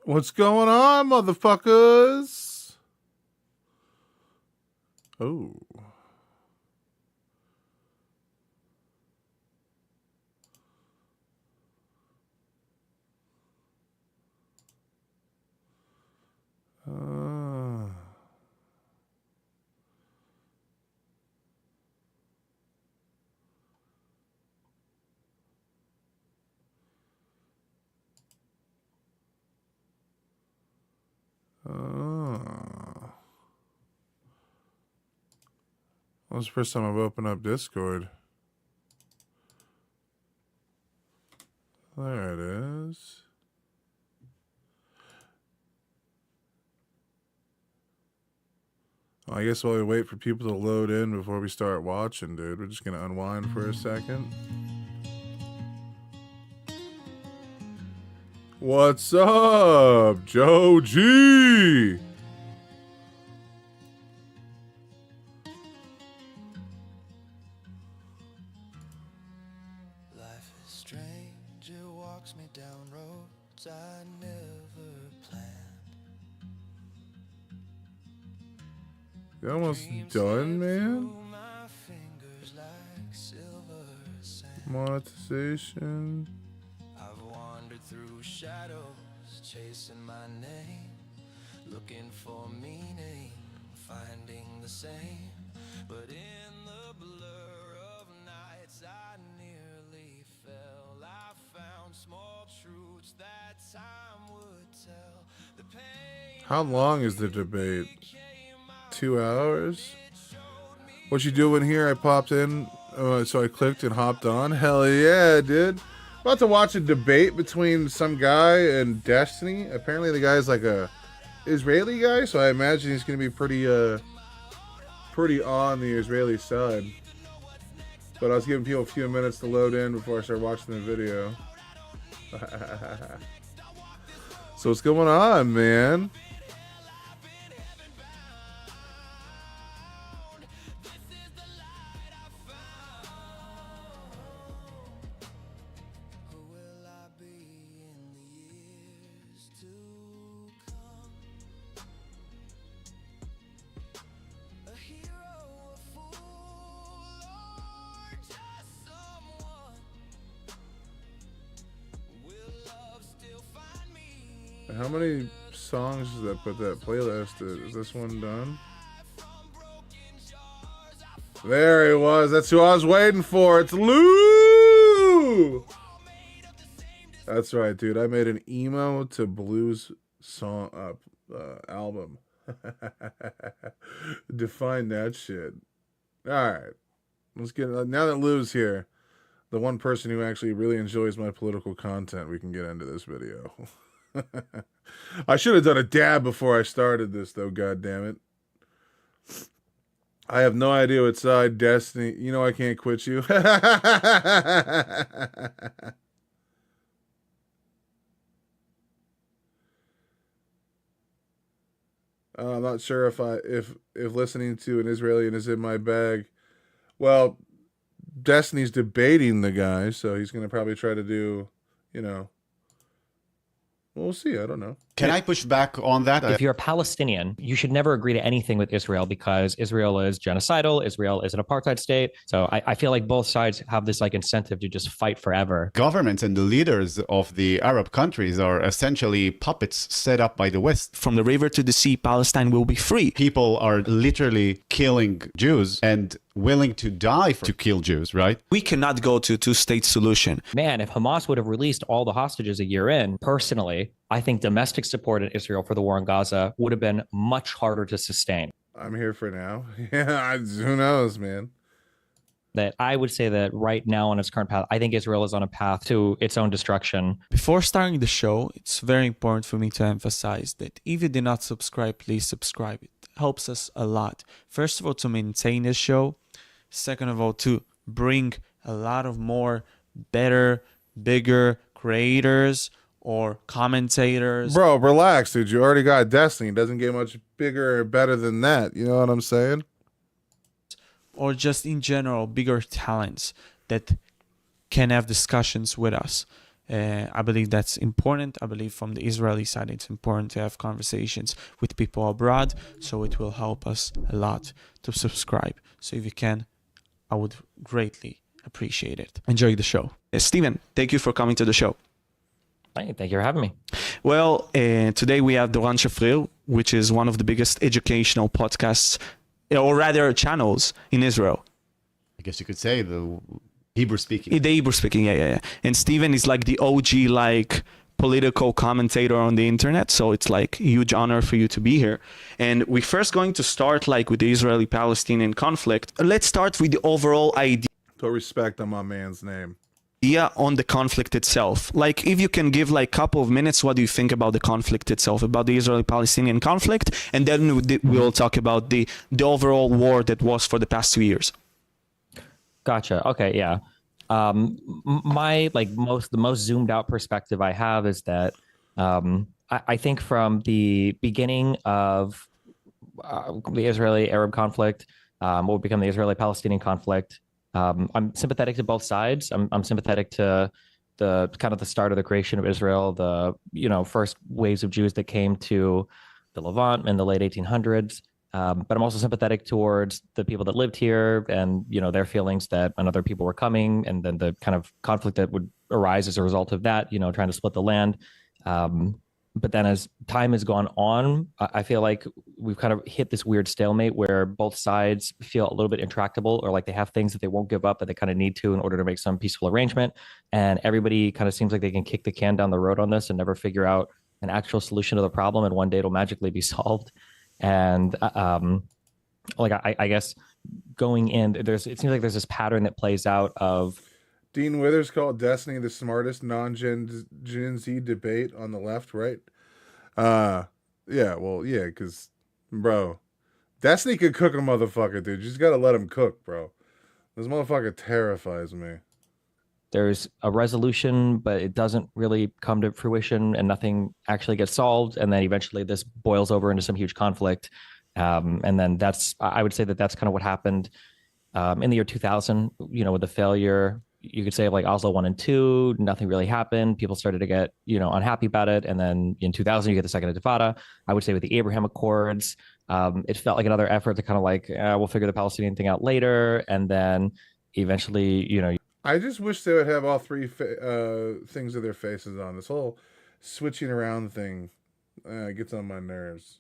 What's going on, motherfuckers? Oh. Well, it's the first time I've opened up Discord. There it is. Well, I guess while we wait for people to load in before we start watching, dude, we're just going to unwind for a second. What's up, Joe G? Life is strange, it walks me down roads I never planned. You almost done, man? Monetization. I've wandered through shadows, chasing my name, looking for meaning, finding the same. But in the blur of nights, I nearly fell. I found small truths that time would tell. The pain. How long is the debate? 2 hours? What you doing here? I popped in, so I clicked and hopped on. Hell yeah, dude. About to watch a debate between some guy and Destiny. Apparently the guy's like a Israeli guy, so I imagine he's going to be pretty on the Israeli side. But I was giving people a few minutes to load in before I start watching the video. So what's going on, man? How many songs does that put that playlist? Is this one done? There he was. That's who I was waiting for. It's Lou. That's right, dude. I made an emo to blues song album. Define that shit. All right. Let's get now that Lou's here, the one person who actually really enjoys my political content, we can get into this video. I should have done a dab before I started this, though. God damn it! I have no idea what side Destiny. You know I can't quit you. I'm not sure if listening to an Israeli is in my bag. Well, Destiny's debating the guy, so he's gonna probably try to do, you know. We'll see. I don't know. Can I push back on that? If you're a Palestinian, you should never agree to anything with Israel because Israel is genocidal. Israel is an apartheid state. So I feel like both sides have this like incentive to just fight forever. Governments and the leaders of the Arab countries are essentially puppets set up by the West. From the river to the sea, Palestine will be free. People are literally killing Jews and willing to die to kill Jews, right? We cannot go to a two-state solution. Man, if Hamas would have released all the hostages a year in, personally, I think domestic support in Israel for the war in Gaza would have been much harder to sustain. I'm here for now. Yeah, who knows, man? That I would say that right now on its current path, I think Israel is on a path to its own destruction. Before starting the show, it's very important for me to emphasize that if you did not subscribe, please subscribe. It helps us a lot. First of all, to maintain this show. Second of all, to bring a lot of more better, bigger creators or commentators. Bro, relax, dude. You already got Destiny. It doesn't get much bigger or better than that. You know what I'm saying? Or just in general, bigger talents that can have discussions with us. I believe that's important. I believe from the Israeli side, it's important to have conversations with people abroad. So it will help us a lot to subscribe. So if you can, I would greatly appreciate it. Enjoy the show. Steven, thank you for coming to the show. Hey, thank you for having me. Well, today we have Doran Shafrir, which is one of the biggest educational podcasts, or rather channels in Israel. I guess you could say the Hebrew speaking. The Hebrew speaking, yeah. And Steven is like the OG, like political commentator on the internet. So it's like a huge honor for you to be here. And we're first going to start like with the Israeli-Palestinian conflict. Let's start with the overall idea Put respect on my man's name. on the conflict itself. Like if you can give like a couple of minutes, what do you think about the conflict itself, about the Israeli-Palestinian conflict? And then we'll talk about the overall war that was for the past 2 years. Gotcha. Okay. Yeah. My the most zoomed out perspective I have is that I think from the beginning of the Israeli-Arab conflict, what would become the Israeli-Palestinian conflict, I'm sympathetic to both sides. I'm sympathetic to the kind of the start of the creation of Israel, the first waves of Jews that came to the Levant in the late 1800s. But I'm also sympathetic towards the people that lived here and, their feelings that other people were coming, and then the kind of conflict that would arise as a result of that, trying to split the land. But then as time has gone on, I feel like we've kind of hit this weird stalemate where both sides feel a little bit intractable, or like they have things that they won't give up, but they kind of need to in order to make some peaceful arrangement. And everybody kind of seems like they can kick the can down the road on this and never figure out an actual solution to the problem. And one day it'll magically be solved. And I guess going in, it seems like there's this pattern that plays out of Dean Withers called Destiny the smartest non-Gen Z debate on the left, right? Because, bro, Destiny could cook a motherfucker, dude. You just gotta let him cook, bro. This motherfucker terrifies me. there's a resolution, but it doesn't really come to fruition and nothing actually gets solved. And then eventually this boils over into some huge conflict. And then I would say that's kind of what happened in the year 2000, with the failure, you could say, of like Oslo 1 and 2, nothing really happened. People started to get, unhappy about it. And then in 2000, you get the Second Intifada. I would say with the Abraham Accords, it felt like another effort to kind of like, we'll figure the Palestinian thing out later. And then eventually, I just wish they would have all three things of their faces on. This whole switching around thing gets on my nerves.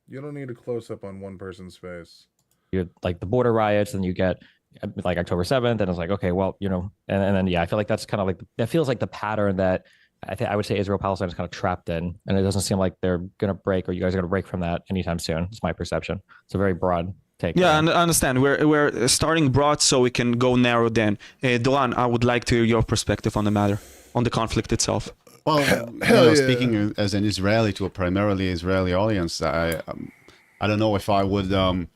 You don't need a close-up on one person's face. you like the border riots, and you get like October 7th, and it's like, okay, well, and then I feel like that's kind of like, that feels like the pattern that I would say Israel Palestine is kind of trapped in, and it doesn't seem like they're gonna break, or you guys are gonna break from that anytime soon. It's my perception. It's a very broad take. Yeah, I understand. We're starting broad so we can go narrow then. Doran, I would like to hear your perspective on the matter, on the conflict itself. Well, yeah. Speaking as an Israeli to a primarily Israeli audience, I don't know if I would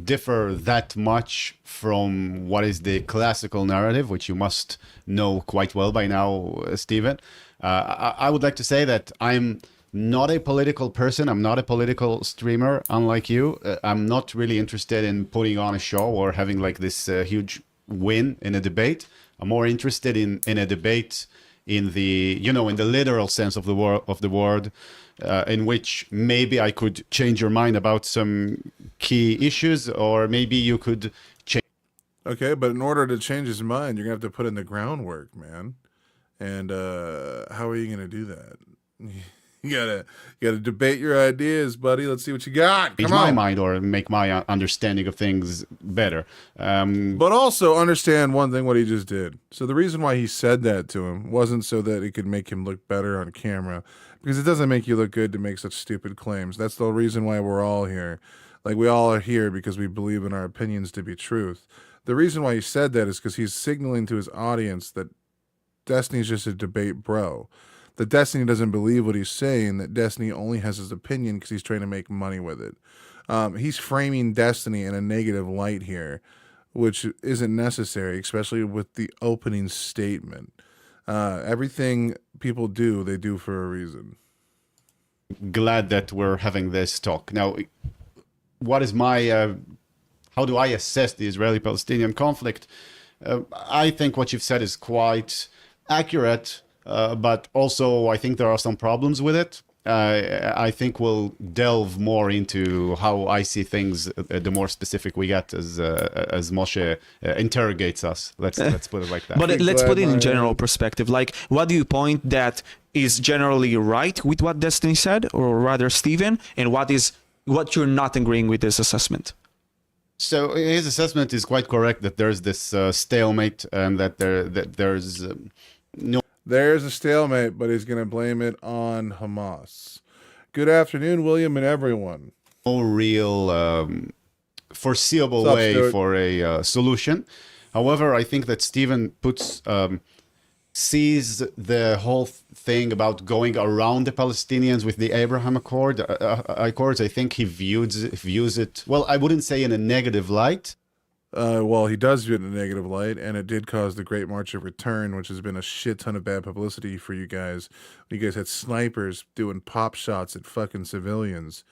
differ that much from what is the classical narrative, which you must know quite well by now, Steven. I would like to say that I'm not a political person. I'm not a political streamer, unlike you. I'm not really interested in putting on a show or having like this huge win in a debate. I'm more interested in a debate in the in the literal sense of the word, in which maybe I could change your mind about some key issues, or maybe you could change. Okay, but in order to change his mind, you're gonna have to put in the groundwork, man. And how are you gonna do that? You gotta debate your ideas, buddy. Let's see what you got. Come my on. mind or make my understanding of things better. But also understand one thing, what he just did. So the reason why he said that to him wasn't so that it could make him look better on camera, because it doesn't make you look good to make such stupid claims. That's the reason why we're all here. Like, we all are here because we believe in our opinions to be truth. The reason why he said that is because he's signaling to his audience that Destiny's just a debate bro. That Destiny doesn't believe what he's saying, that Destiny only has his opinion because he's trying to make money with it. He's framing Destiny in a negative light here, which isn't necessary, especially with the opening statement. Everything people do, they do for a reason. Glad that we're having this talk. Now, what is my... how do I assess the Israeli-Palestinian conflict? I think what you've said is quite accurate, but also I think there are some problems with it. I think we'll delve more into how I see things the more specific we get as Moshe interrogates us. Let's put it like that. But let's put it in Glad, general Marian. perspective. Like, what do you point that is generally right with what Destiny said, or rather Steven, and what you're not agreeing with this assessment? So his assessment is quite correct that there's this stalemate and that there's no There's a stalemate, but he's going to blame it on Hamas. Good afternoon, William and everyone. real foreseeable What's up, way Stuart? for a solution. However, I think that Stephen sees the whole thing about going around the Palestinians with the Abraham Accords. I think he views it, well, I wouldn't say in a negative light. Well, he does view it in a negative light, and it did cause the Great March of Return, which has been a shit ton of bad publicity for you guys. You guys had snipers doing pop shots at fucking civilians.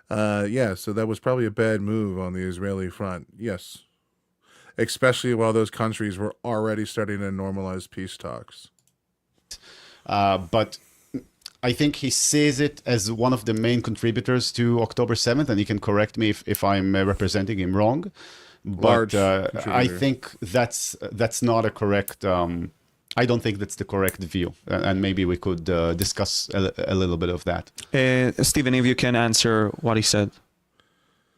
Yeah, so that was probably a bad move on the Israeli front. Yes. Especially while those countries were already starting to normalize peace talks. But I think he sees it as one of the main contributors to October 7th, and he can correct me if I'm representing him wrong. Large But I contributor. think that's not a correct. I don't think that's the correct view, and maybe we could discuss a little bit of that. Steven, if you can answer what he said.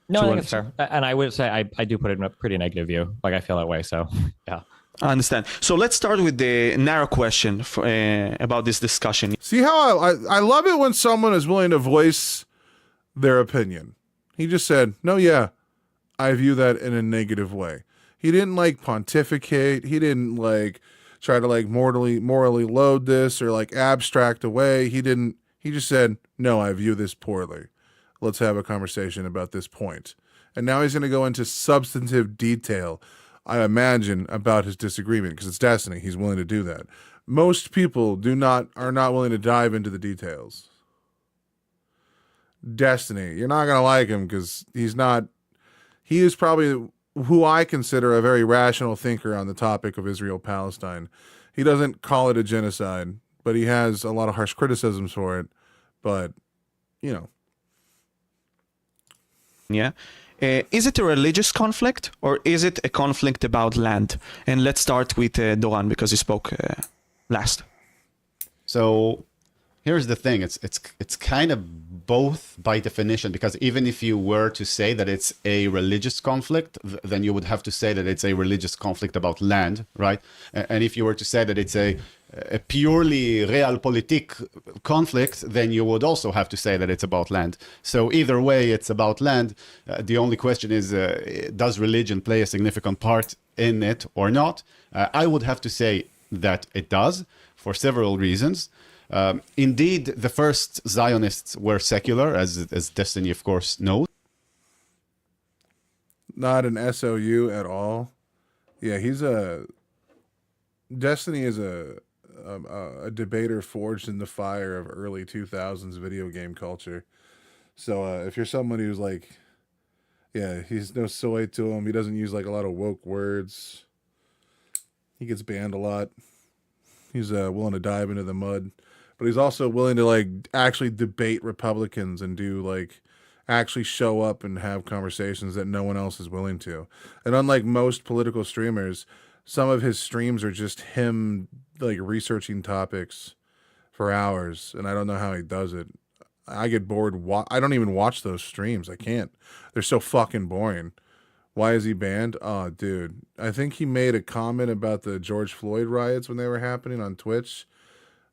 No, So I what think it's fair. And I would say I do put it in a pretty negative view. Like, I feel that way. So, yeah. I understand. So let's start with the narrow question about this discussion. See how I love it when someone is willing to voice their opinion. He just said, no, yeah, I view that in a negative way. He didn't like pontificate. He didn't like try to like morally load this or like abstract away. He just said, no, I view this poorly. Let's have a conversation about this point. And now he's going to go into substantive detail, I imagine, about his disagreement, because it's Destiny. He's willing to do that. Most people are not willing to dive into the details. Destiny, you're not going to like him because he is probably who I consider a very rational thinker on the topic of Israel-Palestine. He doesn't call it a genocide, but he has a lot of harsh criticisms for it. But, you know. Yeah. Is it a religious conflict or is it a conflict about land? And let's start with Doran because he spoke last. So here's the thing: it's kind of both by definition, because even if you were to say that it's a religious conflict, then you would have to say that it's a religious conflict about land, right? And if you were to say that it's a purely realpolitik conflict, then you would also have to say that it's about land. So either way, it's about land. The only question is, does religion play a significant part in it or not? I would have to say that it does, for several reasons. Indeed, the first Zionists were secular, as Destiny, of course, knows. Not an SOU at all. Yeah, Destiny is a debater forged in the fire of early 2000s video game culture. So if you're someone who's like, yeah, he's no soy to him. He doesn't use like a lot of woke words. He gets banned a lot. He's willing to dive into the mud, but he's also willing to like actually debate Republicans and do like actually show up and have conversations that no one else is willing to. And unlike most political streamers, some of his streams are just him like researching topics for hours, and I don't know how he does it. I get bored. I don't even watch those streams. I can't. They're so fucking boring. Why is he banned? Oh, dude. I think he made a comment about the George Floyd riots when they were happening on Twitch,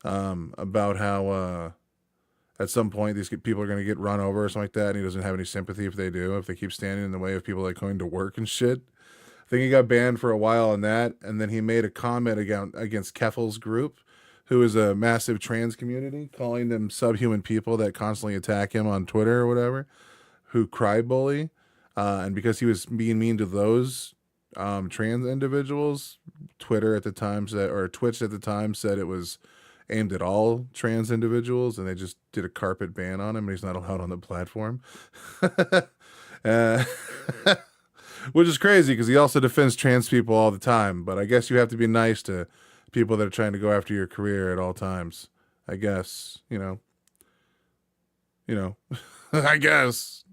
about how at some point these people are going to get run over or something like that, and he doesn't have any sympathy if they do, if they keep standing in the way of people like going to work and shit. I think he got banned for a while on that, and then he made a comment against Keffel's group, who is a massive trans community, calling them subhuman people that constantly attack him on Twitter or whatever, who cry bully. And because he was being mean to those trans individuals, Twitch at the time said it was aimed at all trans individuals, and they just did a carpet ban on him, and he's not allowed on the platform. Which is crazy because he also defends trans people all the time. But I guess you have to be nice to people that are trying to go after your career at all times. I guess, I guess.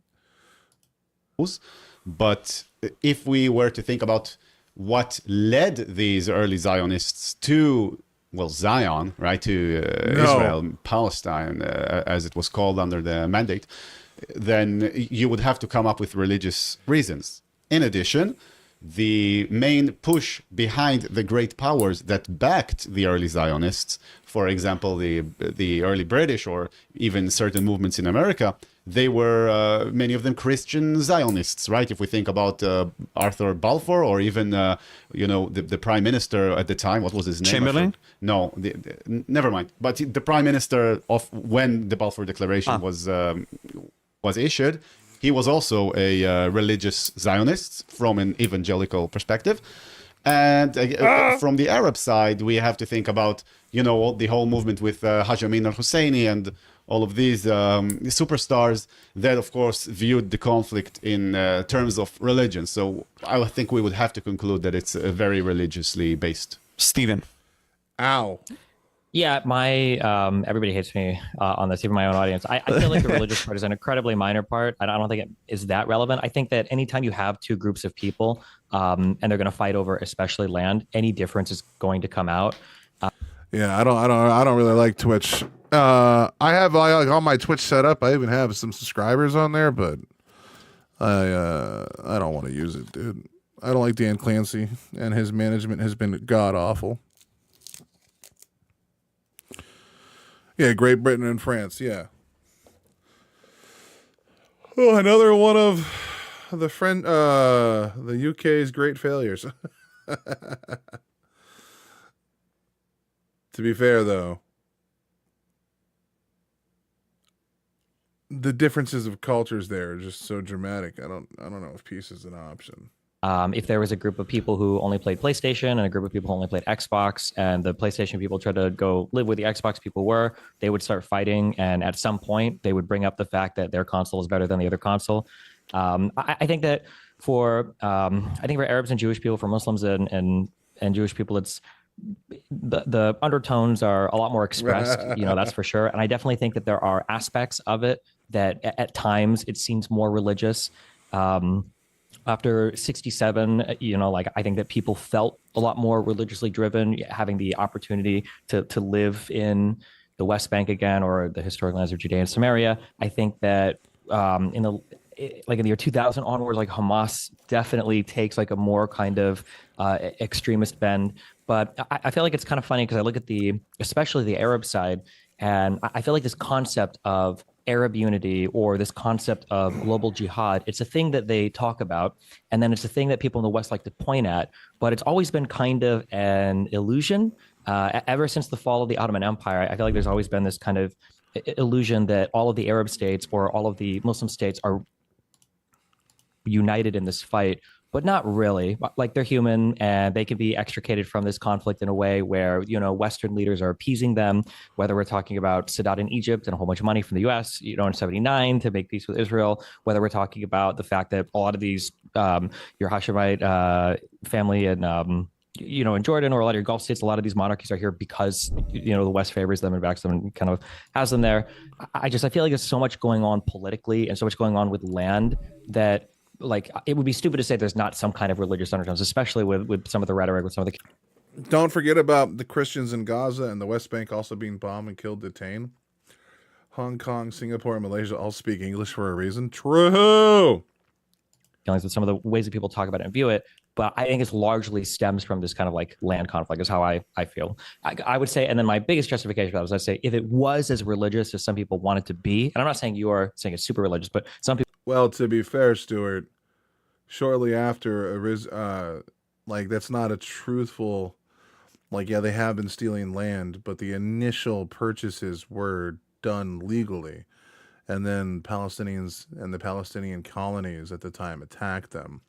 But if we were to think about what led these early Zionists to, well, Zion, right, to Israel, Palestine, as it was called under the mandate, then you would have to come up with religious reasons. In addition, the main push behind the great powers that backed the early Zionists, for example, the early British or even certain movements in America, they were, many of them, Christian Zionists, right? If we think about Arthur Balfour or even, the prime minister at the time, what was his name? Chamberlain? No, never mind. But the prime minister of when the Balfour Declaration was issued, he was also a religious Zionist from an evangelical perspective. And from the Arab side, we have to think about, the whole movement with Haj Amin al-Husseini and all of these superstars that, of course, viewed the conflict in terms of religion. So I think we would have to conclude that it's very religiously based. Steven. Ow. Yeah, everybody hates me on this, even my own audience. I feel like the religious part is an incredibly minor part. I don't think it is that relevant. I think that anytime you have two groups of people and they're going to fight over, especially land, any difference is going to come out. Yeah, I don't really like Twitch. I have all my Twitch set up. I even have some subscribers on there, but I don't want to use it, dude. I don't like Dan Clancy, and his management has been god awful. Yeah, Great Britain and France. Yeah. Oh, another one of the UK's great failures. To be fair, though, the differences of cultures there are just so dramatic. I don't know if peace is an option. If there was a group of people who only played PlayStation and a group of people who only played Xbox, and the PlayStation people tried to go live where the Xbox people were, they would start fighting. And at some point, they would bring up the fact that their console is better than the other console. I think that for Arabs and Jewish people, for Muslims and Jewish people, it's the undertones are a lot more expressed, that's for sure. And I definitely think that there are aspects of it that at times it seems more religious. After 67, I think that people felt a lot more religiously driven, having the opportunity to live in the West Bank again, or the historic lands of Judea and Samaria. I think that in the year 2000 onwards, like Hamas definitely takes like a more kind of extremist bend. But I feel like it's kind of funny because I look at especially the Arab side, and I feel like this concept of Arab unity or this concept of global jihad, it's a thing that they talk about, and then it's a thing that people in the West like to point at, but it's always been kind of an illusion. Ever since the fall of the Ottoman Empire, I feel like there's always been this kind of illusion that all of the Arab states or all of the Muslim states are united in this fight, but not really. Like, they're human and they can be extricated from this conflict in a way where, Western leaders are appeasing them, whether we're talking about Sadat in Egypt and a whole bunch of money from the US, in 79 to make peace with Israel, whether we're talking about the fact that a lot of these, your Hashemite family and, in Jordan or a lot of your Gulf states, a lot of these monarchies are here because, the West favors them and backs them and kind of has them there. I feel like there's so much going on politically and so much going on with land that, it would be stupid to say there's not some kind of religious undertones, especially with some of the rhetoric, with some of the... Don't forget about the Christians in Gaza and the West Bank also being bombed and killed, detained. Hong Kong, Singapore, and Malaysia all speak English for a reason. True! Feelings with some of the ways that people talk about it and view it, but I think it's largely stems from this kind of land conflict is how I feel. I would say, and then my biggest justification for that was I'd say if it was as religious as some people want it to be, and I'm not saying you are saying it's super religious, but some people... Well, to be fair, Stuart, shortly after, that's not a truthful, they have been stealing land, but the initial purchases were done legally. And then Palestinians and the Palestinian colonies at the time attacked them.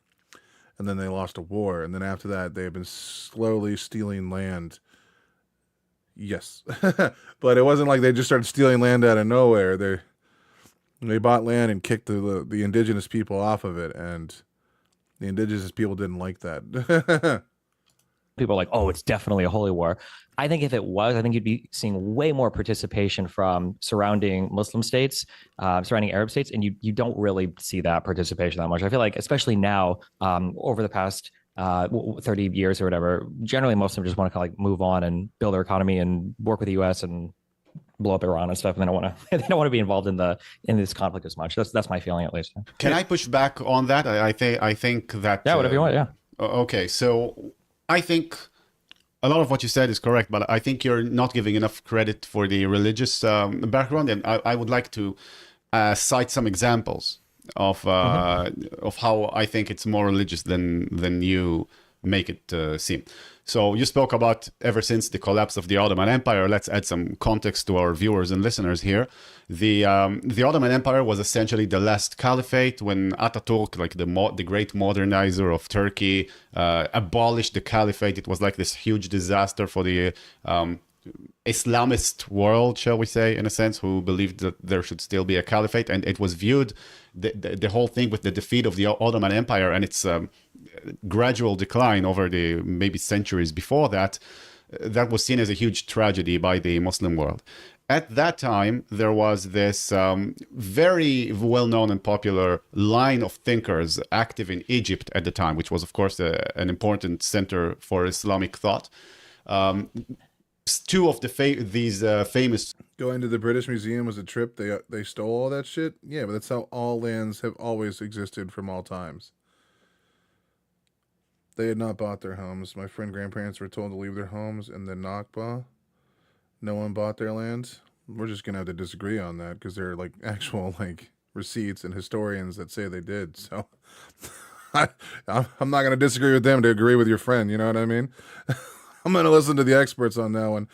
And then they lost a war. And then after that, they have been slowly stealing land. Yes. But it wasn't like they just started stealing land out of nowhere. They bought land and kicked the indigenous people off of it, and the indigenous people didn't like that. people are like, oh, it's definitely a holy war. I think if it was, I think you'd be seeing way more participation from surrounding Muslim states, surrounding Arab states, and you don't really see that participation that much. I feel like, especially now, over the past 30 years or whatever, generally most of them just want to kind of like move on and build their economy and work with the U.S. and blow up Iran and stuff, and they don't want to they don't want to be involved in this conflict as much. That's my feeling, at least. Can I push back on that? I think that Whatever you want. Yeah. Okay, so I think a lot of what you said is correct, but I think you're not giving enough credit for the religious background, and I would like to cite some examples of how I think it's more religious than you make it seem. So you spoke about ever since the collapse of the Ottoman Empire. Let's add some context to our viewers and listeners here. The Ottoman Empire was essentially the last caliphate when Ataturk, like the great modernizer of Turkey, abolished the caliphate. It was like this huge disaster for the Islamist world, shall we say, in a sense, who believed that there should still be a caliphate, and it was viewed the whole thing with the defeat of the Ottoman Empire and its gradual decline over the maybe centuries before that. That was seen as a huge tragedy by the Muslim world. At that time, there was this very well-known and popular line of thinkers active in Egypt at the time, which was, of course, an important center for Islamic thought. Two of these famous... Going to the British Museum was a trip. They stole all that shit. Yeah, but that's how all lands have always existed from all times. They had not bought their homes. My friend grandparents were told to leave their homes in the Nakba. No one bought their lands. We're just gonna have to disagree on that because there are like actual like receipts and historians that say they did. So I'm not gonna disagree with them to agree with your friend. You know what I mean? I'm gonna listen to the experts on that one.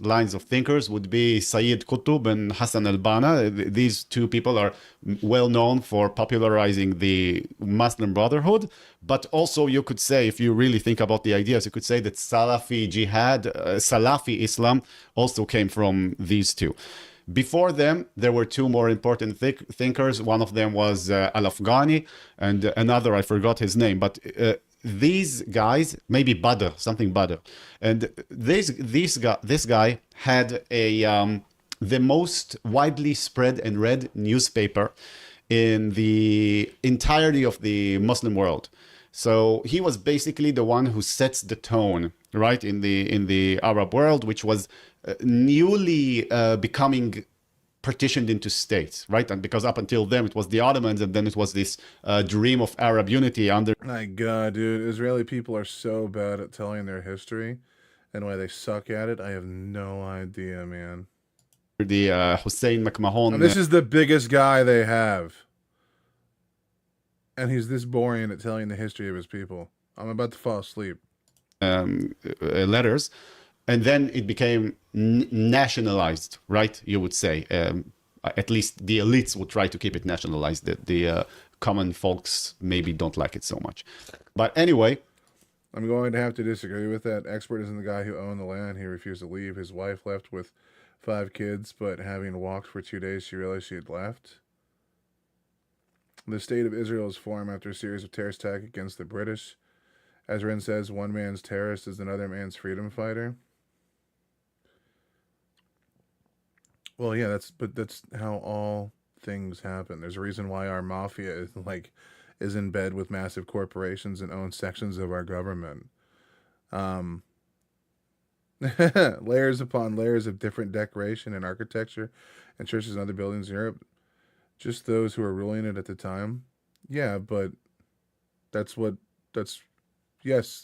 Lines of thinkers would be Sayyid Qutb and Hassan al-Banna. These two people are well known for popularizing the Muslim Brotherhood, but also you could say, if you really think about the ideas, you could say that Salafi jihad, Salafi Islam also came from these two. Before them, there were two more important thinkers. One of them was Al-Afghani, and another, I forgot his name, but these guys, maybe Badr, something Badr, and this guy had the most widely spread and read newspaper in the entirety of the Muslim world. So he was basically the one who sets the tone, right, in the Arab world, which was newly becoming partitioned into states, right? And because up until then it was the Ottomans, and then it was this dream of Arab unity under... My God, dude, Israeli people are so bad at telling their history, and why they suck at it, I have no idea, man. The Hussein McMahon. And this is the biggest guy they have, and he's this boring at telling the history of his people. I'm about to fall asleep. Letters. And then it became nationalized, right? You would say. At least the elites would try to keep it nationalized. The common folks maybe don't like it so much. But anyway. I'm going to have to disagree with that. Expert isn't the guy who owned the land. He refused to leave. His wife left with 5 kids, but having walked for 2 days, she realized she had left. The state of Israel is formed after a series of terrorist attacks against the British. As Ren says, one man's terrorist is another man's freedom fighter. Well, yeah, that's how all things happen. There's a reason why our mafia is in bed with massive corporations and owns sections of our government. Layers upon layers of different decoration and architecture and churches and other buildings in Europe. Just those who are ruling it at the time. Yeah, but yes,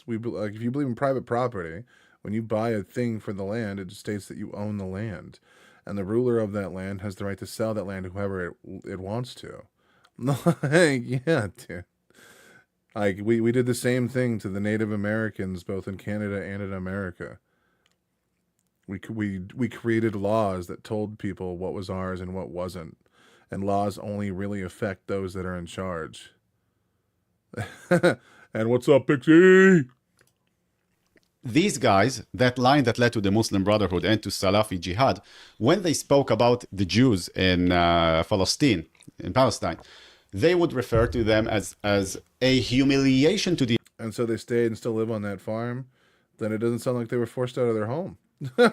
like if you believe in private property, when you buy a thing for the land, it states that you own the land. And the ruler of that land has the right to sell that land to whoever it wants to. Yeah, dude. Like, we did the same thing to the Native Americans, both in Canada and in America. We created laws that told people what was ours and what wasn't. And laws only really affect those that are in charge. And what's up, Pixie? These guys, that line that led to the Muslim Brotherhood and to Salafi Jihad, when they spoke about the Jews in Palestine, they would refer to them as a humiliation to the... and so they stayed and still live on that farm, then it doesn't sound like they were forced out of their home.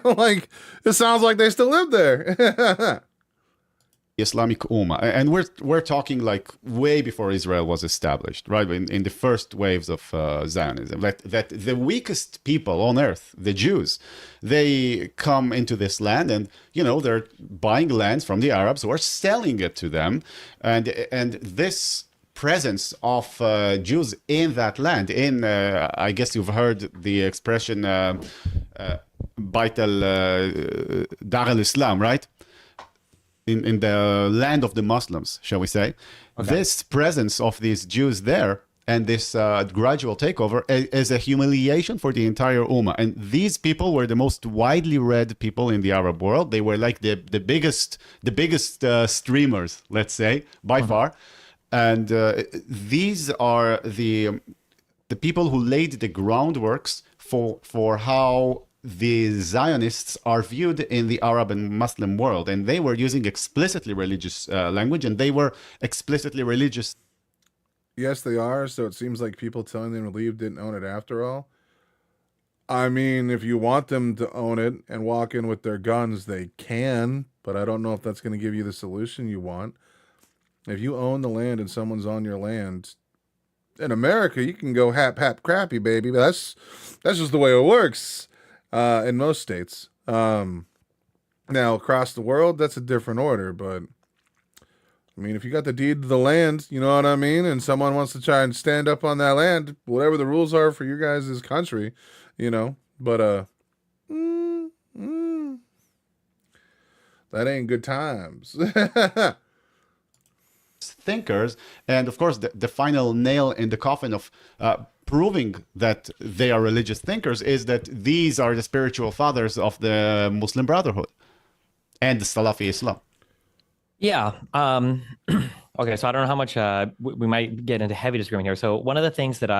Like, it sounds like they still live there. Islamic Ummah, and we're talking like way before Israel was established, right? In the first waves of Zionism, that the weakest people on earth, the Jews, they come into this land, and they're buying lands from the Arabs who are selling it to them, and this presence of Jews in that land, in I guess you've heard the expression Bait Dar al-Islam, right? In the land of the Muslims, shall we say. Okay. This presence of these Jews there and this gradual takeover is a humiliation for the entire Ummah. And these people were the most widely read people in the Arab world. They were like the biggest streamers, let's say, by far. And these are the people who laid the groundworks for how the Zionists are viewed in the Arab and Muslim world, and they were using explicitly religious language, and they were explicitly religious. Yes, they are. So it seems like people telling them to leave didn't own it after all. I mean, if you want them to own it and walk in with their guns, they can, but I don't know if that's going to give you the solution you want. If you own the land and someone's on your land, in America, you can go hap crappy, baby. But that's just the way it works. In most states. Now, across the world, that's a different order, but I mean, if you got the deed to the land, you know what I mean, and someone wants to try and stand up on that land, whatever the rules are for your guys' country, but that ain't good times. Thinkers, and of course the final nail in the coffin of proving that they are religious thinkers is that these are the spiritual fathers of the Muslim Brotherhood and the Salafi Islam. Yeah. Okay. So I don't know how much we might get into heavy disagreement here. So one of the things that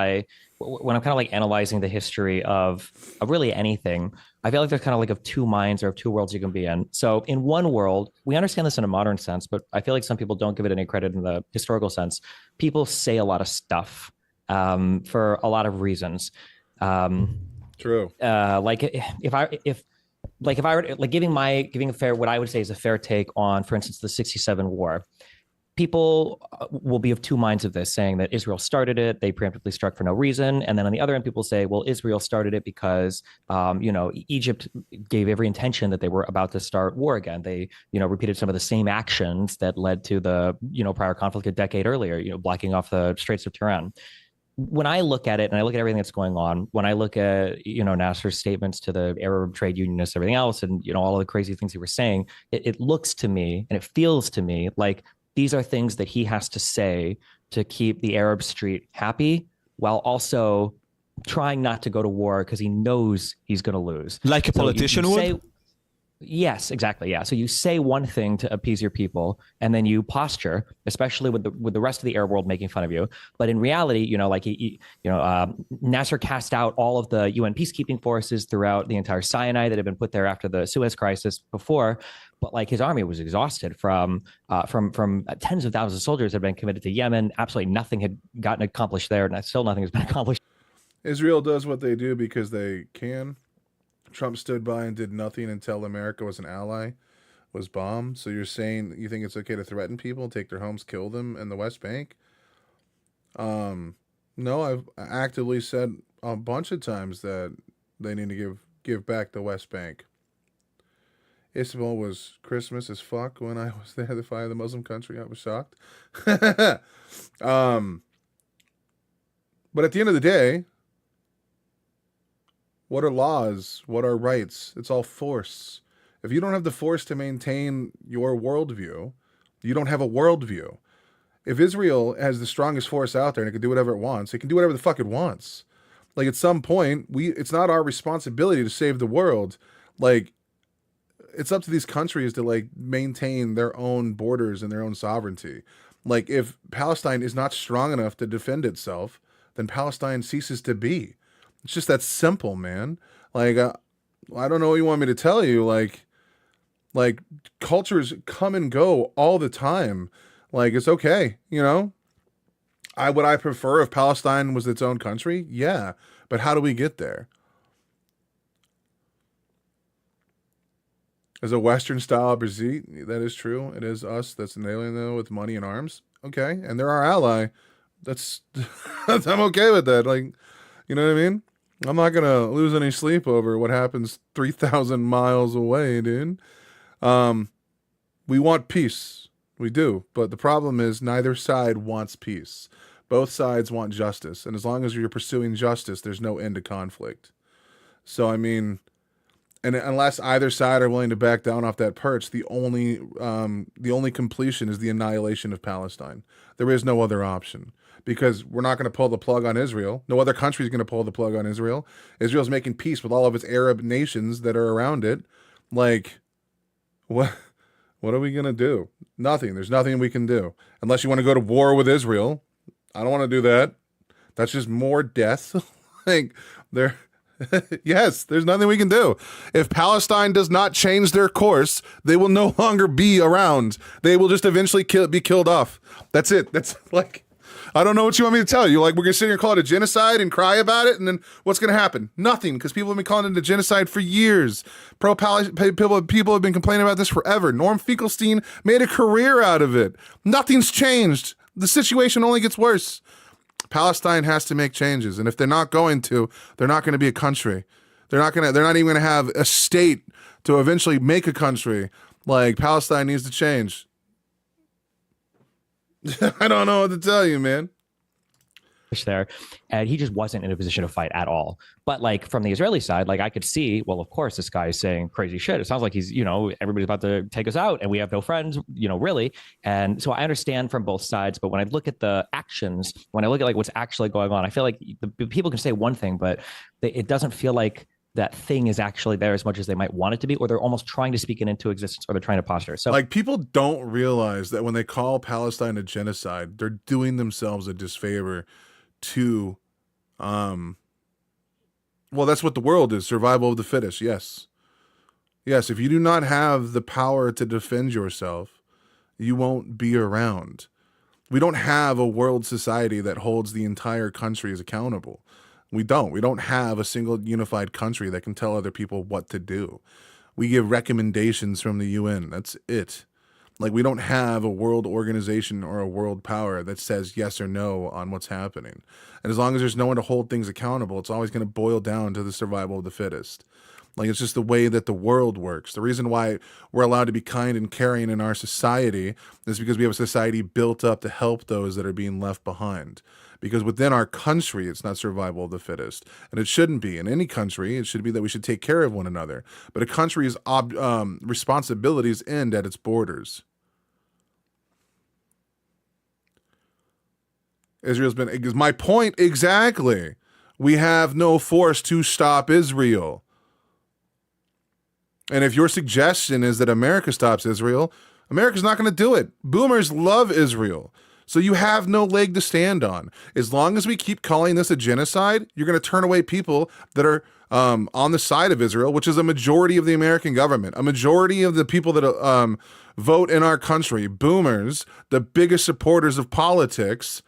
when I'm kind of like analyzing the history of really anything, I feel like there's kind of like of two minds or of two worlds you can be in. So in one world, we understand this in a modern sense, but I feel like some people don't give it any credit in the historical sense. People say a lot of stuff for a lot of reasons. True. Like if I were giving a fair, what I would say is a fair take on, for instance, the 67 war, people will be of two minds of this, saying that Israel started it, they preemptively struck for no reason. And then on the other end, people say, well, Israel started it because, Egypt gave every intention that they were about to start war again. They, repeated some of the same actions that led to the, prior conflict a decade earlier, blocking off the Straits of Tiran. When I look at it and I look at everything that's going on, when I look at, Nasser's statements to the Arab trade unionists, everything else, and, all of the crazy things he was saying, it looks to me and it feels to me like these are things that he has to say to keep the Arab street happy while also trying not to go to war because he knows he's going to lose. Like a politician would? Yes, exactly. Yeah. So you say one thing to appease your people, and then you posture, especially with the rest of the Arab world making fun of you. But in reality, Nasser cast out all of the UN peacekeeping forces throughout the entire Sinai that had been put there after the Suez crisis before. But like his army was exhausted from tens of thousands of soldiers had been committed to Yemen. Absolutely nothing had gotten accomplished there, and still nothing has been accomplished. Israel does what they do because they can. Trump stood by and did nothing until America was an ally, was bombed. So you're saying you think it's okay to threaten people, take their homes, kill them in the West Bank? No, I've actively said a bunch of times that they need to give back the West Bank. Istanbul was Christmas as fuck when I was there, the fire of the Muslim country. I was shocked. But at the end of the day, what are laws? What are rights? It's all force. If you don't have the force to maintain your worldview, you don't have a worldview. If Israel has the strongest force out there and it can do whatever it wants, it can do whatever the fuck it wants. Like at some point, it's not our responsibility to save the world. Like it's up to these countries to like maintain their own borders and their own sovereignty. Like if Palestine is not strong enough to defend itself, then Palestine ceases to be. It's just that simple, man. Like, I don't know what you want me to tell you. Like cultures come and go all the time. Like, it's okay, Would I prefer if Palestine was its own country? Yeah, but how do we get there? As a Western style Brigitte, that is true. It is us that's an alien though with money and arms. Okay, and they're our ally. That's I'm okay with that. Like, you know what I mean? I'm not gonna lose any sleep over what happens 3,000 miles away, dude. We want peace. We do, but the problem is neither side wants peace. Both sides want justice, and as long as you're pursuing justice, there's no end to conflict. So I mean, and unless either side are willing to back down off that perch, the only completion is the annihilation of Palestine. There is no other option because we're not going to pull the plug on Israel. No other country is going to pull the plug on Israel. Israel's making peace with all of its Arab nations that are around it. Like, what? What are we going to do? Nothing. There's nothing we can do unless you want to go to war with Israel. I don't want to do that. That's just more death. Like, there. Yes, there's nothing we can do. If Palestine does not change their course, they will no longer be around. They will just eventually be killed off. That's it. That's like, I don't know what you want me to tell you. Like, we're going to sit here and call it a genocide and cry about it, and then what's going to happen? Nothing, because people have been calling it a genocide for years. People have been complaining about this forever. Norm Finkelstein made a career out of it. Nothing's changed. The situation only gets worse. Palestine has to make changes, and if they're not going to, they're not going to be a country. They're not even going to have a state to eventually make a country. Like, Palestine needs to change. I don't know what to tell you, man. There, and he just wasn't in a position to fight at all. But like from the Israeli side, like I could see, well, of course, this guy is saying crazy shit. It sounds like he's, everybody's about to take us out and we have no friends, really. And so I understand from both sides, but when I look at the actions, when I look at like what's actually going on, I feel like the people can say one thing, but it doesn't feel like that thing is actually there as much as they might want it to be, or they're almost trying to speak it into existence, or they're trying to posture. So like, people don't realize that when they call Palestine a genocide, they're doing themselves a disfavor to, well, that's what the world is. Survival of the fittest. Yes. If you do not have the power to defend yourself, you won't be around. We don't have a world society that holds the entire country as accountable. We don't have a single unified country that can tell other people what to do. We give recommendations from the UN. That's it. Like, we don't have a world organization or a world power that says yes or no on what's happening. And as long as there's no one to hold things accountable, it's always going to boil down to the survival of the fittest. Like, it's just the way that the world works. The reason why we're allowed to be kind and caring in our society is because we have a society built up to help those that are being left behind. Because within our country, it's not survival of the fittest. And it shouldn't be. In any country, it should be that we should take care of one another. But a country's responsibilities end at its borders. Israel's been, is my point exactly. We have no force to stop Israel. And if your suggestion is that America stops Israel, America's not going to do it. Boomers love Israel. So you have no leg to stand on. As long as we keep calling this a genocide, you're going to turn away people that are on the side of Israel, which is a majority of the American government, a majority of the people that vote in our country. Boomers, the biggest supporters of politics,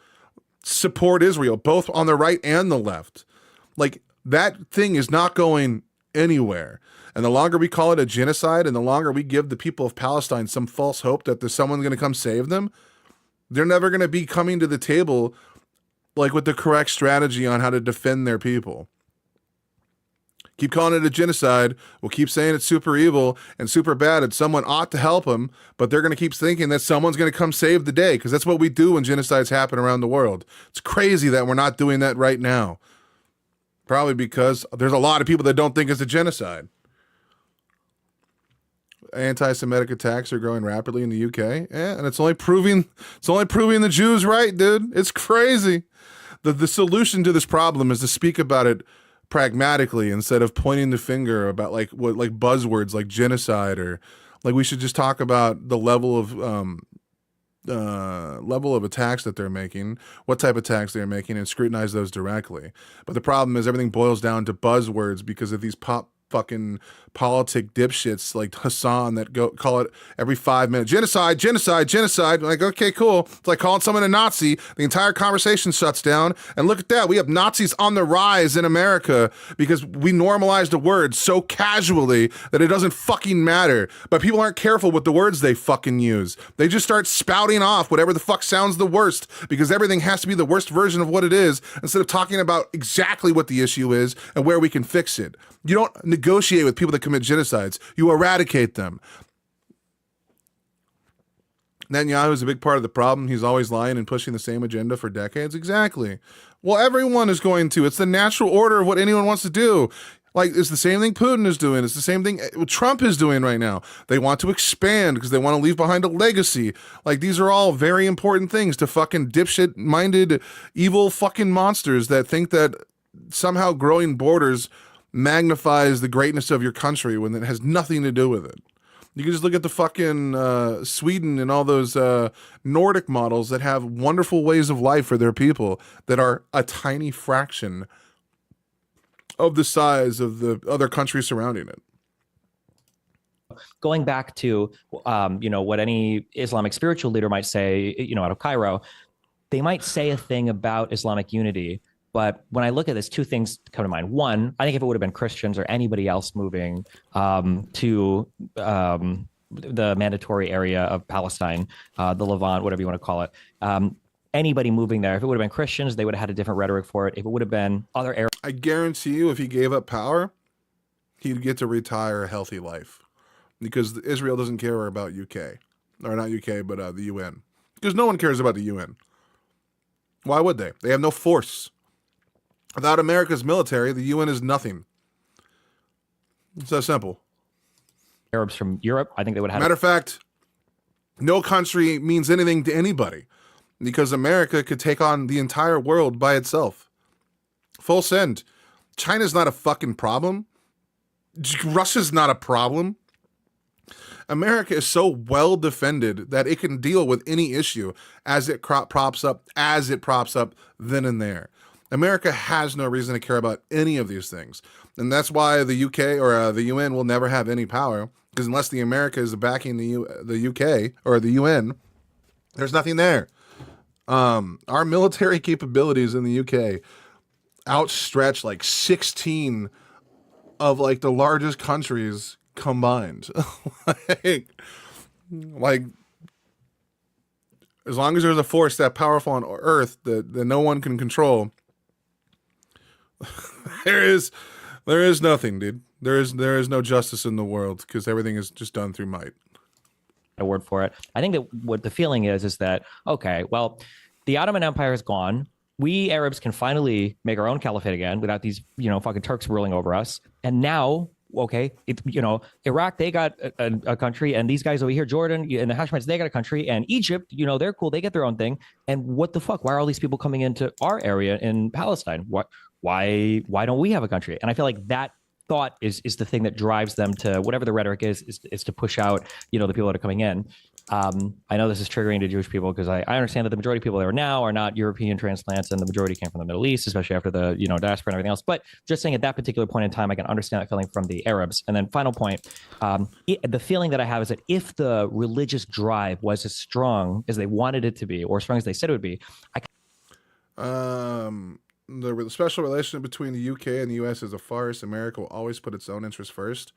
support Israel, both on the right and the left. Like, that thing is not going anywhere. And the longer we call it a genocide, and the longer we give the people of Palestine some false hope that there's someone going to come save them, they're never going to be coming to the table like with the correct strategy on how to defend their people. Keep calling it a genocide. We'll keep saying it's super evil and super bad and someone ought to help them, but they're going to keep thinking that someone's going to come save the day, because that's what we do when genocides happen around the world. It's crazy that we're not doing that right now. Probably because there's a lot of people that don't think it's a genocide. Anti-Semitic attacks are growing rapidly in the UK, and it's only proving the Jews right, dude. It's crazy. The solution to this problem is to speak about it pragmatically instead of pointing the finger about like buzzwords like genocide, or like we should just talk about the level of attacks that they're making, what type of attacks they're making, and scrutinize those directly. But the problem is everything boils down to buzzwords because of these fucking politic dipshits like Hassan that go call it every 5 minutes genocide, genocide, genocide. Like, okay, cool. It's like calling someone a Nazi. The entire conversation shuts down. And look at that. We have Nazis on the rise in America because we normalized a word so casually that it doesn't fucking matter. But people aren't careful with the words they fucking use. They just start spouting off whatever the fuck sounds the worst because everything has to be the worst version of what it is instead of talking about exactly what the issue is and where we can fix it. You don't negotiate with people that commit genocides. You eradicate them. Netanyahu is a big part of the problem. He's always lying and pushing the same agenda for decades. Exactly. Well, everyone is going to. It's the natural order of what anyone wants to do. Like, it's the same thing Putin is doing. It's the same thing Trump is doing right now. They want to expand because they want to leave behind a legacy. Like, these are all very important things to fucking dipshit-minded, evil fucking monsters that think that somehow growing borders magnifies the greatness of your country when it has nothing to do with it. You can just look at the fucking Sweden and all those Nordic models that have wonderful ways of life for their people that are a tiny fraction of the size of the other countries surrounding it. Going back to, what any Islamic spiritual leader might say, out of Cairo, they might say a thing about Islamic unity. But when I look at this, two things come to mind. One, I think if it would have been Christians or anybody else moving to the mandatory area of Palestine, the Levant, whatever you want to call it, anybody moving there, if it would have been Christians, they would have had a different rhetoric for it. If it would have been other areas, I guarantee you, if he gave up power, he'd get to retire a healthy life because Israel doesn't care about UK, or not UK, but the UN, because no one cares about the UN. Why would they? They have no force. Without America's military, the UN is nothing. It's that simple. Arabs from Europe, I think they would have. Matter of fact, no country means anything to anybody because America could take on the entire world by itself. Full send. China's not a fucking problem. Russia's not a problem. America is so well defended that it can deal with any issue as it props up then and there. America has no reason to care about any of these things. And that's why the UK or the UN will never have any power, because unless the America is backing the UK or the UN, there's nothing there. Our military capabilities in the UK outstretch like 16 of like the largest countries combined. like as long as there's a force that powerful on Earth that no one can control, there is nothing, dude. There is no justice in the world because everything is just done through might. A word for it. I think that what the feeling is that, okay, well, the Ottoman Empire is gone. We Arabs can finally make our own caliphate again without these, fucking Turks ruling over us. And now, okay, Iraq, they got a country, and these guys over here, Jordan and the Hashemites, they got a country, and Egypt, they're cool, they get their own thing. And what the fuck? Why are all these people coming into our area in Palestine? Why don't we have a country? And I feel like that thought is the thing that drives them to whatever the rhetoric is to push out, the people that are coming in. I know this is triggering to Jewish people because I understand that the majority of people there now are not European transplants, and the majority came from the Middle East, especially after the diaspora and everything else. But just saying at that particular point in time, I can understand that feeling from the Arabs. And then final point, the feeling that I have is that if the religious drive was as strong as they wanted it to be, or as strong as they said it would be, the special relationship between the UK and the US is a farce. America will always put its own interests first.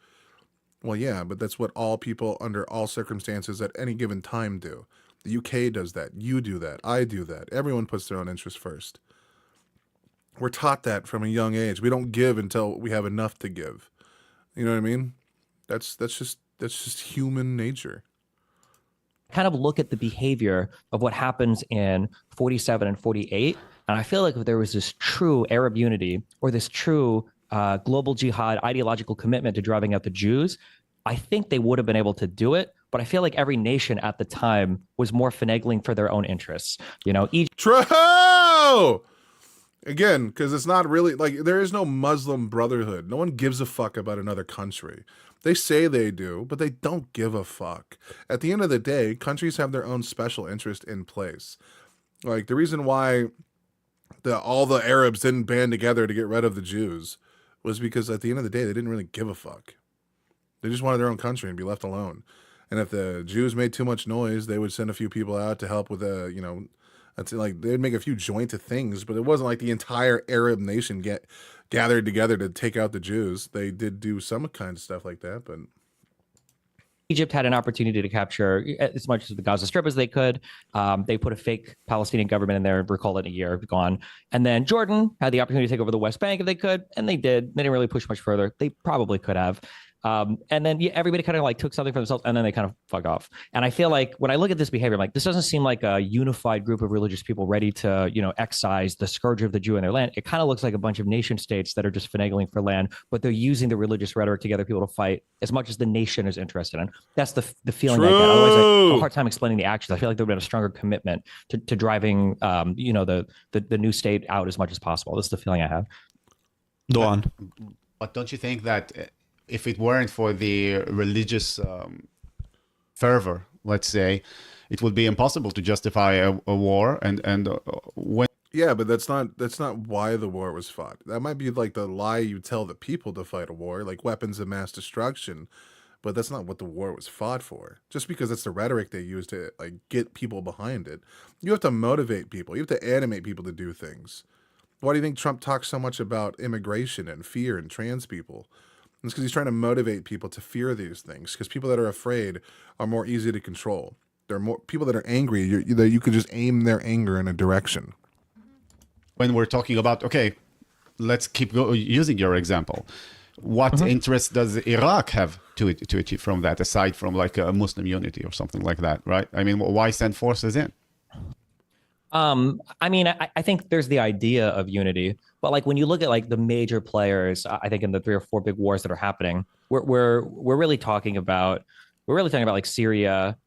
Well, yeah, but that's what all people under all circumstances at any given time do. The UK does that. You do that. I do that. Everyone puts their own interests first. We're taught that from a young age. We don't give until we have enough to give. You know what I mean? That's just human nature. Kind of look at the behavior of what happens in 47 and 48. And I feel like if there was this true Arab unity or this true global jihad ideological commitment to driving out the Jews, I think they would have been able to do it. But I feel like every nation at the time was more finagling for their own interests. True! Again, because it's not really, like, there is no Muslim brotherhood. No one gives a fuck about another country. They say they do, but they don't give a fuck. At the end of the day, countries have their own special interest in place. Like, the reason why all the Arabs didn't band together to get rid of the Jews was because at the end of the day, they didn't really give a fuck. They just wanted their own country and be left alone. And if the Jews made too much noise, they would send a few people out to help with that's like they'd make a few joint of things, but it wasn't like the entire Arab nation gathered together to take out the Jews. They did do some kind of stuff like that, but Egypt had an opportunity to capture as much of the Gaza Strip as they could. They put a fake Palestinian government in there and recall it in a year, gone. And then Jordan had the opportunity to take over the West Bank if they could, and they did. They didn't really push much further. They probably could have. And then everybody kind of like took something for themselves and then they kind of fuck off. And I feel like when I look at this behavior, I'm like, this doesn't seem like a unified group of religious people ready to, excise the scourge of the Jew in their land. It kind of looks like a bunch of nation states that are just finagling for land, but they're using the religious rhetoric to gather people to fight as much as the nation is interested in. That's the feeling I get. Otherwise, I have a hard time explaining the actions. I feel like there would have been a stronger commitment to driving, the new state out as much as possible. This is the feeling I have. Go on. But don't you think that if it weren't for the religious fervor, let's say, it would be impossible to justify a war? And when yeah, but that's not why the war was fought. That might be like the lie you tell the people to fight a war, like weapons of mass destruction. But that's not what the war was fought for. Just because it's the rhetoric they use to like get people behind it. You have to motivate people. You have to animate people to do things. Why do you think Trump talks so much about immigration and fear and trans people? It's because he's trying to motivate people to fear these things. Because people that are afraid are more easy to control. There are more people that are angry. You could just aim their anger in a direction. when we're talking about, okay, let's keep using your example. What interest does Iraq have to achieve from that, aside from like a Muslim unity or something like that, right? I mean, why send forces in? I mean, I think there's the idea of unity, but like when you look at like the major players, I think in the 3 or 4 big wars that are happening, we're really talking about like Syria,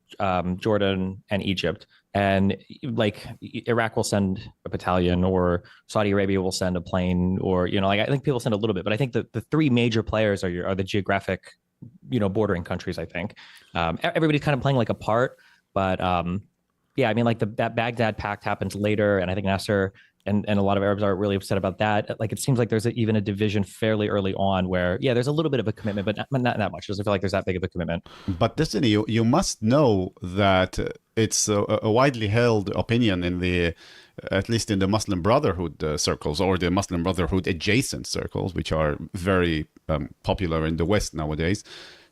Jordan, and Egypt. And like Iraq will send a battalion, or Saudi Arabia will send a plane, or like I think people send a little bit, but I think that the 3 major players are the geographic, bordering countries. I think everybody's kind of playing like a part, but yeah, I mean, like that Baghdad Pact happens later, and I think Nasser and a lot of Arabs are really upset about that. Like, it seems like there's even a division fairly early on where, yeah, there's a little bit of a commitment, but not that much. It doesn't feel like there's that big of a commitment. But Destiny, you must know that it's a widely held opinion in the, at least in the Muslim Brotherhood circles, or the Muslim Brotherhood adjacent circles, which are very popular in the West nowadays,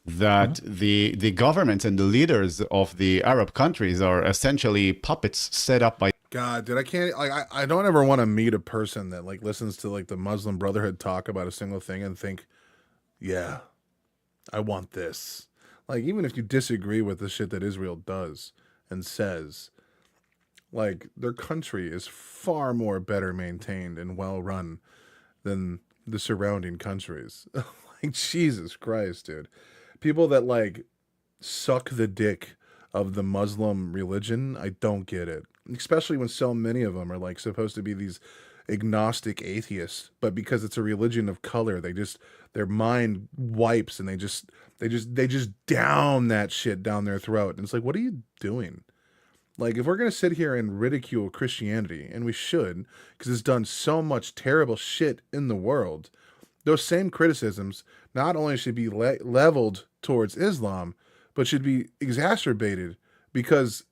that the governments and the leaders of the Arab countries are essentially puppets set up by. God, dude, I don't ever want to meet a person that like listens to like the Muslim Brotherhood talk about a single thing and think, yeah, I want this. Like, even if you disagree with the shit that Israel does and says, like, their country is far more better maintained and well run than the surrounding countries. Like, Jesus Christ, dude. People that like suck the dick of the Muslim religion, I don't get it. Especially when so many of them are like supposed to be these agnostic atheists, but because it's a religion of color, their mind wipes and they just down that shit down their throat. And it's like, what are you doing? Like, if we're going to sit here and ridicule Christianity, and we should, because it's done so much terrible shit in the world, those same criticisms not only should be leveled towards Islam, but should be exacerbated, because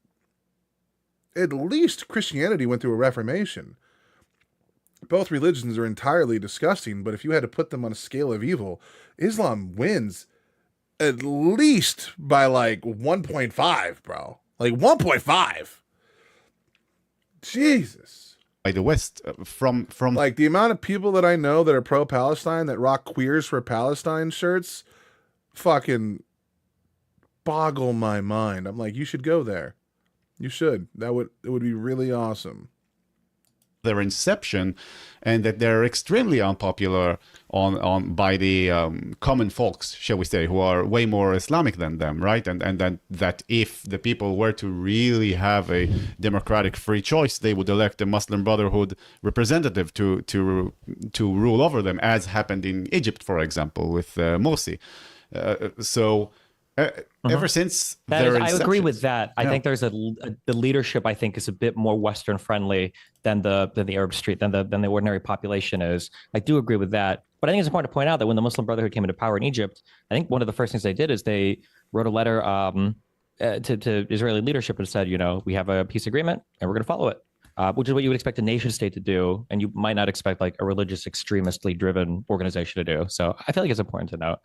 at least Christianity went through a reformation. Both religions are entirely disgusting, but if you had to put them on a scale of evil, Islam wins at least by like 1.5, bro. Like 1.5. Jesus. By the West, from like the amount of people that I know that are pro-Palestine that rock Queers for Palestine shirts fucking boggle my mind. I'm like, you should go there. You should. It would be really awesome. Their inception, and that they're extremely unpopular on by the common folks, shall we say, who are way more Islamic than them, right? And then that if the people were to really have a democratic free choice, they would elect a Muslim Brotherhood representative to rule over them, as happened in Egypt, for example, with Morsi. Ever since I agree with that. I think there's the leadership, I think, is a bit more Western friendly than the Arab street, than the ordinary population is. I do agree with that. But I think it's important to point out that when the Muslim Brotherhood came into power in Egypt, I think one of the first things they did is they wrote a letter to Israeli leadership and said, we have a peace agreement and we're going to follow it, which is what you would expect a nation state to do. And you might not expect like a religious extremistly driven organization to do. So I feel like it's important to note.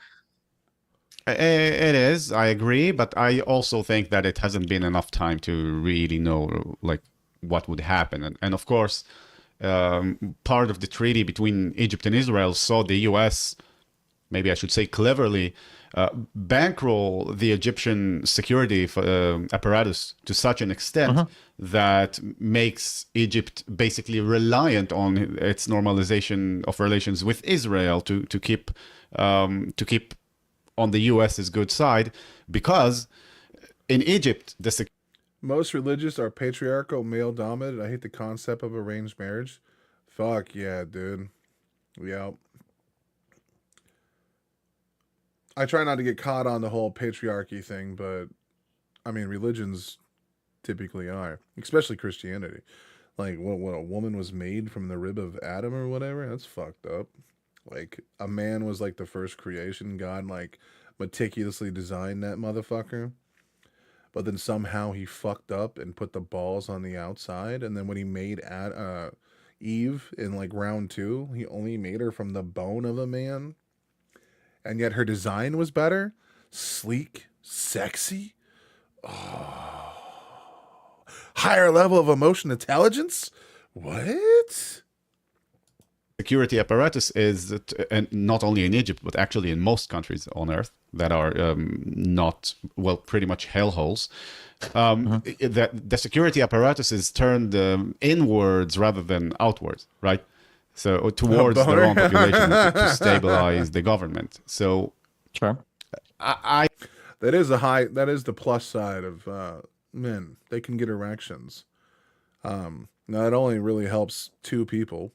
It is, I agree, but I also think that it hasn't been enough time to really know like what would happen. And of course, part of the treaty between Egypt and Israel saw the US, maybe I should say cleverly, bankroll the Egyptian security apparatus to such an extent that makes Egypt basically reliant on its normalization of relations with Israel to keep on the US's good side, because in Egypt Most religious are patriarchal, male dominated. I hate the concept of arranged marriage. Fuck yeah, dude. Yeah. I try not to get caught on the whole patriarchy thing, but I mean, religions typically are, especially Christianity. Like, what a woman was made from the rib of Adam or whatever? That's fucked up. Like, a man was like the first creation. God, like, meticulously designed that motherfucker. But then somehow he fucked up and put the balls on the outside. And then when he made Eve in like round 2, he only made her from the bone of a man. And yet her design was better. Sleek, sexy. Oh. Higher level of emotion intelligence? What? security apparatus is, and not only in Egypt, but actually in most countries on Earth that are not, well, pretty much hellholes. The security apparatus is turned inwards rather than outwards, right? So towards their own population to stabilize the government. So Sure. That is the plus side of men. They can get erections. Now it only really helps 2 people.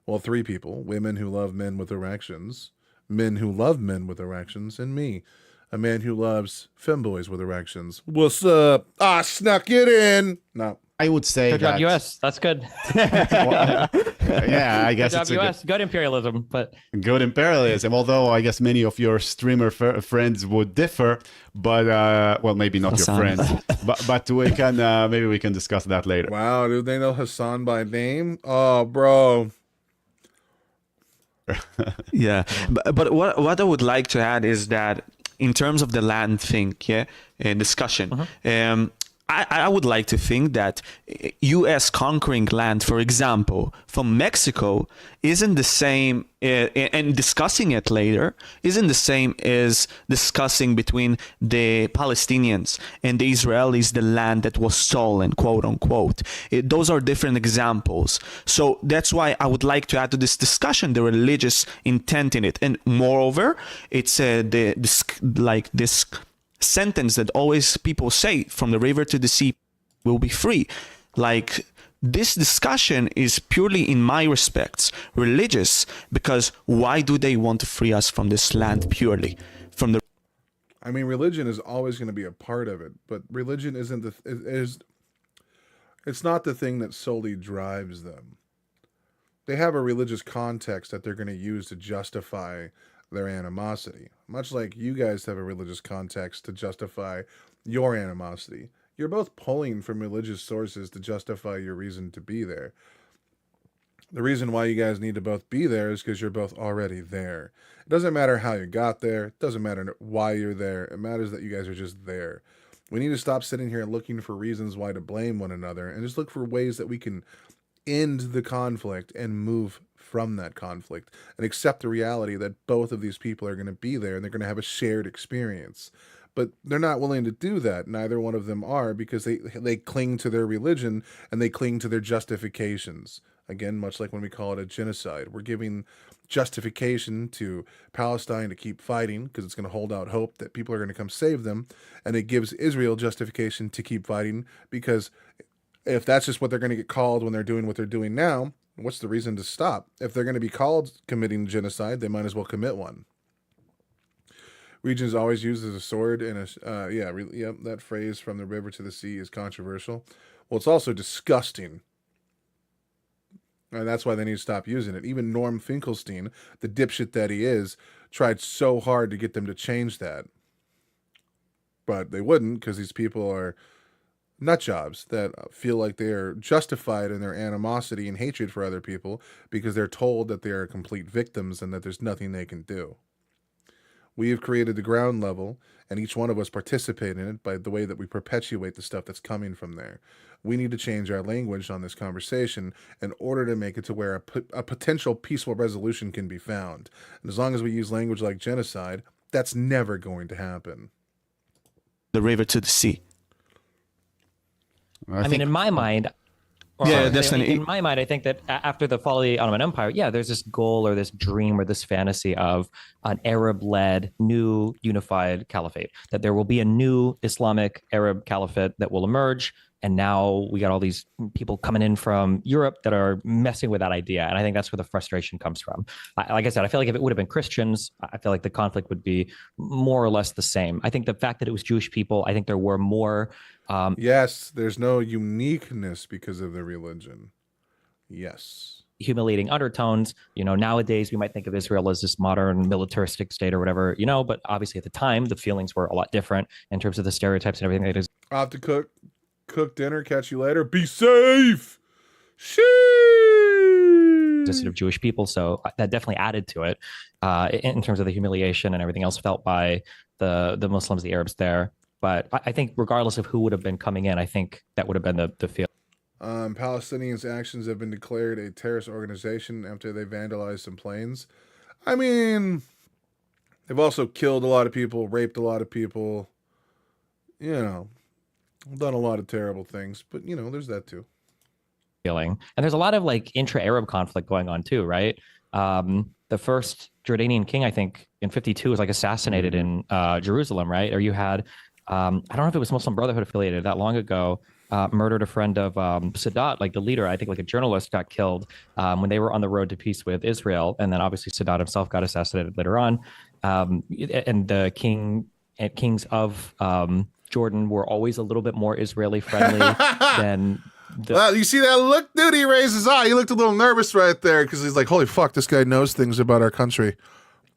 Well, 3 people. Women who love men with erections, men who love men with erections, and me, a man who loves femboys with erections. What's up? I snuck it in. No. I would say Good job, US. That's good. Yeah, I guess Good it's job, US. Good imperialism, but good imperialism. Although I guess many of your streamer friends would differ, but well, maybe not your Hassan. friends, but we can maybe we can discuss that later. Wow, dude, they know Hassan by name? Oh, bro. Yeah, but what I would like to add is that in terms of the land thing, discussion, I would like to think that U.S. conquering land, for example, from Mexico, isn't the same, and discussing it later, isn't the same as discussing between the Palestinians and the Israelis the land that was stolen, quote unquote. Those are different examples. So that's why I would like to add to this discussion the religious intent in it. And moreover, it's this sentence that always people say, from the river to the sea will be free. Like, this discussion is purely, in my respects, religious, because why do they want to free us from this land purely? From the I mean, religion is always going to be a part of it, but religion isn't it's not the thing that solely drives them. They have a religious context that they're going to use to justify their animosity. Much like you guys have a religious context to justify your animosity. You're both pulling from religious sources to justify your reason to be there. The reason why you guys need to both be there is because you're both already there. It doesn't matter how you got there. It doesn't matter why you're there. It matters that you guys are just there. We need to stop sitting here looking for reasons why to blame one another and just look for ways that we can end the conflict and move from that conflict and accept the reality that both of these people are going to be there and they're going to have a shared experience. But they're not willing to do that. Neither one of them are, because they cling to their religion and they cling to their justifications. Again, much like when we call it a genocide, we're giving justification to Palestine to keep fighting because it's going to hold out hope that people are going to come save them. And it gives Israel justification to keep fighting, because if that's just what they're going to get called when they're doing what they're doing now, what's the reason to stop? If they're going to be called committing genocide, they might as well commit one. Region is always used as a sword, and that phrase "from the river to the sea" is controversial. Well, it's also disgusting. And that's why they need to stop using it. Even Norm Finkelstein, the dipshit that he is, tried so hard to get them to change that. But they wouldn't, because these people are nut jobs that feel like they are justified in their animosity and hatred for other people because they're told that they are complete victims and that there's nothing they can do. We have created the ground level, and each one of us participate in it by the way that we perpetuate the stuff that's coming from there. We need to change our language on this conversation in order to make it to where a potential peaceful resolution can be found. And as long as we use language like genocide, that's never going to happen. The river to the sea. I mean, in my mind, in my mind, I think that after the fall of the Ottoman Empire, there's this goal or this dream or this fantasy of an Arab-led new unified caliphate, that there will be a new Islamic Arab caliphate that will emerge. And now we got all these people coming in from Europe that are messing with that idea. And I think that's where the frustration comes from. Like I said, I feel like if it would have been Christians, I feel like the conflict would be more or less the same. I think the fact that it was Jewish people, I think there were more... yes, there's no uniqueness because of the religion. Yes. Humiliating undertones. Nowadays we might think of Israel as this modern militaristic state or whatever, but obviously at the time, the feelings were a lot different in terms of the stereotypes and everything that is. I'll have to cook dinner, catch you later, be safe. Sheesh. Existed of Jewish people, so that definitely added to it in terms of the humiliation and everything else felt by the Muslims, the Arabs there. But I think regardless of who would have been coming in, I think that would have been the feel. Palestinians' actions have been declared a terrorist organization after they vandalized some planes. I mean, they've also killed a lot of people, raped a lot of people, done a lot of terrible things, but there's that too. Feeling. And there's a lot of like intra-Arab conflict going on too, right? The first Jordanian king, I think in 52 was like assassinated in Jerusalem, right? Or you had, I don't know if it was Muslim Brotherhood affiliated that long ago, murdered a friend of Sadat, like the leader, I think like a journalist got killed when they were on the road to peace with Israel. And then obviously Sadat himself got assassinated later on. And the kings of Jordan were always a little bit more Israeli friendly than... Well, you see that look, dude? He raised his eye. He looked a little nervous right there because he's like, holy fuck, this guy knows things about our country.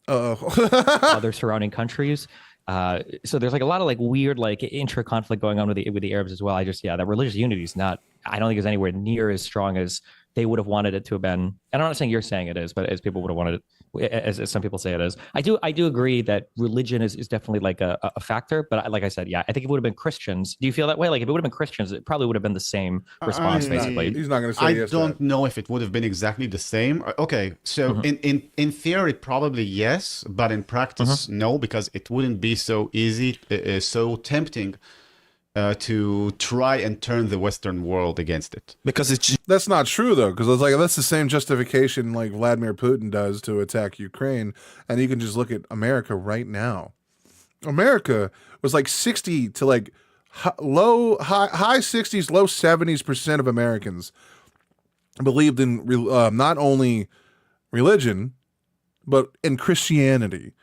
Other surrounding countries. So there's like a lot of like weird like intra-conflict going on with the Arabs as well. That religious unity is not, I don't think is anywhere near as strong as they would have wanted it to have been. And I'm not saying you're saying it is, but as people would have wanted it, as some people say it is. I do agree that religion is definitely like a factor. But like I said, I think if it would have been Christians, do you feel that way? Like if it would have been Christians, it probably would have been the same response, basically. He's not going to say yes. I don't know if it would have been exactly the same. Okay, so in theory, probably yes, but in practice, no, because it wouldn't be so easy, so tempting to try and turn the Western world against it. Because that's not true though, because it's like that's the same justification like Vladimir Putin does to attack Ukraine, and you can just look at America right now. America was like 60 to like high 60s, low 70s% of Americans believed in not only religion but in Christianity,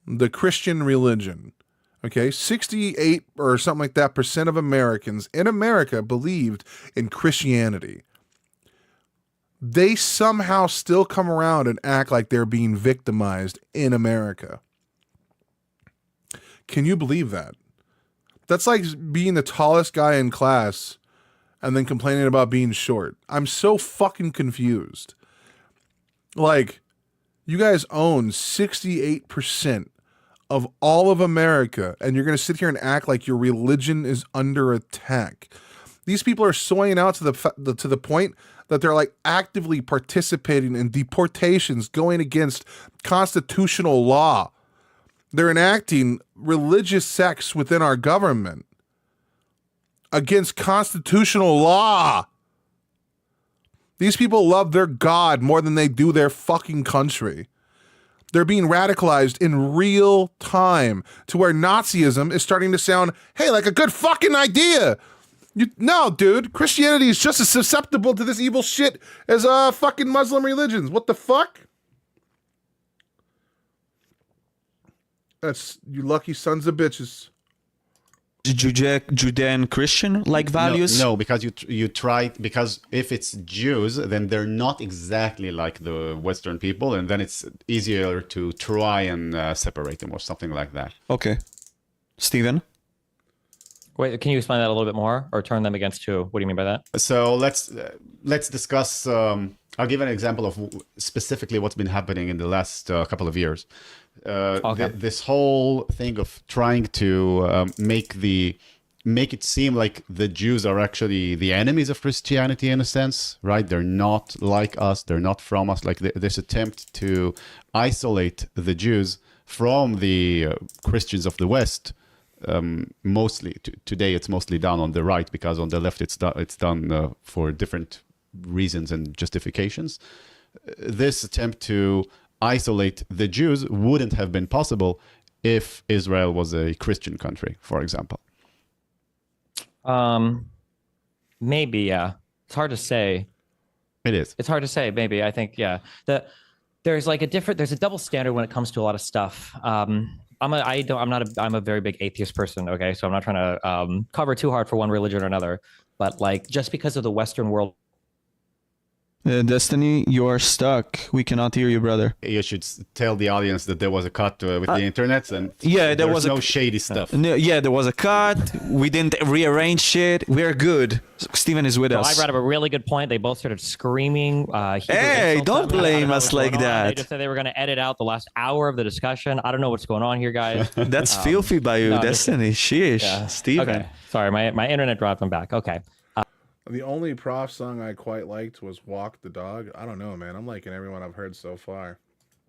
the Christian religion. Okay, 68 or something like that % of Americans in America believed in Christianity. They somehow still come around and act like they're being victimized in America. Can you believe that? That's like being the tallest guy in class and then complaining about being short. I'm so fucking confused. Like, you guys own 68% of all of America, and you're going to sit here and act like your religion is under attack. These people are soying out to the point that they're like actively participating in deportations going against constitutional law. They're enacting religious sects within our government against constitutional law. These people love their God more than they do their fucking country. They're being radicalized in real time to where Nazism is starting to sound, hey, like a good fucking idea. No, dude, Christianity is just as susceptible to this evil shit as fucking Muslim religions. What the fuck? That's you lucky sons of bitches. Judean Christian like values? No, because you try, because if it's Jews, then they're not exactly like the Western people, and then it's easier to try and separate them or something like that. Okay. Steven? Wait, can you explain that a little bit more, or turn them against who? What do you mean by that? So let's discuss. I'll give an example of specifically what's been happening in the last couple of years. Okay. This whole thing of trying to make it seem like the Jews are actually the enemies of Christianity in a sense, right? They're not like us. They're not from us. Like this attempt to isolate the Jews from the Christians of the West. Mostly today, it's mostly done on the right, because on the left it's done for different reasons and justifications. This attempt to isolate the Jews wouldn't have been possible if Israel was a Christian country, for example. Maybe, yeah. It's hard to say. It is. It's hard to say. Maybe, I think, yeah. There's a double standard when it comes to a lot of stuff. I'm a very big atheist person. Okay, so I'm not trying to cover too hard for one religion or another. But like, just because of the Western world. Destiny, you're stuck. We cannot hear you, brother. You should tell the audience that there was a cut with the internet, and yeah, there was no shady stuff. No, yeah, there was a cut. We didn't rearrange shit. We're good. Steven is with So us. I brought up a really good point. They both started screaming. Hebrew Hey, insults don't at me. I blame know us what's like going on. that. They just said they were going to edit out the last hour of the discussion. I don't know what's going on here, guys. That's filthy by you, no, Destiny. Sheesh, Yeah. Steven. Okay. Sorry, my internet dropped. I'm back. Okay. The only Prof song I quite liked was "Walk the Dog." I don't know, man. I'm liking everyone I've heard so far.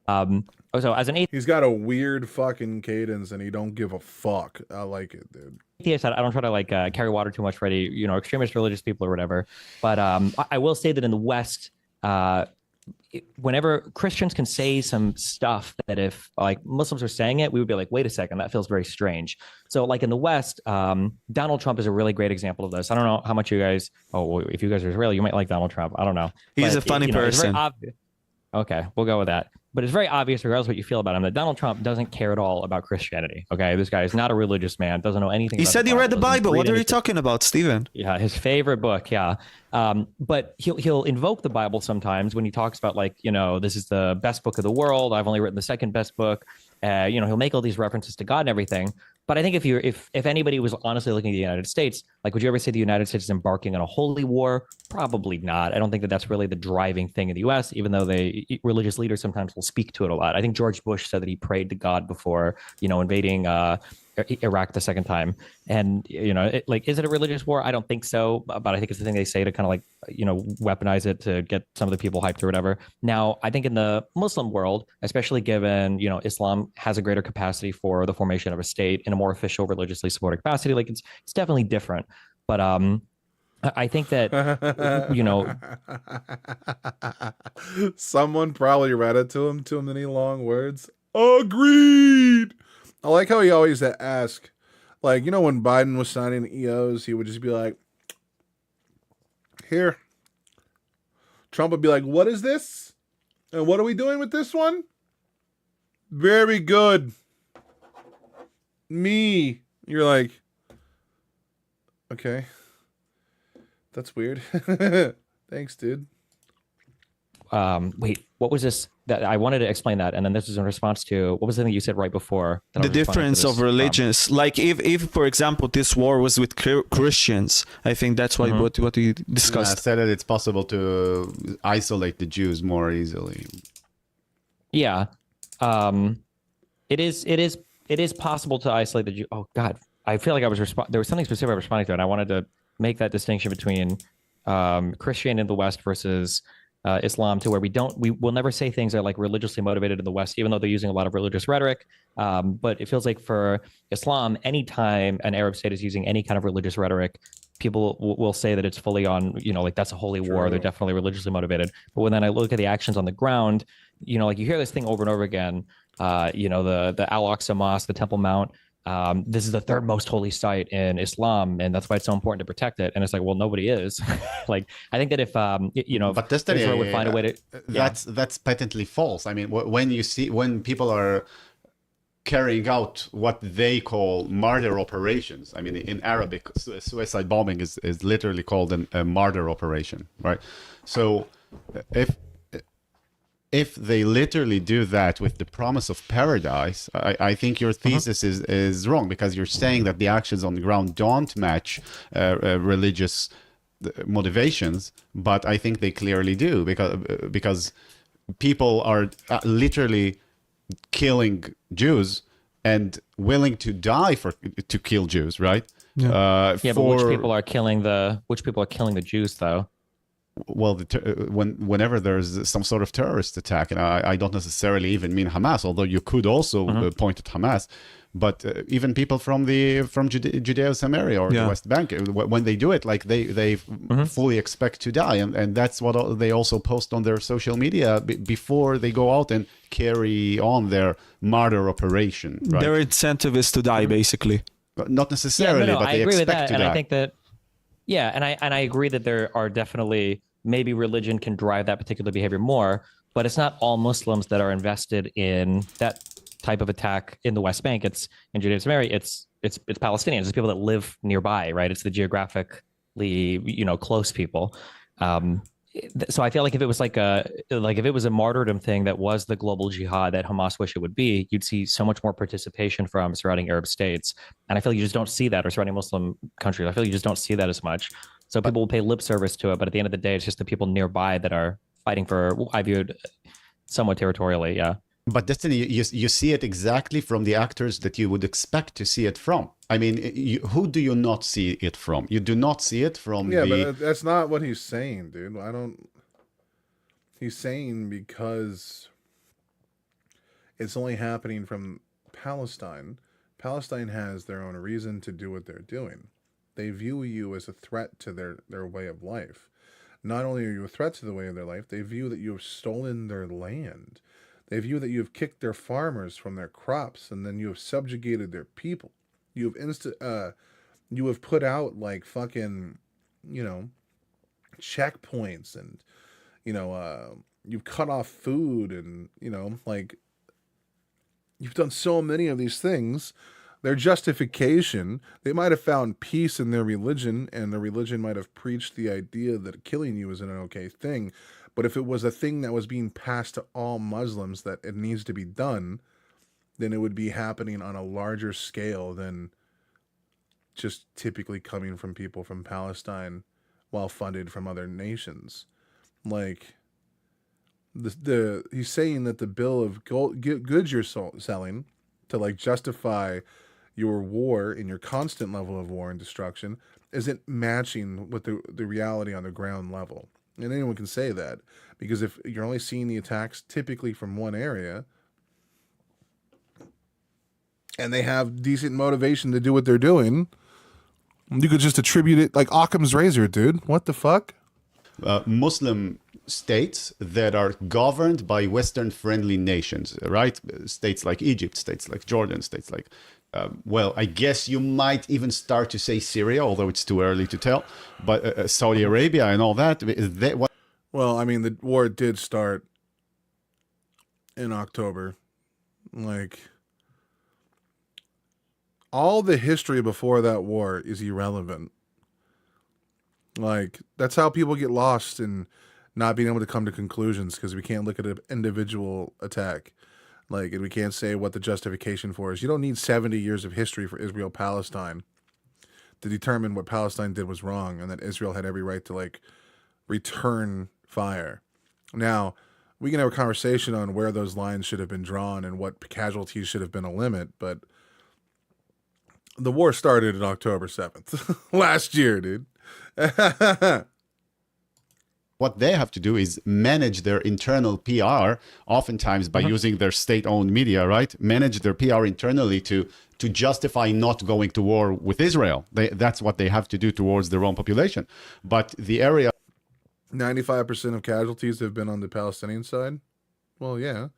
So as an He's got a weird fucking cadence, and he don't give a fuck. I like it, dude. atheist, I don't try to like carry water too much for any extremist religious people or whatever. But I will say that in the West, whenever Christians can say some stuff that if like Muslims are saying it, we would be like, wait a second, that feels very strange. So like in the West, Donald Trump is a really great example of this. I don't know how much you guys, if you guys are Israeli, you might like Donald Trump. I don't know. He's But a funny it's very person. Okay, we'll go with that. But it's very obvious, regardless of what you feel about him, that Donald Trump doesn't care at all about Christianity. Okay, this guy is not a religious man, doesn't know anything. He about said he read the doesn't Bible. read What are you anything. talking about, Steven? Yeah, his favorite book. Yeah, but he'll invoke the Bible sometimes when he talks about like this is the best book of the world. I've only written the second best book. He'll make all these references to God and everything. But I think if anybody was honestly looking at the United States, like, would you ever say the United States is embarking on a holy war? Probably not. I don't think that that's really the driving thing in the U.S., even though religious leaders sometimes will speak to it a lot. I think George Bush said that he prayed to God before, invading Iraq the second time. And, is it a religious war? I don't think so. But I think it's the thing they say to kind of like, weaponize it to get some of the people hyped or whatever. Now, I think in the Muslim world, especially given, Islam has a greater capacity for the formation of a state in a more official, religiously supported capacity, like it's definitely different. But I think that, Someone probably read it to him too many long words. Agreed. I like how he always ask, like, when Biden was signing EOs, he would just be like, here. Trump would be like, what is this? And what are we doing with this one? Very good. Me. You're like, okay. That's weird. Thanks, dude. wait, what was this? That I wanted to explain that, and then this is in response to what was the thing you said right before? That I The was responding to difference this of from? religions. Like if for example this war was with Christians, I think that's what we I discussed. said that it's possible to isolate the Jews more easily. Yeah, it is possible to isolate the Jew. Oh God, I feel like I was there was something specific I was responding to, and I wanted to make that distinction between Christianity in the West versus Islam, to where we will never say things that are like religiously motivated in the West, even though they're using a lot of religious rhetoric. But it feels like for Islam, anytime an Arab state is using any kind of religious rhetoric, people will say that it's fully on, like that's a holy war. They're definitely religiously motivated. But when then I look at the actions on the ground, like you hear this thing over and over again, the Al-Aqsa Mosque, the Temple Mount, this is the third most holy site in Islam, and that's why it's so important to protect it. And it's like, well, nobody is. Like, I think that if But that's Israel would find a way to, that's patently false. I mean, when people are carrying out what they call martyr operations. I mean, in Arabic, suicide bombing is literally called a martyr operation, right? So if they literally do that with the promise of paradise, I think your thesis is wrong, because you're saying that the actions on the ground don't match religious motivations, but I think they clearly do, because people are literally killing Jews and willing to die to kill Jews, right? Yeah. Yeah, but which people are killing the Jews though? Well, whenever there's some sort of terrorist attack, and I don't necessarily even mean Hamas, although you could also point at Hamas, but even people from Judea Samaria or the West Bank, when they do it, like they fully expect to die, and that's what they also post on their social media before they go out and carry on their martyr operation. Right? Their incentive is to die, basically. Not necessarily, but I they agree with expect that, to and die. I think that and I agree that there are definitely, maybe religion can drive that particular behavior more, but it's not all Muslims that are invested in that type of attack in the West Bank. It's in Judea and Samaria. It's Palestinians. It's people that live nearby, right? It's the geographically, close people. So I feel like if it was if it was a martyrdom thing that was the global jihad that Hamas wish it would be, you'd see so much more participation from surrounding Arab states. And I feel like you just don't see that, or surrounding Muslim countries. I feel like you just don't see that as much. So people will pay lip service to it, but at the end of the day, it's just the people nearby that are fighting for, I viewed somewhat territorially. Yeah. But Destiny, you see it exactly from the actors that you would expect to see it from. I mean, who do you not see it from? You do not see it from but that's not what he's saying, dude. He's saying because it's only happening from Palestine. Palestine has their own reason to do what they're doing. They view you as a threat to their way of life. Not only are you a threat to the way of their life, they view that you have stolen their land. They view that you have kicked their farmers from their crops, and then you have subjugated their people. You have put out like fucking, checkpoints, and you've cut off food, and like you've done so many of these things. Their justification, they might have found peace in their religion, and the religion might have preached the idea that killing you is an okay thing. But if it was a thing that was being passed to all Muslims that it needs to be done, then it would be happening on a larger scale than just typically coming from people from Palestine while funded from other nations. Like, he's saying that the bill of goods you're selling to like justify your war and your constant level of war and destruction isn't matching with the reality on the ground level. And anyone can say that, because if you're only seeing the attacks typically from one area, and they have decent motivation to do what they're doing, you could just attribute it like Occam's razor, dude. What the fuck? Muslim states that are governed by Western-friendly nations, right? States like Egypt, states like Jordan, states like, I guess you might even start to say Syria, although it's too early to tell, but Saudi Arabia and all that. Well, I mean, the war did start in October. Like, all the history before that war is irrelevant. Like, that's how people get lost in not being able to come to conclusions, because we can't look at an individual attack. Like, and we can't say what the justification for is. You don't need 70 years of history for Israel-Palestine to determine what Palestine did was wrong, and that Israel had every right to, like, return fire. Now, we can have a conversation on where those lines should have been drawn and what casualties should have been a limit, but the war started on October 7th last year, dude. What they have to do is manage their internal PR, oftentimes by using their state-owned media, right? Manage their PR internally to justify not going to war with Israel. That's what they have to do towards their own population. But the area... 95% of casualties have been on the Palestinian side. Well, yeah.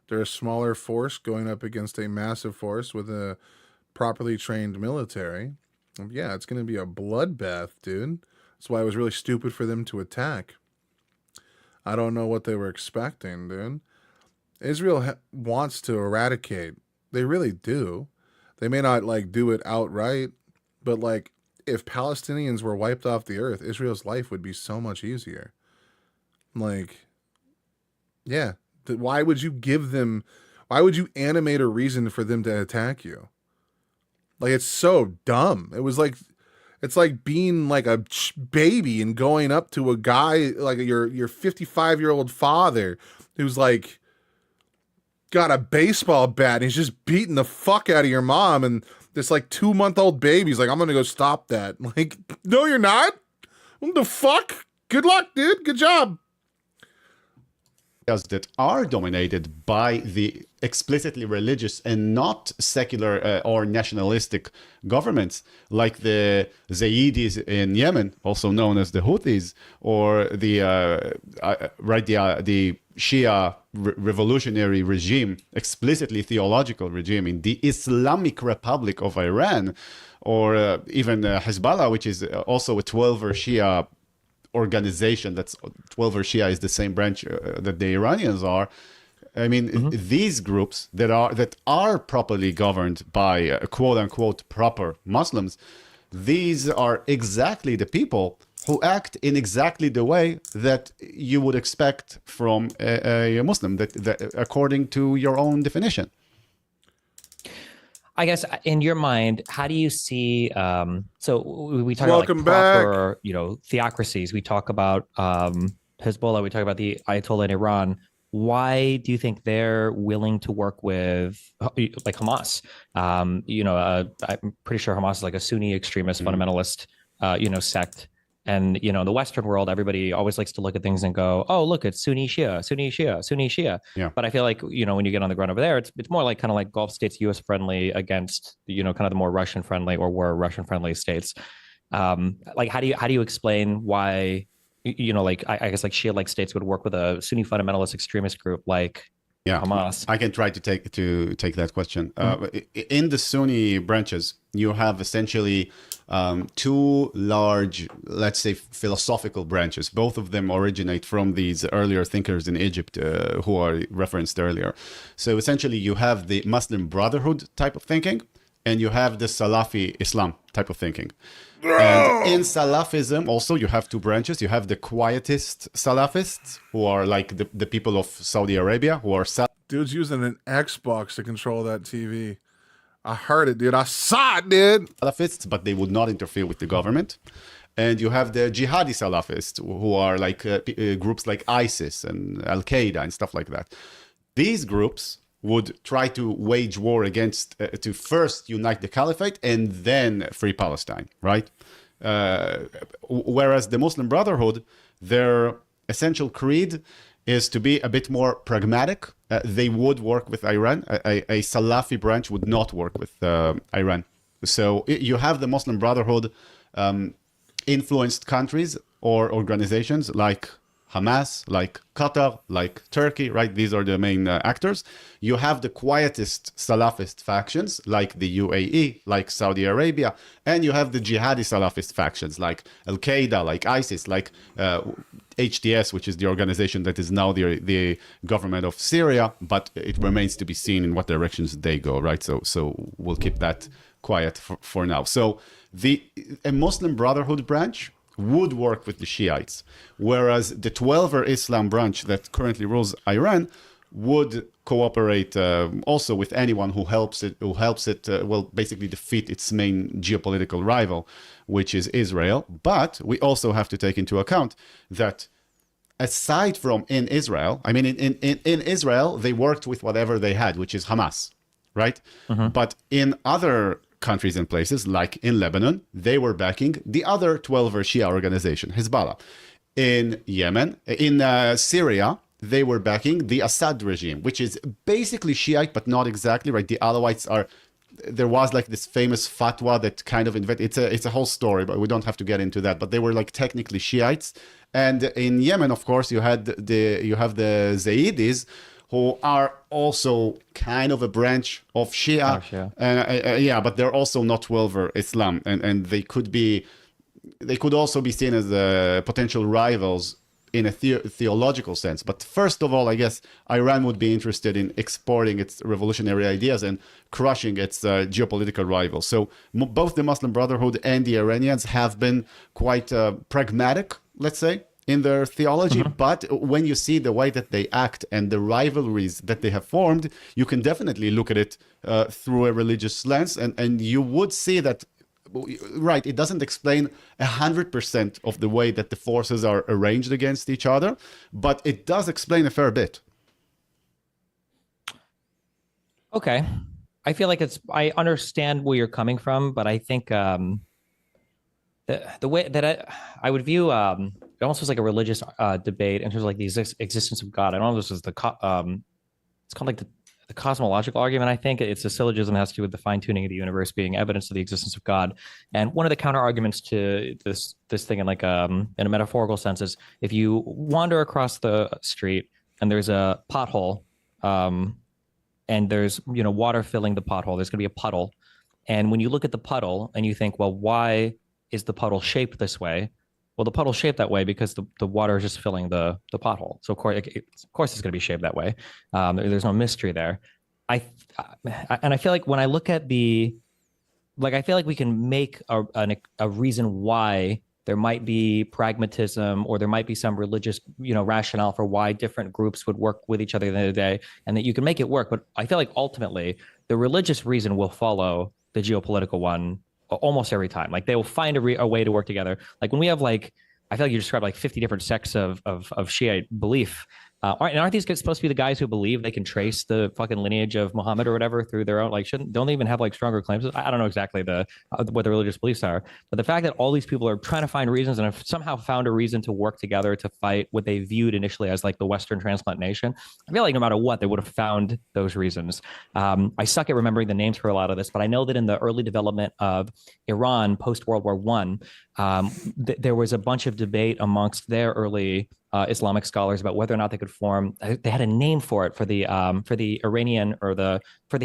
They're a smaller force going up against a massive force with a properly trained military. Yeah, it's going to be a bloodbath, dude. That's why it was really stupid for them to attack. I don't know what they were expecting, dude. Israel wants to eradicate They really do. They may not like do it outright, but like if Palestinians were wiped off the earth, Israel's life would be so much easier. Like, yeah, why would you give them? Why would you animate a reason for them to attack you? Like, it's so dumb. It's like being like a baby and going up to a guy like your 55-year-old father who's like got a baseball bat and he's just beating the fuck out of your mom, and this like 2-month-old baby's like, I'm gonna go stop that. Like, no, you're not. What the fuck? Good luck, dude. Good job. That are dominated by the explicitly religious and not secular or nationalistic governments, like the Zaydis in Yemen, also known as the Houthis, or the Shia revolutionary regime, explicitly theological regime in the Islamic Republic of Iran, or even Hezbollah, which is also a 12er Shia organization. That's 12er Shia is the same branch that the Iranians are. I mean, these groups that are properly governed by quote unquote proper Muslims, these are exactly the people who act in exactly the way that you would expect from a Muslim, that according to your own definition. I guess in your mind, how do you see? So we talk Welcome about like back. proper, theocracies. We talk about Hezbollah. We talk about the Ayatollah in Iran. Why do you think they're willing to work with like Hamas? I'm pretty sure Hamas is like a Sunni extremist fundamentalist, sect. And, in the Western world, everybody always likes to look at things and go, oh, look, it's Sunni Shia, Sunni Shia, Sunni Shia. Yeah. But I feel like, when you get on the ground over there, it's more like kind of like Gulf states, US friendly against, kind of the more Russian friendly or were Russian friendly states. Like, how do you explain why, I guess like Shia like states would work with a Sunni fundamentalist extremist group like Hamas? I can try to take that question. In the Sunni branches, you have essentially two large, let's say, philosophical branches. Both of them originate from these earlier thinkers in Egypt who are referenced earlier. So essentially, you have the Muslim Brotherhood type of thinking, and you have the Salafi Islam type of thinking. And in Salafism, also, you have two branches. You have the quietist Salafists, who are like the people of Saudi Arabia, who are Dude's using an Xbox to control that TV. I heard it, dude. I saw it, dude. Salafists, but they would not interfere with the government. And you have the jihadi Salafists, who are like groups like ISIS and Al-Qaeda and stuff like that. These groups would try to wage war against, to first unite the caliphate and then free Palestine, right? Whereas the Muslim Brotherhood, their essential creed is to be a bit more pragmatic. They would work with Iran. A Salafi branch would not work with Iran. So you have the Muslim Brotherhood influenced countries or organizations like Hamas, like Qatar, like Turkey, right? These are the main actors. You have the quietist Salafist factions like the UAE, like Saudi Arabia, and you have the jihadi Salafist factions like Al-Qaeda, like ISIS, like HTS, which is the organization that is now the government of Syria, but it remains to be seen in what directions they go, right? So we'll keep that quiet for now. So a Muslim Brotherhood branch would work with the Shiites, whereas the 12er Islam branch that currently rules Iran would cooperate also with anyone who helps it basically defeat its main geopolitical rival, which is Israel. But we also have to take into account that aside from in Israel, I mean, in Israel, they worked with whatever they had, which is Hamas, right? But in other countries and places, like in Lebanon, they were backing the other 12er Shia organization, Hezbollah. In Yemen, in Syria, they were backing the Assad regime, which is basically Shiite, but not exactly, right? The Alawites are, there was like this famous fatwa that kind of invented, it's a whole story, but we don't have to get into that, but they were like technically Shiites. And in Yemen, of course, you have the Zaydis, who are also kind of a branch of Shia. But they're also not 12er Islam, and they could also be seen as potential rivals in a theological sense. But first of all, I guess Iran would be interested in exporting its revolutionary ideas and crushing its geopolitical rivals. So both the Muslim Brotherhood and the Iranians have been quite pragmatic, let's say, in their theology. But when you see the way that they act and the rivalries that they have formed, you can definitely look at it through a religious lens, and you would see that, right, it doesn't explain 100% of the way that the forces are arranged against each other, but it does explain a fair bit. Okay. I feel like I understand where you're coming from, but I think the way that I would view it almost was like a religious debate in terms of like the existence of God. I don't know if this is it's called like the cosmological argument. I think it's a syllogism that has to do with the fine tuning of the universe being evidence of the existence of God. And one of the counter arguments to this thing in like in a metaphorical sense is if you wander across the street and there's a pothole, and there's water filling the pothole, there's going to be a puddle. And when you look at the puddle and you think, well, why is the puddle shaped this way? Well, the puddle's shaped that way because the water is just filling the pothole. So of course it's going to be shaped that way. There's no mystery there. I feel like when I look at I feel like we can make a reason why there might be pragmatism or there might be some religious, rationale for why different groups would work with each other at the end of the day, and that you can make it work. But I feel like ultimately the religious reason will follow the geopolitical one almost every time. Like they will find a way to work together. Like when we have I feel like you described like 50 different sects of Shiite belief. Aren't these supposed to be the guys who believe they can trace the fucking lineage of Muhammad or whatever through their own, don't they even have like stronger claims? I don't know exactly what the religious beliefs are, but the fact that all these people are trying to find reasons and have somehow found a reason to work together to fight what they viewed initially as like the Western transplant nation, I feel like no matter what, they would have found those reasons. I suck at remembering the names for a lot of this, but I know that in the early development of Iran post World War I, there was a bunch of debate amongst their early Islamic scholars about whether or not they could form. They had a name for it for the Iranian for the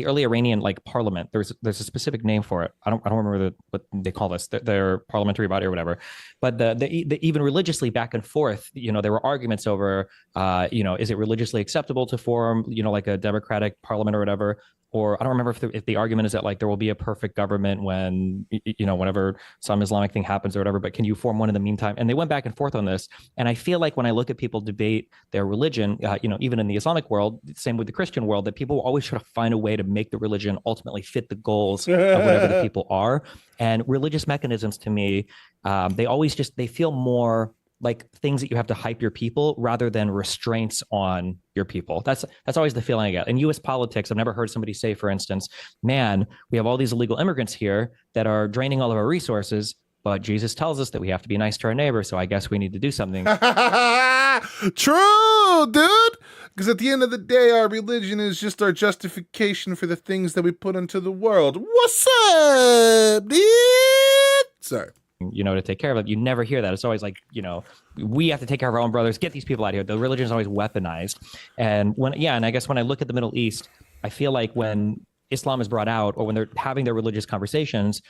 early Iranian like parliament. There's a specific name for it. I don't remember what they call this, their parliamentary body or whatever. But the even religiously back and forth, there were arguments over, is it religiously acceptable to form, like a democratic parliament or whatever. Or I don't remember if the argument is that like there will be a perfect government when, whenever some Islamic thing happens or whatever, but can you form one in the meantime? And they went back and forth on this. And I feel like when I look at people debate their religion, even in the Islamic world, same with the Christian world, that people always try to find a way to make the religion ultimately fit the goals of whatever the people are. And religious mechanisms to me, they feel more like things that you have to hype your people rather than restraints on your people. That's always the feeling I get. In US politics, I've never heard somebody say, for instance, man, we have all these illegal immigrants here that are draining all of our resources, but Jesus tells us that we have to be nice to our neighbor, so I guess we need to do something. True, dude. Because at the end of the day, our religion is just our justification for the things that we put into the world. What's up, dude? Sorry. To take care of it. You never hear that. It's always like, we have to take care of our own brothers, get these people out of here. The religion is always weaponized. And and I guess when I look at the Middle East, I feel like when Islam is brought out or when they're having their religious conversations,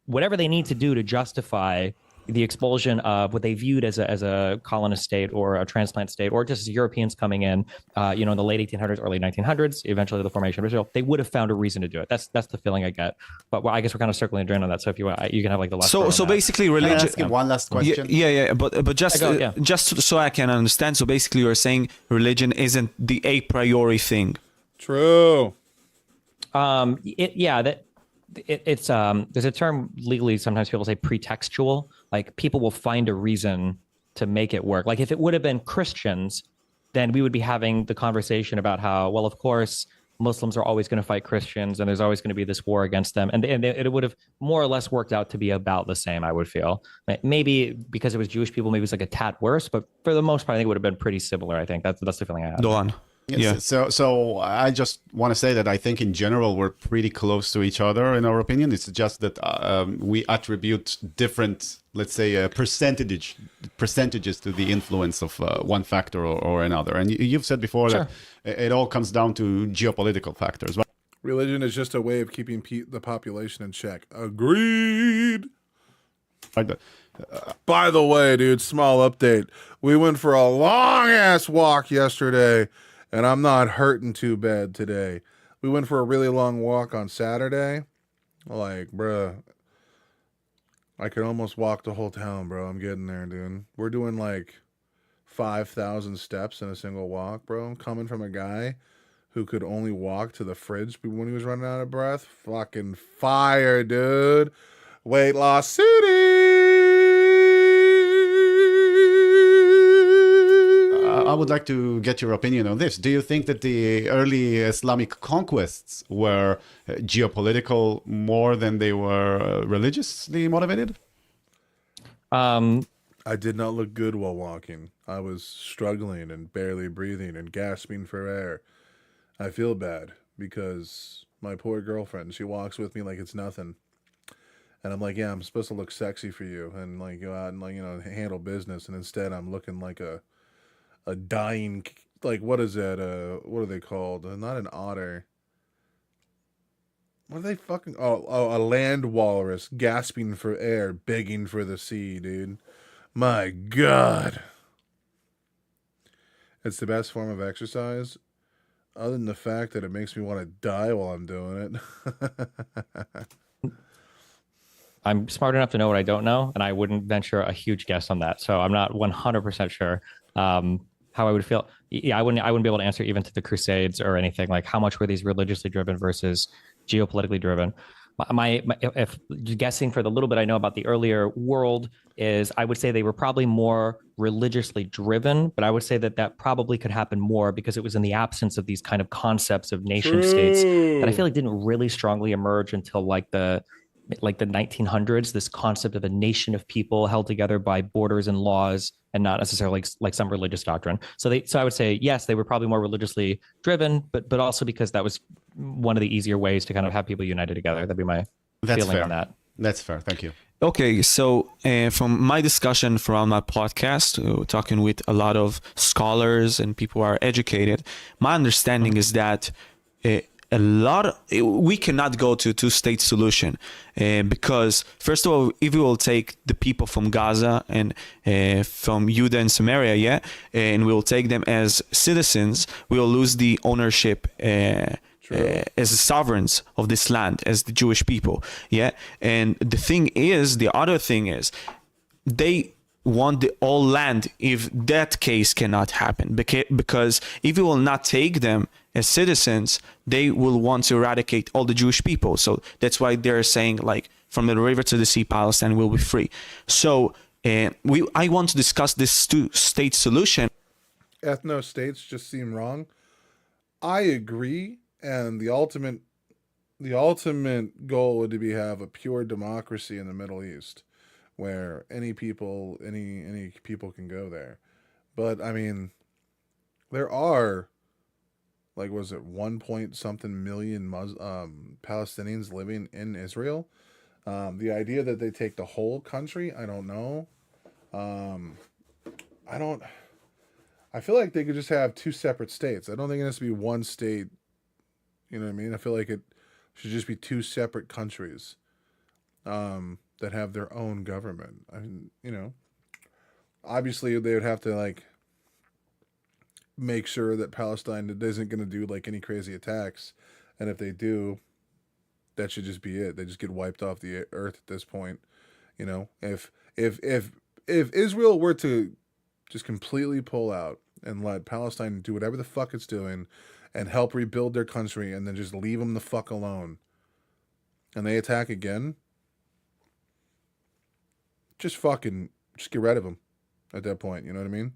whatever they need to do to justify the expulsion of what they viewed as a colonist state or a transplant state, or just Europeans coming in, in the late 1800s, early 1900s, eventually the formation of Israel, they would have found a reason to do it. That's the feeling I get. But I guess we're kind of circling the drain on that. So if you can have like the last. So basically, religion. Can I ask you one last question? Yeah. But just so I can understand. So basically, you're saying religion isn't the a priori thing. True. It's there's a term legally, sometimes people say pretextual, like people will find a reason to make it work. Like if it would have been Christians, then we would be having the conversation about how, well, of course, Muslims are always going to fight Christians and there's always going to be this war against them. And it would have more or less worked out to be about the same, I would feel. Maybe because it was Jewish people, maybe it's like a tad worse, but for the most part, I think it would have been pretty similar. I think that's the feeling I have. Dolan. Yes, yeah. So I just want to say that I think in general we're pretty close to each other in our opinion. It's just that we attribute different, let's say, percentages to the influence of one factor or another. And you've said before that it all comes down to geopolitical factors. Religion is just a way of keeping the population in check. Agreed. By the way, dude, small update. We went for a long ass walk yesterday, and I'm not hurting too bad today. We went for a really long walk on Saturday. Like, bruh, I could almost walk the whole town, bro. I'm getting there, dude. We're doing like 5,000 steps in a single walk, bro. Coming from a guy who could only walk to the fridge when he was running out of breath. Fucking fire, dude. Weight loss city. I would like to get your opinion on this. Do you think that the early Islamic conquests were geopolitical more than they were religiously motivated? I did not look good while walking. I was struggling and barely breathing and gasping for air. I feel bad because my poor girlfriend, she walks with me like it's nothing. And I'm like, yeah, I'm supposed to look sexy for you and like go out and like, handle business. And instead I'm looking like a dying, like, what is that? What are they called? Not an otter. What are they fucking, a land walrus gasping for air, begging for the sea, dude. My God. It's the best form of exercise, other than the fact that it makes me want to die while I'm doing it. I'm smart enough to know what I don't know, and I wouldn't venture a huge guess on that. So I'm not 100% sure how I would feel. Yeah, I wouldn't be able to answer even to the Crusades or anything. Like, how much were these religiously driven versus geopolitically driven? If guessing for the little bit I know about the earlier world is, I would say they were probably more religiously driven, but I would say that probably could happen more because it was in the absence of these kind of concepts of nation states that I feel like didn't really strongly emerge until like the 1900s. This concept of a nation of people held together by borders and laws, and not necessarily like some religious doctrine. So I would say yes, they were probably more religiously driven, but also because that was one of the easier ways to kind of have people united together. That'd be my feeling fair. on that. That's fair. Thank you. Okay, so from my discussion from my podcast, talking with a lot of scholars and people who are educated, my understanding is that we cannot go to a two-state solution because, first of all, if we will take the people from Gaza and from Judah and Samaria, and we will take them as citizens, we will lose the ownership as the sovereigns of this land, as the Jewish people. And the other thing is, they want the all land if that case cannot happen, because if you will not take them as citizens, they will want to eradicate all the Jewish people. So that's why they're saying, like, from the river to the sea, Palestine will be free. So I want to discuss this two-state solution. Ethno states just seem wrong. I agree, and the ultimate goal would be have a pure democracy in the Middle East, where any people can go there. But I mean, there are, like, was it 1 point something million Palestinians living in Israel? The idea that they take the whole country, I don't know. I feel like they could just have two separate states. I don't think it has to be one state. You know what I mean? I feel like it should just be two separate countries that have their own government. I mean, obviously they would have to, like, make sure that Palestine isn't going to do like any crazy attacks, and if they do, that should just be it. They just get wiped off the earth at this point. If Israel were to just completely pull out and let Palestine do whatever the fuck it's doing and help rebuild their country, and then just leave them the fuck alone, and they attack again, just get rid of them at that point. You know what I mean?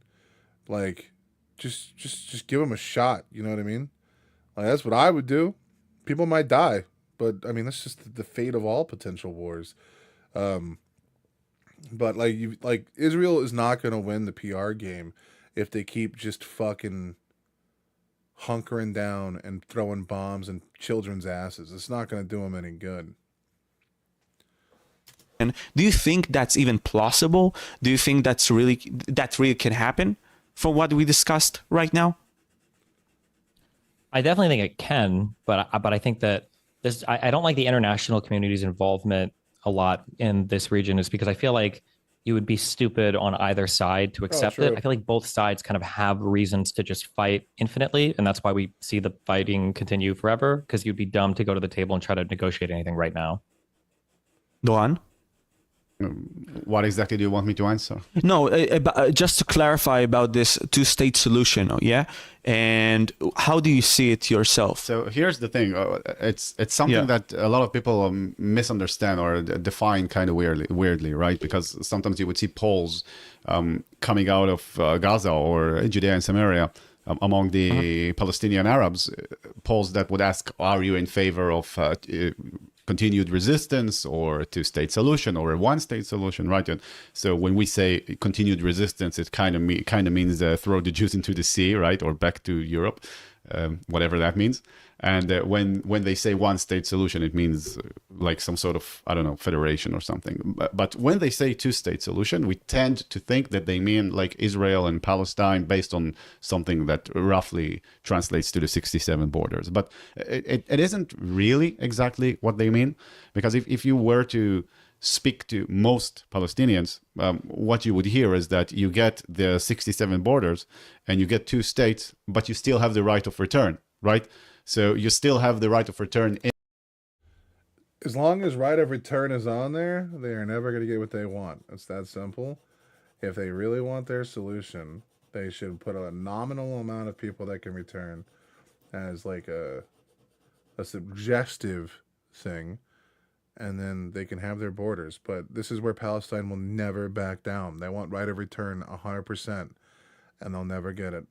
Like, just give them a shot. You know what I mean? Like, that's what I would do. People might die, but I mean, that's just the fate of all potential wars. But like Israel is not going to win the PR game if they keep just fucking hunkering down and throwing bombs in children's asses. It's not going to do them any good. And do you think that's even plausible? Do you think that really can happen from what we discussed right now? I definitely think it can, but I think that I don't like the international community's involvement a lot in this region, is because I feel like you would be stupid on either side to accept it. true. I feel like both sides kind of have reasons to just fight infinitely, and that's why we see the fighting continue forever. Because you'd be dumb to go to the table and try to negotiate anything right now. Doan? What exactly do you want me to answer? No, just to clarify about this two-state solution, yeah? And how do you see it yourself? So here's the thing. It's something Yeah. that a lot of people misunderstand or define kind of weirdly, right? Because sometimes you would see polls coming out of Gaza or Judea and Samaria among the Palestinian Arabs, polls that would ask, are you in favor of continued resistance or a two-state solution or a one-state solution, right? And so when we say continued resistance, it kind of means throw the Jews into the sea, right, or back to Europe, whatever that means. And when they say one-state solution, it means like some sort of, I don't know, federation or something. But when they say two-state solution, we tend to think that they mean like Israel and Palestine based on something that roughly translates to the 67 borders. But it isn't really exactly what they mean, because if you were to speak to most Palestinians, what you would hear is that you get the 67 borders and you get two states, but you still have the right of return, right? So you still have the right of return. As long as right of return is on there, they are never going to get what they want. It's that simple. If they really want their solution, they should put a nominal amount of people that can return as like a suggestive thing, and then they can have their borders. But this is where Palestine will never back down. They want right of return 100%, and they'll never get it.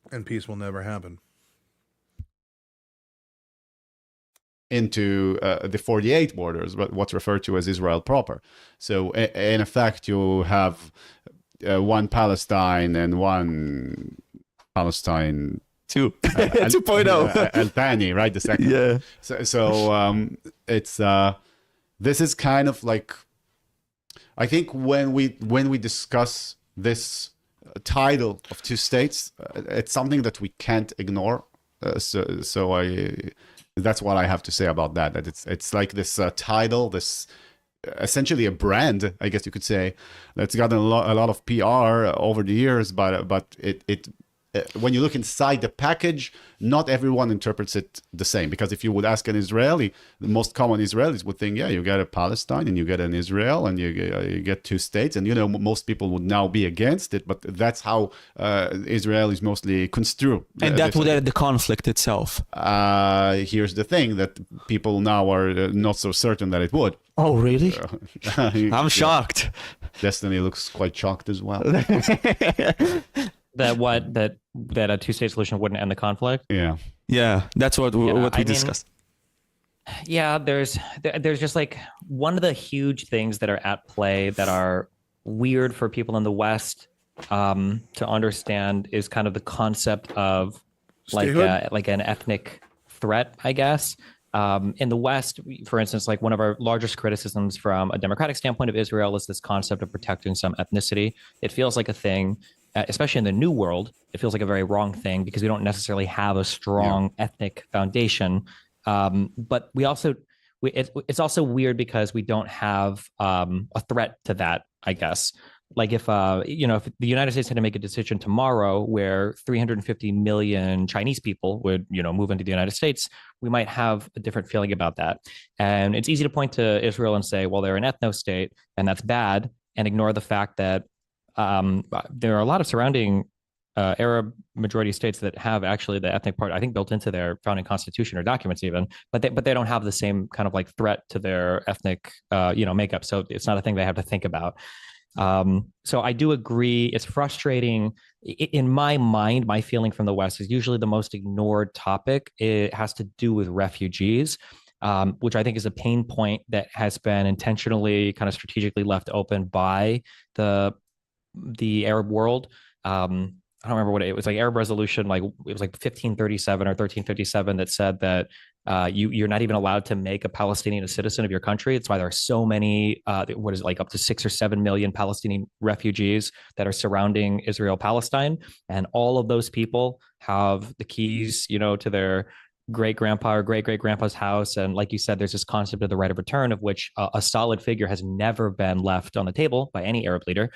And peace will never happen. Into the 48 borders, but what's referred to as Israel proper. So in effect, you have one Palestine and one Palestine 2.0. Al Thani, right? The second. Yeah. So it's this is kind of like, I think when we discuss this title of two states, it's something that we can't ignore. That's what I have to say about that. That it's like this title, this essentially a brand, I guess you could say, that's gotten a lot of PR over the years. But it when you look inside the package, not everyone interprets it the same. Because if you would ask an Israeli, the most common Israelis would think, yeah, you get a Palestine and you get an Israel and you get two states. And, most people would now be against it. But that's how Israelis mostly construe. And that would add the conflict itself. Here's the thing, that people now are not so certain that it would. Oh, really? I'm Yeah. shocked. Destiny looks quite shocked as well. That a two-state solution wouldn't end the conflict. Yeah. Yeah, that's what I we mean, discussed. Yeah, there's just like one of the huge things that are at play that are weird for people in the West to understand is kind of the concept of Statehood? like an ethnic threat, I guess. In the West, for instance, like one of our largest criticisms from a democratic standpoint of Israel is this concept of protecting some ethnicity. It feels like a thing, especially in the New World, it feels like a very wrong thing because we don't necessarily have a strong ethnic foundation. But we also, it's also weird because we don't have a threat to that, I guess. Like if if the United States had to make a decision tomorrow where 350 million Chinese people would move into the United States, we might have a different feeling about that. And it's easy to point to Israel and say, well, they're an ethno state and that's bad, and ignore the fact that there are a lot of surrounding Arab majority states that have actually the ethnic part, I think, built into their founding constitution or documents even, but they don't have the same kind of like threat to their ethnic makeup. So it's not a thing they have to think about. So I do agree. It's frustrating. In my mind, my feeling from the West is usually the most ignored topic. It has to do with refugees, which I think is a pain point that has been intentionally kind of strategically left open by the Arab world. I don't remember what it was, like Arab resolution, like it was like 1537 or 1357 that said that you're not even allowed to make a Palestinian a citizen of your country. It's why there are so many, up to 6 or 7 million Palestinian refugees that are surrounding Israel, Palestine. And all of those people have the keys, to their great grandpa or great great grandpa's house. And like you said, there's this concept of the right of return, of which a solid figure has never been left on the table by any Arab leader.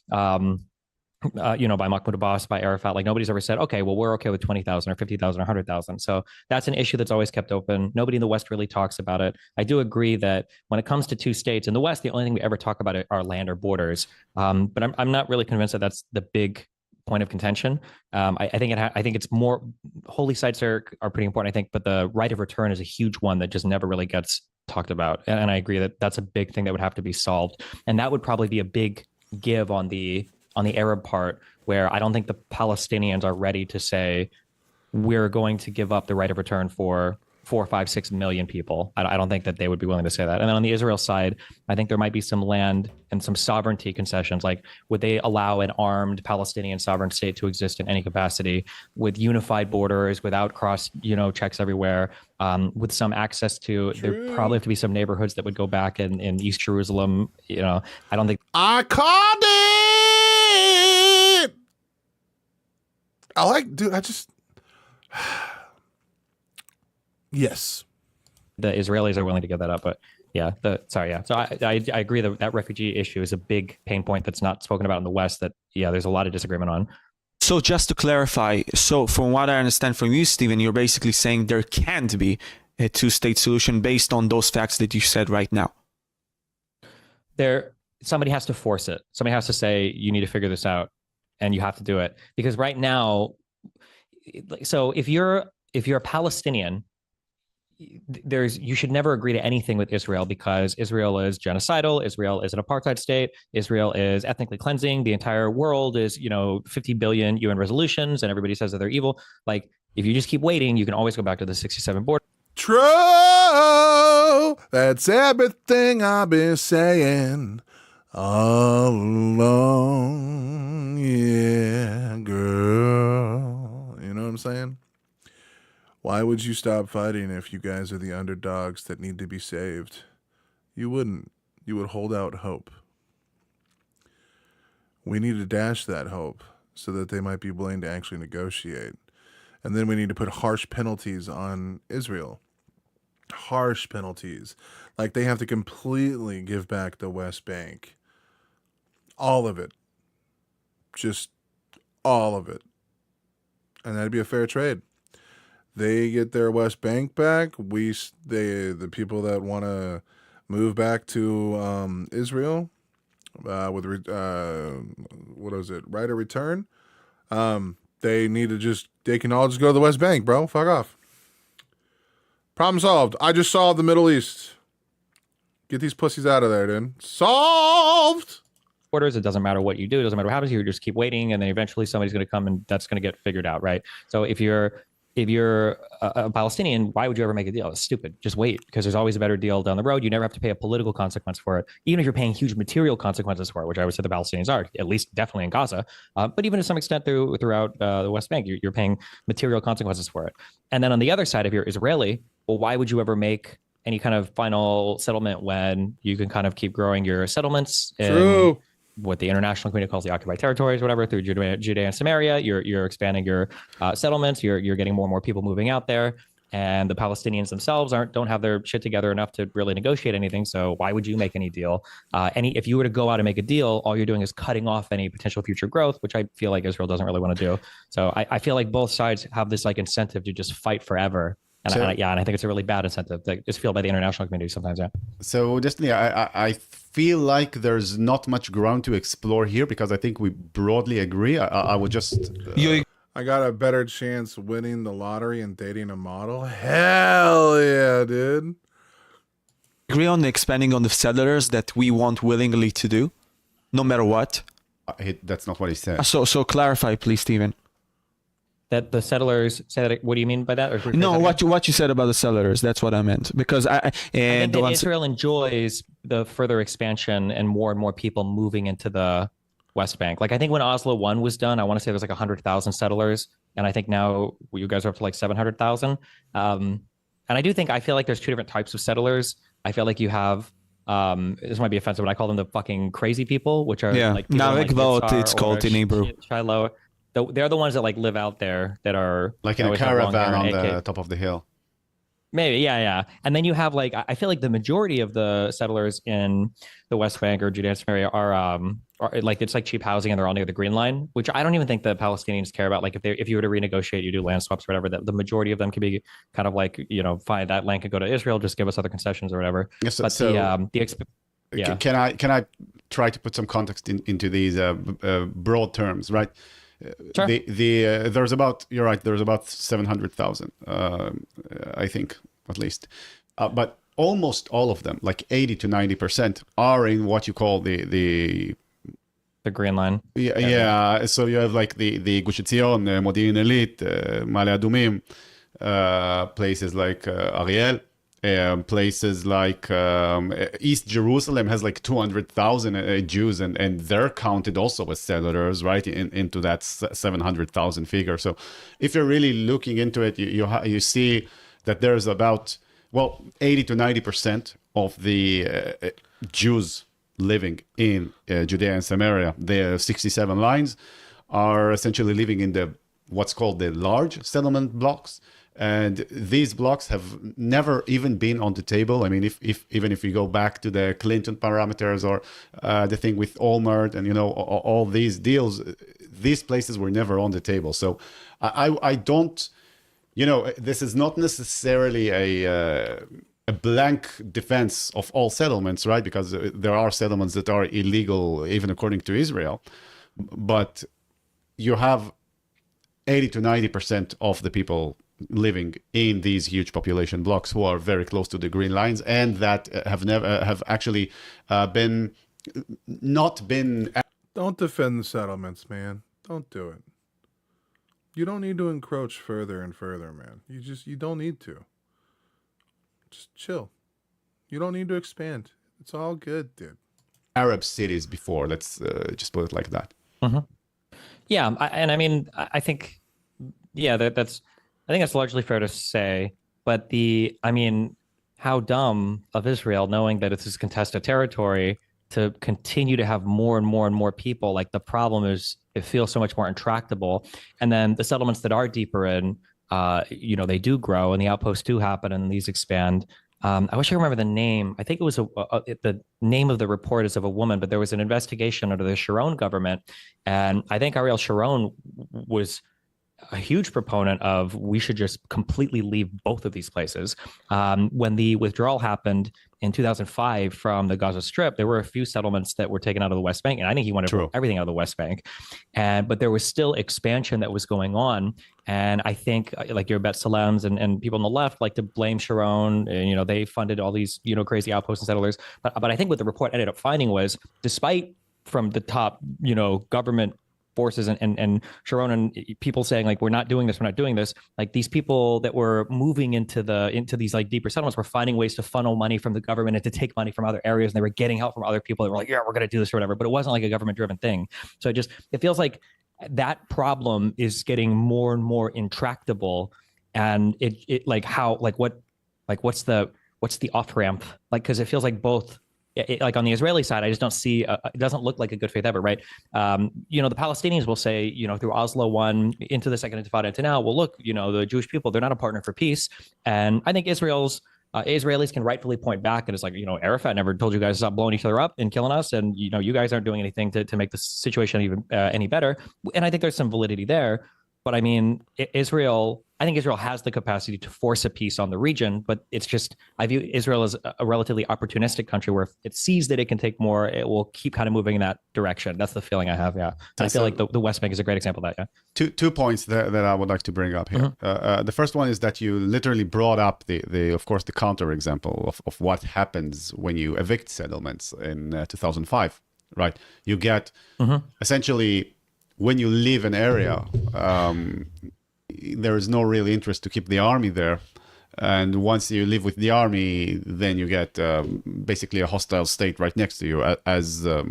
By Mahmoud Abbas, by Arafat, like nobody's ever said, okay, well, we're okay with 20,000 or 50,000 or 100,000. So that's an issue that's always kept open. Nobody in the West really talks about it. I do agree that when it comes to two states in the West, the only thing we ever talk about are land or borders. But I'm not really convinced that that's the big point of contention. I think it's more, holy sites are pretty important, I think, but the right of return is a huge one that just never really gets talked about. And I agree that that's a big thing that would have to be solved. And that would probably be a big give on the Arab part, where I don't think the Palestinians are ready to say we're going to give up the right of return for 4, 5, 6 million people. I don't think that they would be willing to say that. And then on the Israel side, I think there might be some land and some sovereignty concessions. Like, would they allow an armed Palestinian sovereign state to exist in any capacity with unified borders, without cross, checks everywhere, with some access to, there probably have to be some neighborhoods that would go back in East Jerusalem. I don't think. I called it. Yes. The Israelis are willing to give that up, but yeah. So I agree that refugee issue is a big pain point that's not spoken about in the West. That there's a lot of disagreement on. So just to clarify, so from what I understand from you, Stephen, you're basically saying there can't be a two-state solution based on those facts that you said right now. Somebody has to force it. Somebody has to say, you need to figure this out, and you have to do it. Because right now, so if you're a Palestinian, you should never agree to anything with Israel, because Israel is genocidal. Israel is an apartheid state. Israel is ethnically cleansing. The entire world is, 50 billion UN resolutions, and everybody says that they're evil. Like, if you just keep waiting, you can always go back to the 67 border. True. That's everything I've been saying all along. Yeah, girl. You know what I'm saying? Why would you stop fighting if you guys are the underdogs that need to be saved? You wouldn't. You would hold out hope. We need to dash that hope so that they might be willing to actually negotiate. And then we need to put harsh penalties on Israel. Harsh penalties. Like, they have to completely give back the West Bank. All of it. Just all of it. And that'd be a fair trade. They get their West Bank back. The people that want to move back to Israel with what is it, right of return? They can all just go to the West Bank, bro. Fuck off. Problem solved. I just solved the Middle East. Get these pussies out of there, dude. Solved. Borders. It doesn't matter what you do. It doesn't matter what happens. You just keep waiting, and then eventually somebody's going to come, and that's going to get figured out, right? So if you're a Palestinian, why would you ever make a deal? It's stupid. Just wait, because there's always a better deal down the road. You never have to pay a political consequence for it, even if you're paying huge material consequences for it, which I would say the Palestinians are, at least definitely in Gaza, but even to some extent throughout the West Bank, you're paying material consequences for it. And then on the other side, if you're Israeli, well, why would you ever make any kind of final settlement when you can kind of keep growing your settlements? True. What the international community calls the occupied territories, whatever, through Judea and Samaria, you're expanding your settlements. You're getting more and more people moving out there, and the Palestinians themselves don't have their shit together enough to really negotiate anything. So why would you make any deal? If you were to go out and make a deal, all you're doing is cutting off any potential future growth, which I feel like Israel doesn't really want to do. So I feel like both sides have this like incentive to just fight forever. And I think it's a really bad incentive that is felt by the international community sometimes. Yeah. So Destiny, I feel like there's not much ground to explore here, because I think we broadly agree. I would just. I got a better chance winning the lottery and dating a model. Hell yeah, dude. Agree on expanding on the settlers that we want willingly to do, no matter what. That's not what he said. So clarify, please, Stephen. That the settlers say that. What do you mean by that? Or no, what you said about the settlers. That's what I meant. Because I think that Israel enjoys the further expansion and more people moving into the West Bank. Like, I think when Oslo 1 was done, I want to say there's like 100,000 settlers, and I think now you guys are up to like 700,000. And I feel like there's two different types of settlers. I feel like you have. This might be offensive, but I call them the fucking crazy people, which are like Navik, it's called in Hebrew. Shiloh. They're the ones that like live out there, that are like in a caravan on the top of the hill. Maybe, yeah. And then you have like I feel like the majority of the settlers in the West Bank or Judean Samaria are like it's like cheap housing and they're all near the Green Line, which I don't even think the Palestinians care about. Like if you were to renegotiate, you do land swaps or whatever, the majority of them can be kind of like, fine, that land could go to Israel, just give us other concessions or whatever. Yes, But yeah. Can I try to put some context into these broad terms, right? Sure. There's about, you're right, there's about 700,000, I think, at least, but almost all of them, like 80 to 90%, are in what you call the Green Line. yeah. So you have like the Gush Etzion, Modi'in Elit, Ma'ale Adumim, places like Ariel. Places like East Jerusalem has like 200,000 Jews, and they're counted also as settlers, right, into that 700,000 figure. So if you're really looking into it, you see that there's about 80 to 90% of the Jews living in Judea and Samaria. The 67 lines are essentially living in the what's called the large settlement blocks. And these blocks have never even been on the table. I mean, even if you go back to the Clinton parameters or the thing with Olmert and all these deals, these places were never on the table. So I don't, this is not necessarily a blank defense of all settlements, right? Because there are settlements that are illegal even according to Israel, but you have 80 to 90% of the people living in these huge population blocks who are very close to the green lines and that have actually not been. Don't defend the settlements, man. Don't do it. You don't need to encroach further and further, man. You don't need to. Just chill. You don't need to expand. It's all good, dude. Arab cities before, let's just put it like that. Mm-hmm. Yeah, I think, yeah, I think that's largely fair to say. But how dumb of Israel, knowing that it's this contested territory, to continue to have more and more and more people. Like the problem is, it feels so much more intractable. And then the settlements that are deeper in, they do grow, and the outposts do happen, and these expand. I wish I remember the name. I think it was the name of the report is of a woman, but there was an investigation under the Sharon government, and I think Ariel Sharon was a huge proponent of we should just completely leave both of these places. When the withdrawal happened in 2005 from the Gaza Strip, there were a few settlements that were taken out of the West Bank, and I think he wanted everything out of the West Bank. But there was still expansion that was going on. And I think like your Bet Salems and people on the left like to blame Sharon, and they funded all these crazy outposts and settlers. But I think what the report ended up finding was, despite from the top government forces and Sharon and people saying like we're not doing this, like these people that were moving into these like deeper settlements were finding ways to funnel money from the government and to take money from other areas, and they were getting help from other people that were like, yeah, we're going to do this or whatever. But it wasn't like a government driven thing. So it feels like that problem is getting more and more intractable, and what's the off ramp, like, because it feels like both. Like on the Israeli side, I just don't see, it doesn't look like a good faith effort, right? The Palestinians will say, through Oslo 1 into the Second Intifada into now, well, look, the Jewish people, they're not a partner for peace. And I think Israelis can rightfully point back, and it's like, Arafat never told you guys to stop blowing each other up and killing us. And, you guys aren't doing anything to make the situation even any better. And I think there's some validity there. But I think Israel has the capacity to force a peace on the region, but it's just, I view Israel as a relatively opportunistic country where if it sees that it can take more, it will keep kind of moving in that direction. That's the feeling I have. Yeah. I feel like the West Bank is a great example of that. Yeah. Two points that I would like to bring up here. Mm-hmm. The first one is that you literally brought up of course, the counter example of what happens when you evict settlements in 2005, right? You get essentially, when you leave an area, there is no real interest to keep the army there. And once you live with the army, then you get basically a hostile state right next to you, as a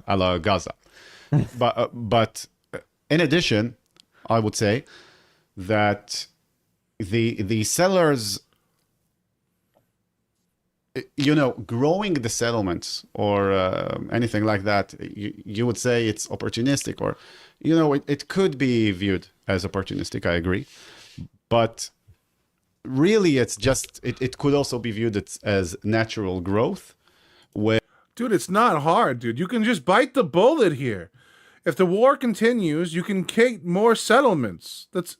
la Gaza. But in addition, I would say that the settlers, growing the settlements or anything like that, you would say it's opportunistic, or, it could be viewed as opportunistic. I agree. But really, it's just it could also be viewed as natural growth, where Dude, it's not hard, dude. You can just bite the bullet here. If the war continues, you can create more settlements. This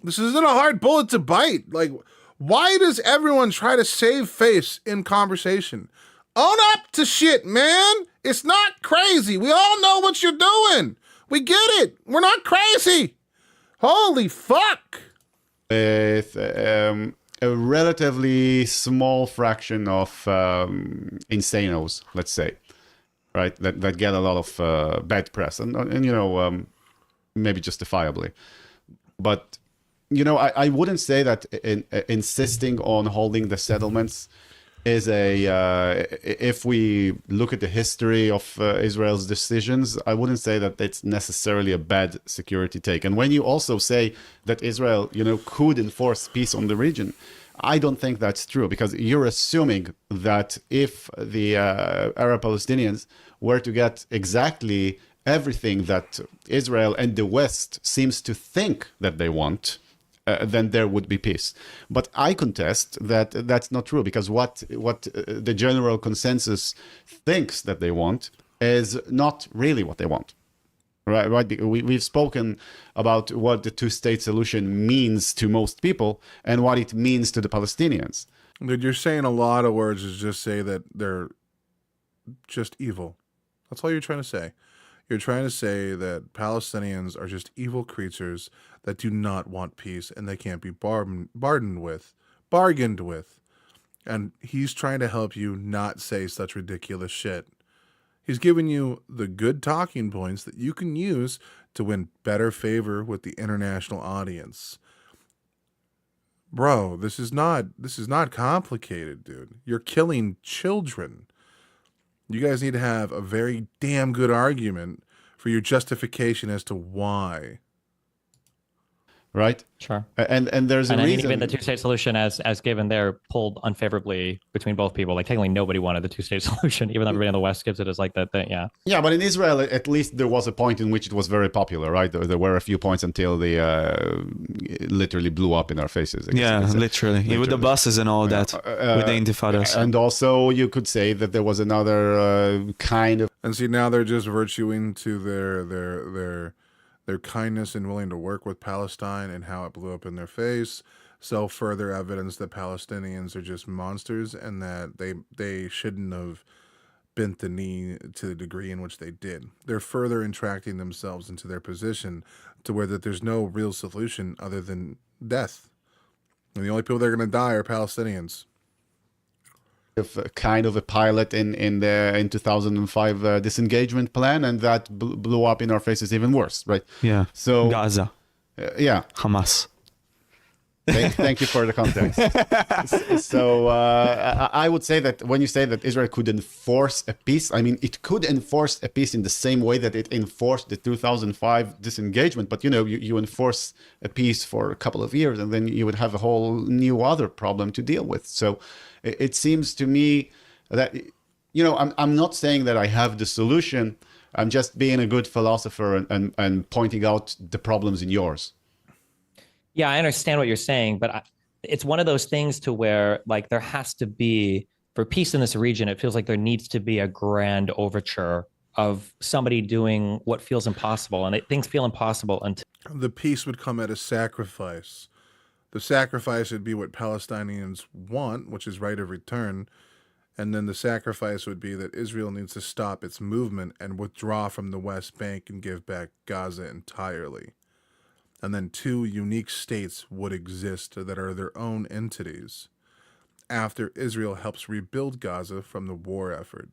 isn't a hard bullet to bite. Like, why does everyone try to save face in conversation? Own up to shit, man. It's not crazy. We all know what you're doing. We get it. We're not crazy. Holy fuck. with a relatively small fraction of insanos, let's say, right? That get a lot of bad press, and you know, maybe justifiably. But you know, I wouldn't say that insisting on holding the settlements is if we look at the history of Israel's decisions, I wouldn't say that it's necessarily a bad security take. And when you also say that Israel, you know, could enforce peace on the region, I don't think that's true, because you're assuming that if the Arab Palestinians were to get exactly everything that Israel and the West seems to think that they want, then there would be peace. But I contest that that's not true, because what the general consensus thinks that they want is not really what they want. Right? We've spoken about what the two-state solution means to most people and what it means to the Palestinians. Dude, you're saying a lot of words to just say that they're just evil. That's all you're trying to say. You're trying to say that Palestinians are just evil creatures that do not want peace and they can't be bargained with. And he's trying to help you not say such ridiculous shit. He's giving you the good talking points that you can use to win better favor with the international audience. Bro, this is not complicated, dude. You're killing children. You guys need to have a very damn good argument for your justification as to why. Right? Sure. And there's a And then reason. even the two-state solution, as given there, pulled unfavorably between both people. Like, technically, nobody wanted the two-state solution, even though everybody in the West gives it as like that thing. Yeah. Yeah, but in Israel, at least there was a point in which it was very popular, right? There were a few points until they literally blew up in our faces. I guess Yeah, you could say. literally. With the buses and all that, with the intifadas. And also, you could say that there was another kind of. And see, now they're just virtuing to their kindness and willing to work with Palestine and how it blew up in their face. So further evidence that Palestinians are just monsters and that they shouldn't have bent the knee to the degree in which they did. They're further entracting themselves into their position to where that there's no real solution other than death. And the only people that are going to die are Palestinians. Kind of a pilot in 2005 disengagement plan, and that blew up in our faces even worse, right? Yeah. So Gaza, yeah. Hamas. Thank you for the context. So I would say that when you say that Israel could enforce a peace, I mean, it could enforce a peace in the same way that it enforced the 2005 disengagement. But, you know, you enforce a peace for a couple of years and then you would have a whole new other problem to deal with. So it seems to me that, you know, I'm not saying that I have the solution. I'm just being a good philosopher and pointing out the problems in yours. Yeah, I understand what you're saying, but it's one of those things to where, like, there has to be, for peace in this region, it feels like there needs to be a grand overture of somebody doing what feels impossible, and things feel impossible until The peace would come at a sacrifice. The sacrifice would be what Palestinians want, which is right of return. And then the sacrifice would be that Israel needs to stop its movement and withdraw from the West Bank and give back Gaza entirely. And then two unique states would exist that are their own entities after Israel helps rebuild Gaza from the war effort.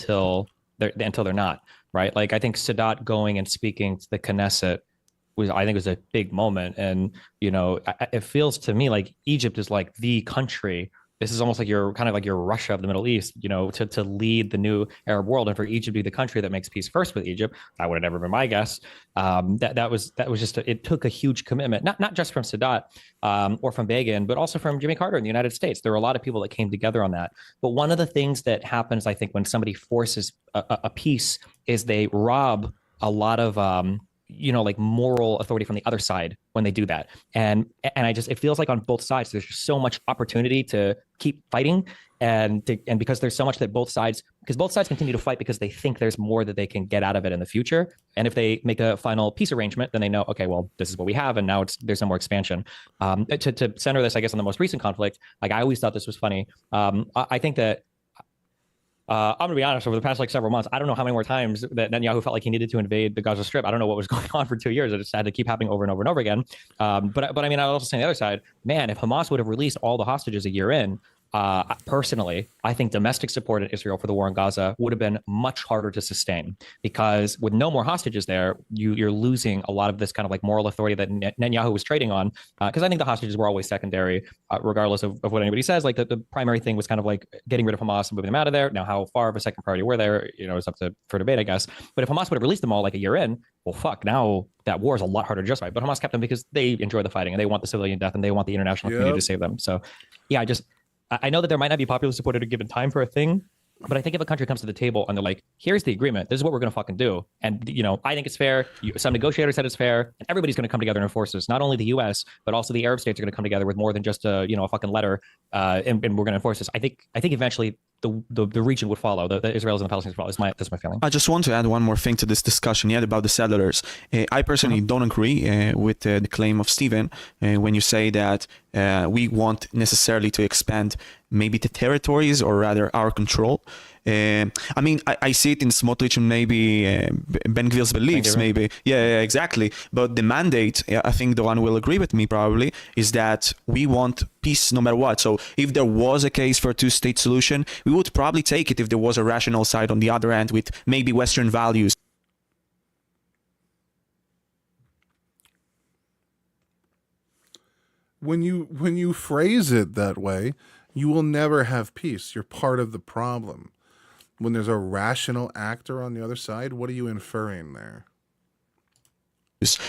until they're not, right? Like, I think Sadat going and speaking to the Knesset was a big moment. And, you know, it feels to me like Egypt is like the country. This is almost like your Russia of the Middle East, you know, to lead the new Arab world, and for Egypt to be the country that makes peace first with Egypt. That would have never been my guess. That was just it took a huge commitment, not just from Sadat or from Begin, but also from Jimmy Carter in the United States. There were a lot of people that came together on that. But one of the things that happens, I think, when somebody forces a peace is they rob a lot of like moral authority from the other side when they do that. And it feels like on both sides there's just so much opportunity to keep fighting, and because there's so much that both sides continue to fight because they think there's more that they can get out of it in the future. And if they make a final peace arrangement, then they know, okay, well, this is what we have, and now there's no more expansion. To center this, I guess, on the most recent conflict, like I always thought this was funny. I think that I'm gonna be honest. Over the past several months, I don't know how many more times that Netanyahu felt like he needed to invade the Gaza Strip. I don't know what was going on for 2 years. It just had to keep happening over and over and over again. But I mean, I also say on the other side, man, if Hamas would have released all the hostages a year in, personally, I think domestic support in Israel for the war in Gaza would have been much harder to sustain, because with no more hostages there, you're losing a lot of this kind of moral authority that Netanyahu was trading on. Because I think the hostages were always secondary, regardless of what anybody says. The primary thing was kind of getting rid of Hamas and moving them out of there. Now, how far of a second priority were there, is up for debate, I guess. But if Hamas would have released them all a year in, well, fuck, now that war is a lot harder to justify. But Hamas kept them because they enjoy the fighting and they want the civilian death and they want the international community to save them. So, yeah, I know that there might not be popular support at a given time for a thing, but I think if a country comes to the table and they're like, here's the agreement, this is what we're going to fucking do. And, I think it's fair. Some negotiators said it's fair, and everybody's going to come together and enforce this. Not only the U.S., but also the Arab states are going to come together with more than just a fucking letter, and we're going to enforce this. I think eventually the region would follow. The Israelis and the Palestinians would follow. That's my feeling. I just want to add one more thing to this discussion yet about the settlers. I personally don't agree with the claim of Stephen when you say that we want necessarily to expand maybe the territories, or rather our control. I mean, I see it in Smotrich and maybe Ben Gvir's beliefs, maybe. Yeah, exactly. But the mandate, I think Doran will agree with me probably, is that we want peace no matter what. So if there was a case for a two-state solution, we would probably take it if there was a rational side on the other end with maybe Western values. When you phrase it that way, you will never have peace. You're part of the problem. When there's a rational actor on the other side, what are you inferring there?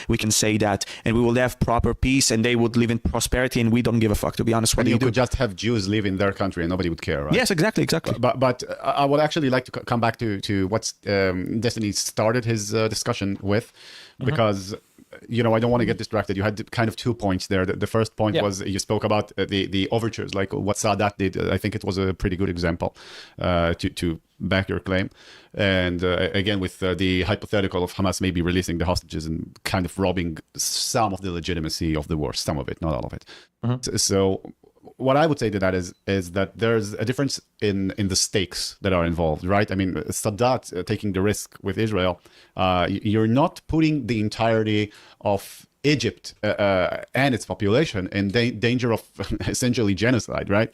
We can say that, and we will have proper peace, and they would live in prosperity, and we don't give a fuck, to be honest. And you could just have Jews live in their country, and nobody would care, right? Yes, exactly. But I would actually like to come back to what Destiny started his discussion with, because I don't want to get distracted. You had kind of 2 points there. The first point was you spoke about the overtures, like what Sadat did. I think it was a pretty good example to back your claim. And again, with the hypothetical of Hamas maybe releasing the hostages and kind of robbing some of the legitimacy of the war, some of it, not all of it. So what I would say to that is that there's a difference in the stakes that are involved, right? I mean, Sadat taking the risk with Israel, you're not putting the entirety of Egypt and its population in danger of essentially genocide, right?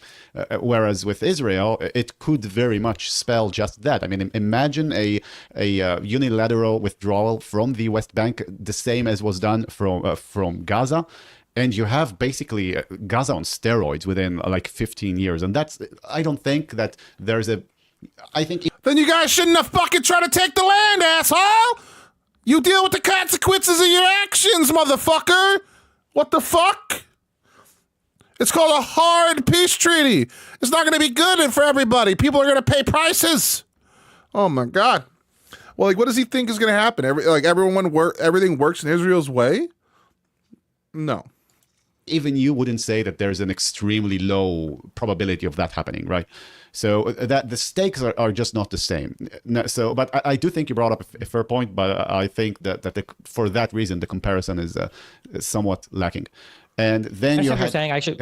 Whereas with Israel, it could very much spell just that. I mean, imagine a unilateral withdrawal from the West Bank, the same as was done from Gaza. And you have basically Gaza on steroids within 15 years. And I don't think that there's I think... Then you guys shouldn't have fucking tried to take the land, asshole! You deal with the consequences of your actions, motherfucker! What the fuck? It's called a hard peace treaty. It's not going to be good for everybody. People are going to pay prices. Oh my God. Well, what does he think is going to happen? Everything works in Israel's way? No. Even you wouldn't say that there's an extremely low probability of that happening, right? So that the stakes are just not the same. So, but I do think you brought up a fair point, but I think that for that reason, the comparison is somewhat lacking. And then you're saying, actually,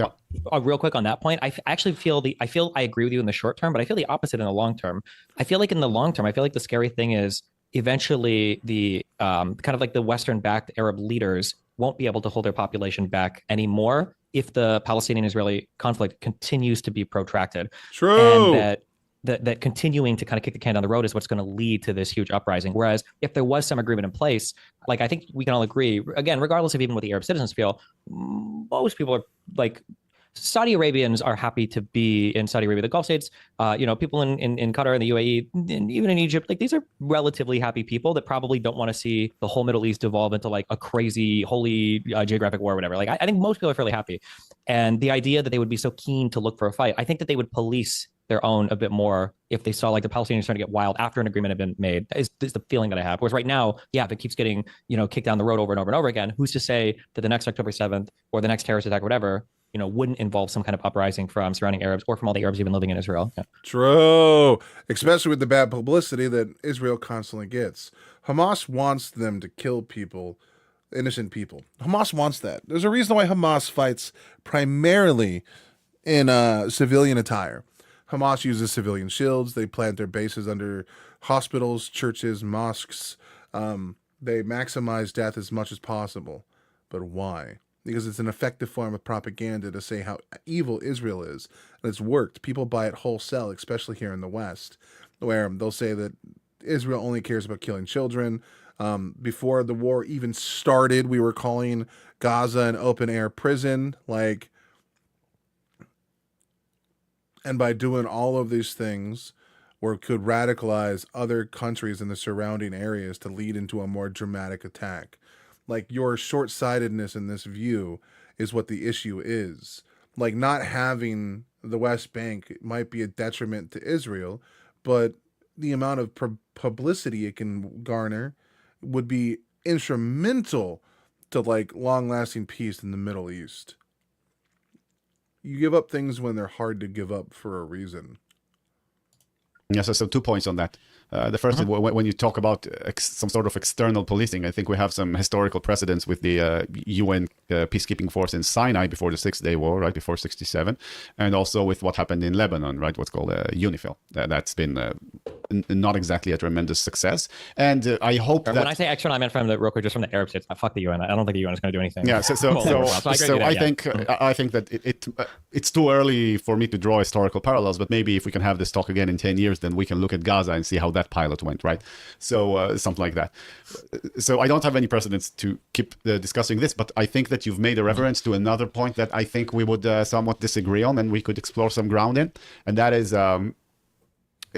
real quick on that point, I actually feel I agree with you in the short term, but I feel the opposite in the long term. I feel like in the long term, the scary thing is eventually the kind of the Western-backed Arab leaders won't be able to hold their population back anymore if the Palestinian-Israeli conflict continues to be protracted. True. And that continuing to kind of kick the can down the road is what's going to lead to this huge uprising. Whereas if there was some agreement in place, I think we can all agree, again, regardless of even what the Arab citizens feel, most people are Saudi Arabians are happy to be in Saudi Arabia, the Gulf states, people in Qatar and the UAE, and even in Egypt, these are relatively happy people that probably don't want to see the whole Middle East evolve into a crazy, holy geographic war or whatever. I think most people are fairly happy. And the idea that they would be so keen to look for a fight, I think that they would police their own a bit more if they saw like the Palestinians starting to get wild after an agreement had been made. Is the feeling that I have. Whereas right now, yeah, if it keeps getting, kicked down the road over and over and over again, who's to say that the next October 7th or the next terrorist attack or whatever, wouldn't involve some kind of uprising from surrounding Arabs or from all the Arabs even living in Israel. Yeah. True. Especially with the bad publicity that Israel constantly gets. Hamas wants them to kill people, innocent people. Hamas wants that. There's a reason why Hamas fights primarily in civilian attire. Hamas uses civilian shields. They plant their bases under hospitals, churches, mosques. They maximize death as much as possible. But why? Because it's an effective form of propaganda to say how evil Israel is. And it's worked. People buy it wholesale, especially here in the West, where they'll say that Israel only cares about killing children. Before the war even started, we were calling Gaza an open-air prison. And by doing all of these things, we could radicalize other countries in the surrounding areas to lead into a more dramatic attack. Your short-sightedness in this view is what the issue is. Not having the West Bank might be a detriment to Israel, but the amount of publicity it can garner would be instrumental to long-lasting peace in the Middle East. You give up things when they're hard to give up for a reason. Yes, so 2 points on that. The first is when you talk about some sort of external policing, I think we have some historical precedents with the UN peacekeeping force in Sinai before the Six-Day War, right, before 67, and also with what happened in Lebanon, right, what's called UNIFIL. That's been not exactly a tremendous success. And I hope that... When I say external, I meant from the, real quick, just from the Arab states. Fuck the UN. I don't think the UN is going to do anything. Yeah, I think that it's too early for me to draw historical parallels, but maybe if we can have this talk again in 10 years, then we can look at Gaza and see how that pilot went, right? So something like that. So I don't have any precedents to keep discussing this, but I think that you've made a reference to another point that I think we would somewhat disagree on, and we could explore some ground in, and that is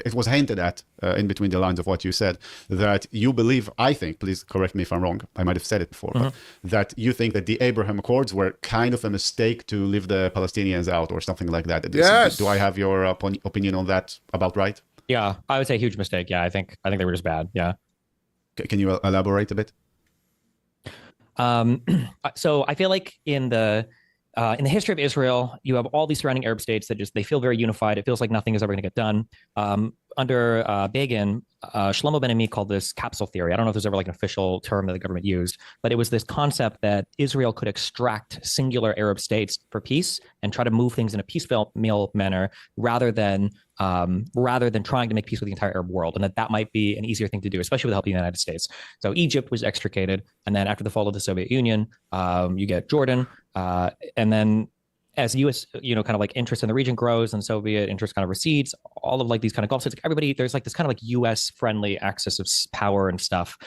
it was hinted at in between the lines of what you said, that you believe, I think, please correct me if I'm wrong, I might have said it before, but that you think that the Abraham Accords were kind of a mistake to leave the Palestinians out or something like that. Yes. Do I have your opinion on that about right? Yeah, I would say huge mistake. Yeah, I think they were just bad. Yeah. Can you elaborate a bit? So I feel like in the history of Israel, you have all these surrounding Arab states that they feel very unified. It feels like nothing is ever going to get done. Under Begin, Shlomo Ben Ami called this capsule theory. I don't know if there's ever an official term that the government used, but it was this concept that Israel could extract singular Arab states for peace and try to move things in a piecemeal manner rather than trying to make peace with the entire Arab world, and that might be an easier thing to do, especially with the help of the United States. So Egypt was extricated, and then after the fall of the Soviet Union, you get Jordan, and then as U.S. interest in the region grows and Soviet interest kind of recedes, all of these kind of Gulf states, everybody, there's this kind of U.S. friendly axis of power and stuff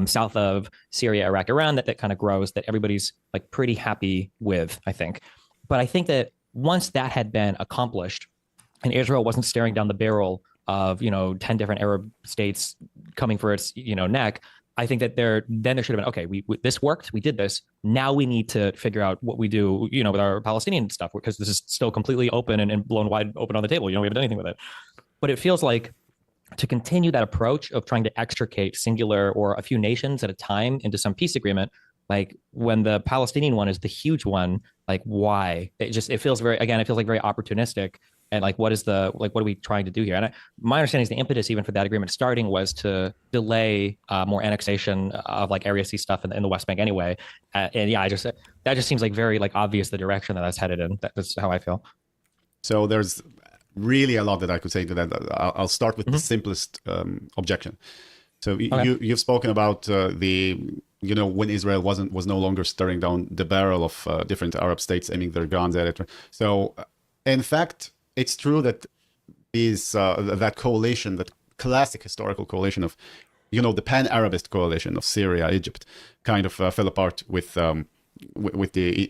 south of Syria, Iraq, Iran that kind of grows that everybody's pretty happy with, I think. But I think that once that had been accomplished, and Israel wasn't staring down the barrel of 10 different Arab states coming for its neck, I think that there should have been, okay, we this worked, we did this. Now we need to figure out what we do, with our Palestinian stuff, because this is still completely open and blown wide open on the table. We haven't done anything with it. But it feels like to continue that approach of trying to extricate singular or a few nations at a time into some peace agreement, when the Palestinian one is the huge one, why? It feels very opportunistic. And what are we trying to do here? And my understanding is the impetus even for that agreement starting was to delay more annexation of Area C stuff in the West Bank anyway. And yeah, that just seems very obvious the direction that that's headed in. That's how I feel. So there's really a lot that I could say to that. I'll start with the simplest objection. So okay. You've spoken about when Israel was no longer stirring down the barrel of different Arab states aiming their guns at it. So in fact, it's true that that coalition, that classic historical coalition of, the pan-Arabist coalition of Syria, Egypt, kind of fell apart with the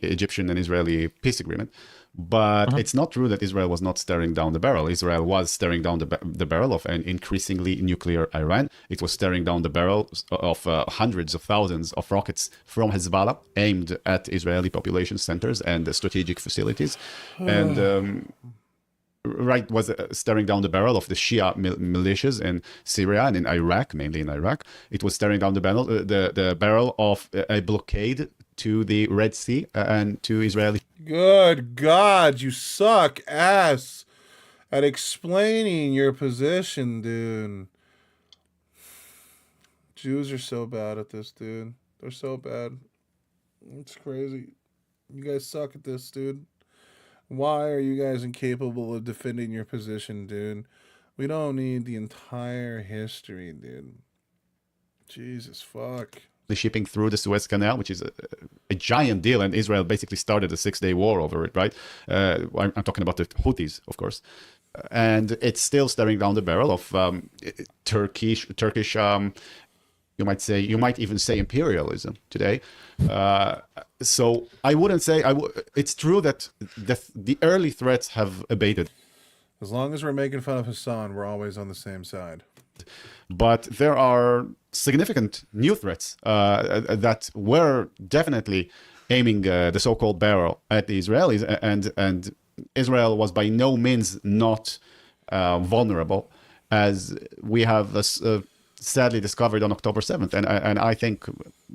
Egyptian and Israeli peace agreement. But it's not true that Israel was not staring down the barrel. Israel was staring down the barrel of an increasingly nuclear Iran. It was staring down the barrel of hundreds of thousands of rockets from Hezbollah aimed at Israeli population centers and strategic facilities. And right was staring down the barrel of the Shia militias in Syria and in Iraq, mainly in Iraq. It was staring down the barrel of a blockade to the Red Sea and to Israeli. Good God, you suck ass at explaining your position, dude. Jews are so bad at this, dude. They're so bad. It's crazy. You guys suck at this, dude. Why are you guys incapable of defending your position, dude? We don't need the entire history, dude. Jesus fuck. Shipping through the Suez Canal, which is a giant deal, and Israel basically started a 6-day war over it, right? I'm talking about the Houthis, of course. And it's still staring down the barrel of Turkish, you might even say imperialism today. So I wouldn't say it's true that the early threats have abated. As long as we're making fun of Hassan, we're always on the same side. But there are significant new threats that were definitely aiming the so-called barrel at the Israelis, and Israel was by no means not vulnerable, as we have sadly discovered on October 7th. And I think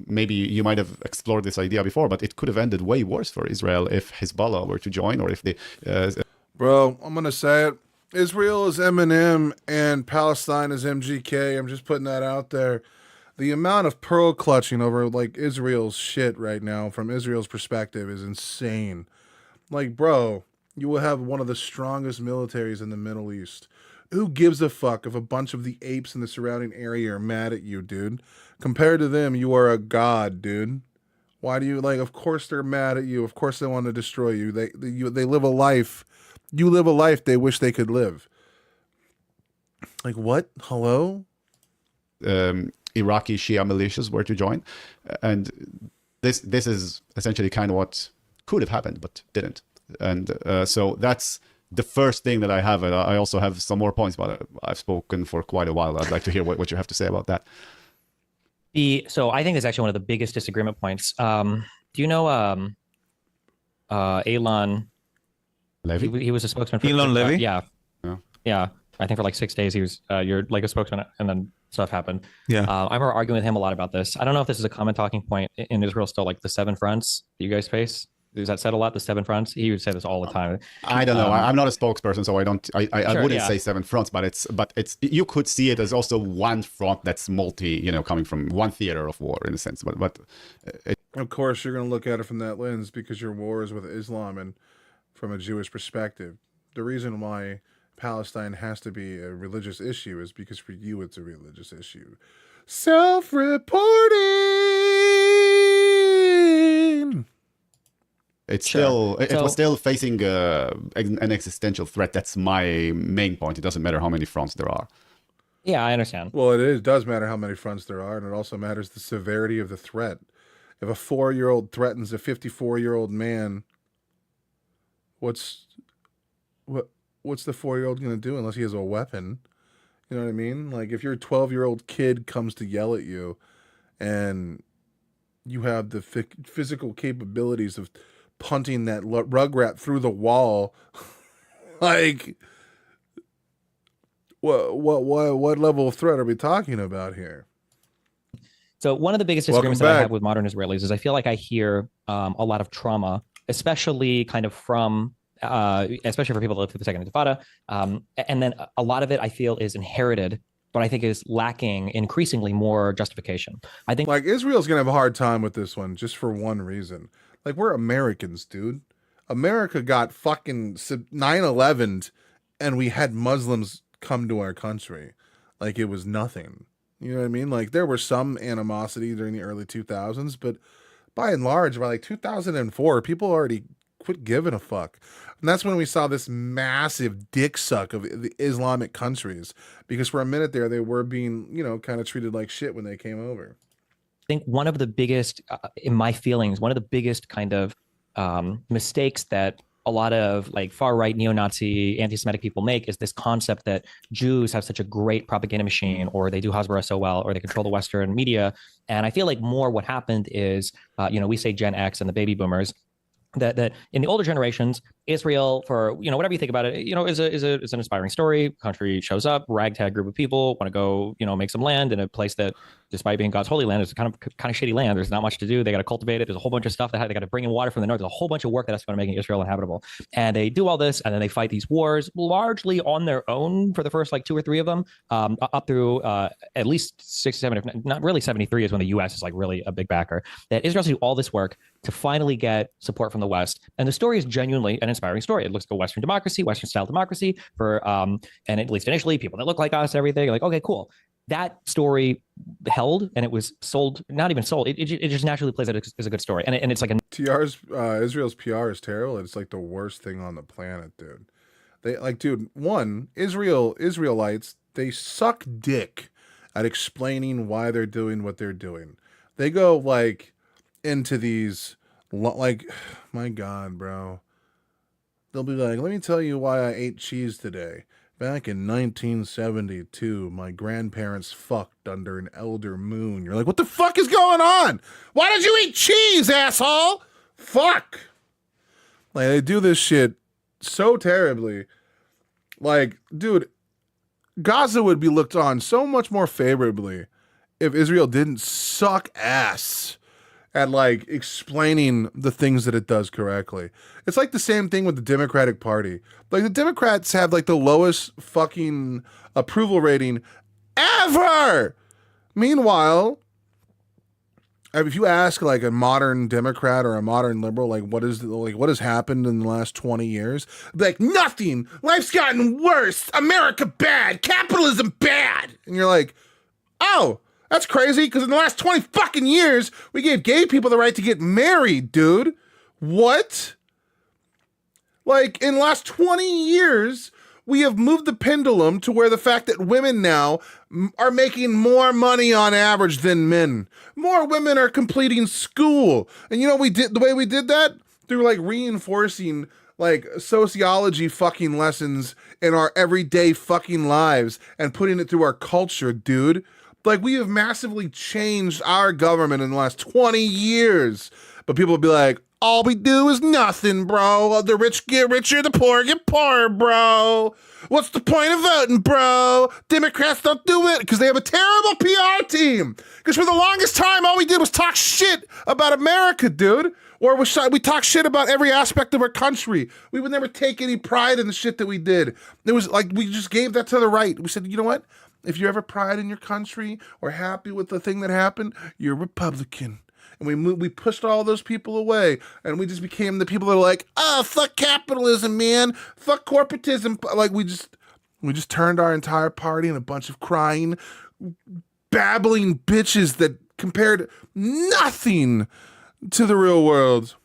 maybe you might have explored this idea before, but it could have ended way worse for Israel if Hezbollah were to join, or if they... Bro, I'm going to say it. Israel is Eminem and Palestine is MGK. I'm just putting that out there. The amount of pearl clutching over like Israel's shit right now from Israel's perspective is insane. Like, bro, you will have one of the strongest militaries in the Middle East. Who gives a fuck if a bunch of the apes in the surrounding area are mad at you, dude? Compared to them, you are a god, dude. Why do you, like, of course they're mad at you. Of course they want to destroy you. They live a life. You live a life they wish they could live. Like, what? Hello? Iraqi Shia militias were to join. And this is essentially kind of what could have happened, but didn't. And so that's the first thing that I have. I also have some more points, but I've spoken for quite a while. I'd like to hear what you have to say about that. So I think that's actually one of the biggest disagreement points. Do you know Elon Levy? He was a spokesman for Elon Levy? Yeah. I think for like 6 days he was you're like a spokesman, and then stuff happened. Yeah. I remember arguing with him a lot about this. I don't know if this is a common talking point in Israel still, like the 7 fronts that you guys face. Is that said a lot? The 7 fronts. He would say this all the time. I don't know. I'm not a spokesperson, so I don't. I Sure, wouldn't yeah. say 7 fronts, but it's you could see it as also one front that's coming from one theater of war in a sense. But Of course, you're going to look at it from that lens because your war is with Islam and from a Jewish perspective. The reason why Palestine has to be a religious issue is because for you it's a religious issue. Self-reporting. it's Sure. it was still facing an existential threat. That's my main point. It doesn't matter how many fronts there are. Yeah, I understand. Well, it does matter how many fronts there are, and it also matters the severity of the threat. If a 4-year-old threatens a 54-year-old man, what's the 4-year-old going to do unless he has a weapon? You know what I mean? Like, if your 12-year-old kid comes to yell at you and you have the physical capabilities of punting that rugrat through the wall, like, what level of threat are we talking about here? So one of the biggest Welcome disagreements that I back. have with modern Israelis is I feel like I hear a lot of trauma, especially kind of from, especially for people that live through the Second Intifada. And then a lot of it I feel is inherited, but I think is lacking increasingly more justification. I think Like, Israel's going to have a hard time with this one just for one reason. Like, we're Americans, dude. America got fucking 9/11'd and we had Muslims come to our country. Like, it was nothing. You know what I mean? Like, there was some animosity during the early 2000s, but by and large, by like 2004, people already quit giving a fuck. And that's when we saw this massive dick suck of the Islamic countries, because for a minute there, they were being, kind of treated like shit when they came over. think one of the biggest, in my feelings, one of the biggest kind of mistakes that a lot of like far right neo-Nazi anti-Semitic people make is this concept that Jews have such a great propaganda machine, or they do Hasbara so well, or they control the Western media. And I feel like more what happened is, we say Gen X and the baby boomers, that in the older generations, Israel, for whatever you think about it, is an inspiring story. Country shows up, ragtag group of people want to go, make some land in a place that, despite being God's holy land, is kind of shitty land. There's not much to do. They got to cultivate it. There's a whole bunch of stuff they got to bring in water from the north. There's a whole bunch of work that has to go into making Israel inhabitable. And they do all this, and then they fight these wars largely on their own for the first like 2 or 3 of them, up through at least 67, if not really 73, is when the U.S. is like really a big backer. That Israel has to do all this work to finally get support from the West. And the story is genuinely an inspiring story. It looks like a Western democracy, Western style democracy for, and at least initially, people that look like us, everything. Like, okay, cool. That story held, and it was sold, not even sold. It just naturally plays out as a good story. And it's like Israel's PR is terrible. It's like the worst thing on the planet, dude. They like, dude, Israelites, they suck dick at explaining why they're doing what they're doing. They go like into these, like, my God, bro. They'll be like, let me tell you why I ate cheese today. Back in 1972, my grandparents fucked under an elder moon. You're like, what the fuck is going on? Why did you eat cheese, asshole? Fuck. Like, they do this shit so terribly. Like, dude, Gaza would be looked on so much more favorably if Israel didn't suck ass at like explaining the things that it does correctly. It's like the same thing with the Democratic Party. Like, the Democrats have like the lowest fucking approval rating ever. Meanwhile, if you ask like a modern Democrat or a modern liberal, like what has happened in the last 20 years? Like, nothing. Life's gotten worse. America bad. Capitalism bad. And you're like, oh, that's crazy, because in the last 20 fucking years, we gave gay people the right to get married, dude. What? Like, in the last 20 years, we have moved the pendulum to where the fact that women now are making more money on average than men. More women are completing school. And you know what we did, the way we did that? Through like reinforcing like sociology fucking lessons in our everyday fucking lives and putting it through our culture, dude. Like, we have massively changed our government in the last 20 years. But people will be like, all we do is nothing, bro. The rich get richer, the poor get poorer, bro. What's the point of voting, bro? Democrats don't do it because they have a terrible PR team. Because for the longest time, all we did was talk shit about America, dude. Or we talk shit about every aspect of our country. We would never take any pride in the shit that we did. It was like we just gave that to the right. We said, you know what? If you're ever pride in your country or happy with the thing that happened, you're Republican. And we pushed all those people away, and we just became the people that are like, oh, fuck capitalism, man. Fuck corporatism. Like, we just turned our entire party in a bunch of crying, babbling bitches that compared nothing to the real world.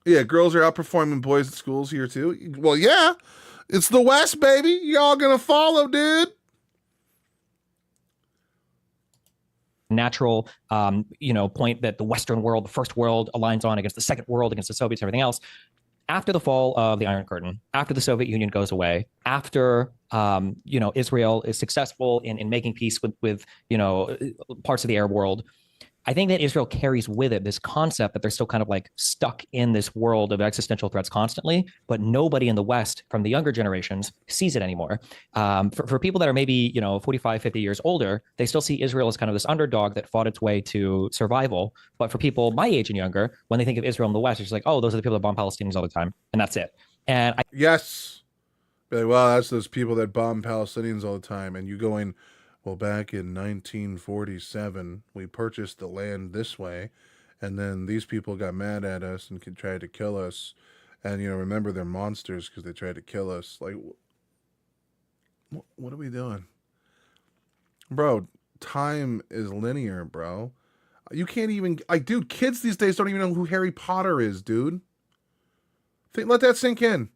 Yeah, girls are outperforming boys at schools here too. Well, yeah. It's the West, baby. Y'all gonna follow, dude. Natural, point that the Western world, the first world, aligns on against the second world, against the Soviets, everything else. After the fall of the Iron Curtain, after the Soviet Union goes away, after Israel is successful in making peace with parts of the Arab world, I think that Israel carries with it this concept that they're still kind of like stuck in this world of existential threats constantly, but nobody in the West from the younger generations sees it anymore. For people that are maybe, 45, 50 years older, they still see Israel as kind of this underdog that fought its way to survival. But for people my age and younger, when they think of Israel in the West, it's just like, oh, those are the people that bomb Palestinians all the time. And that's it. And yes. Be like, well, that's those people that bomb Palestinians all the time. And you going, well, back in 1947, we purchased the land this way, and then these people got mad at us and tried to kill us. And, remember, they're monsters because they tried to kill us. Like, what are we doing? Bro, time is linear, bro. You can't even, like, dude, kids these days don't even know who Harry Potter is, dude. Let that sink in.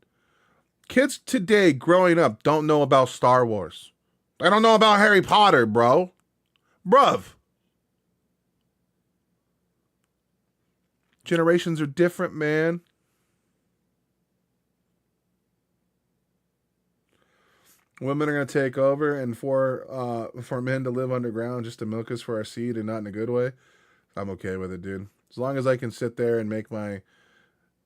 Kids today growing up don't know about Star Wars. I don't know about Harry Potter, bro. Bruv. Generations are different, man. Women are going to take over, and for men to live underground just to milk us for our seed and not in a good way, I'm okay with it, dude. As long as I can sit there and make my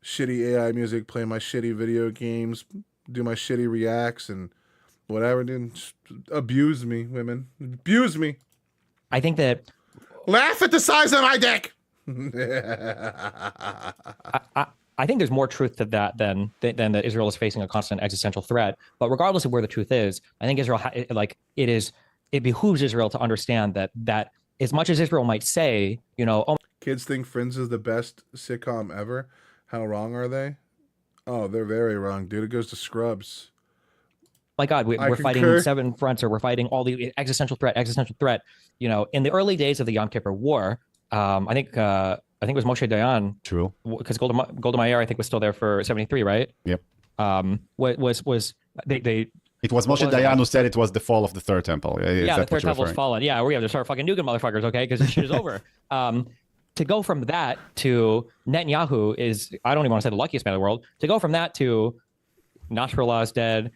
shitty AI music, play my shitty video games, do my shitty reacts and whatever, dude. Just abuse me, women. Abuse me. I think that Laugh at the size of my dick. I think there's more truth to that than that Israel is facing a constant existential threat. But regardless of where the truth is, I think Israel it behooves Israel to understand that as much as Israel might say, you know, oh Kids think Friends is the best sitcom ever. How wrong are they? Oh, they're very wrong, dude. It goes to Scrubs. my God, I we're concur. fighting seven fronts, or we're fighting all the existential threat. You know, in the early days of the Yom Kippur War, I think it was Moshe Dayan, True. because Golda Meir, I think, was still there for 73, right? Yep. Was they It was Moshe was it? Dayan who said it was the fall of the third temple. Is yeah, the that what third you're temple's referring? fallen. Yeah, we have to start fucking nuking motherfuckers, okay? Because this shit is over. To go from that to Netanyahu is, I don't even want to say the luckiest man in the world. To go from that to Nasrallah is dead.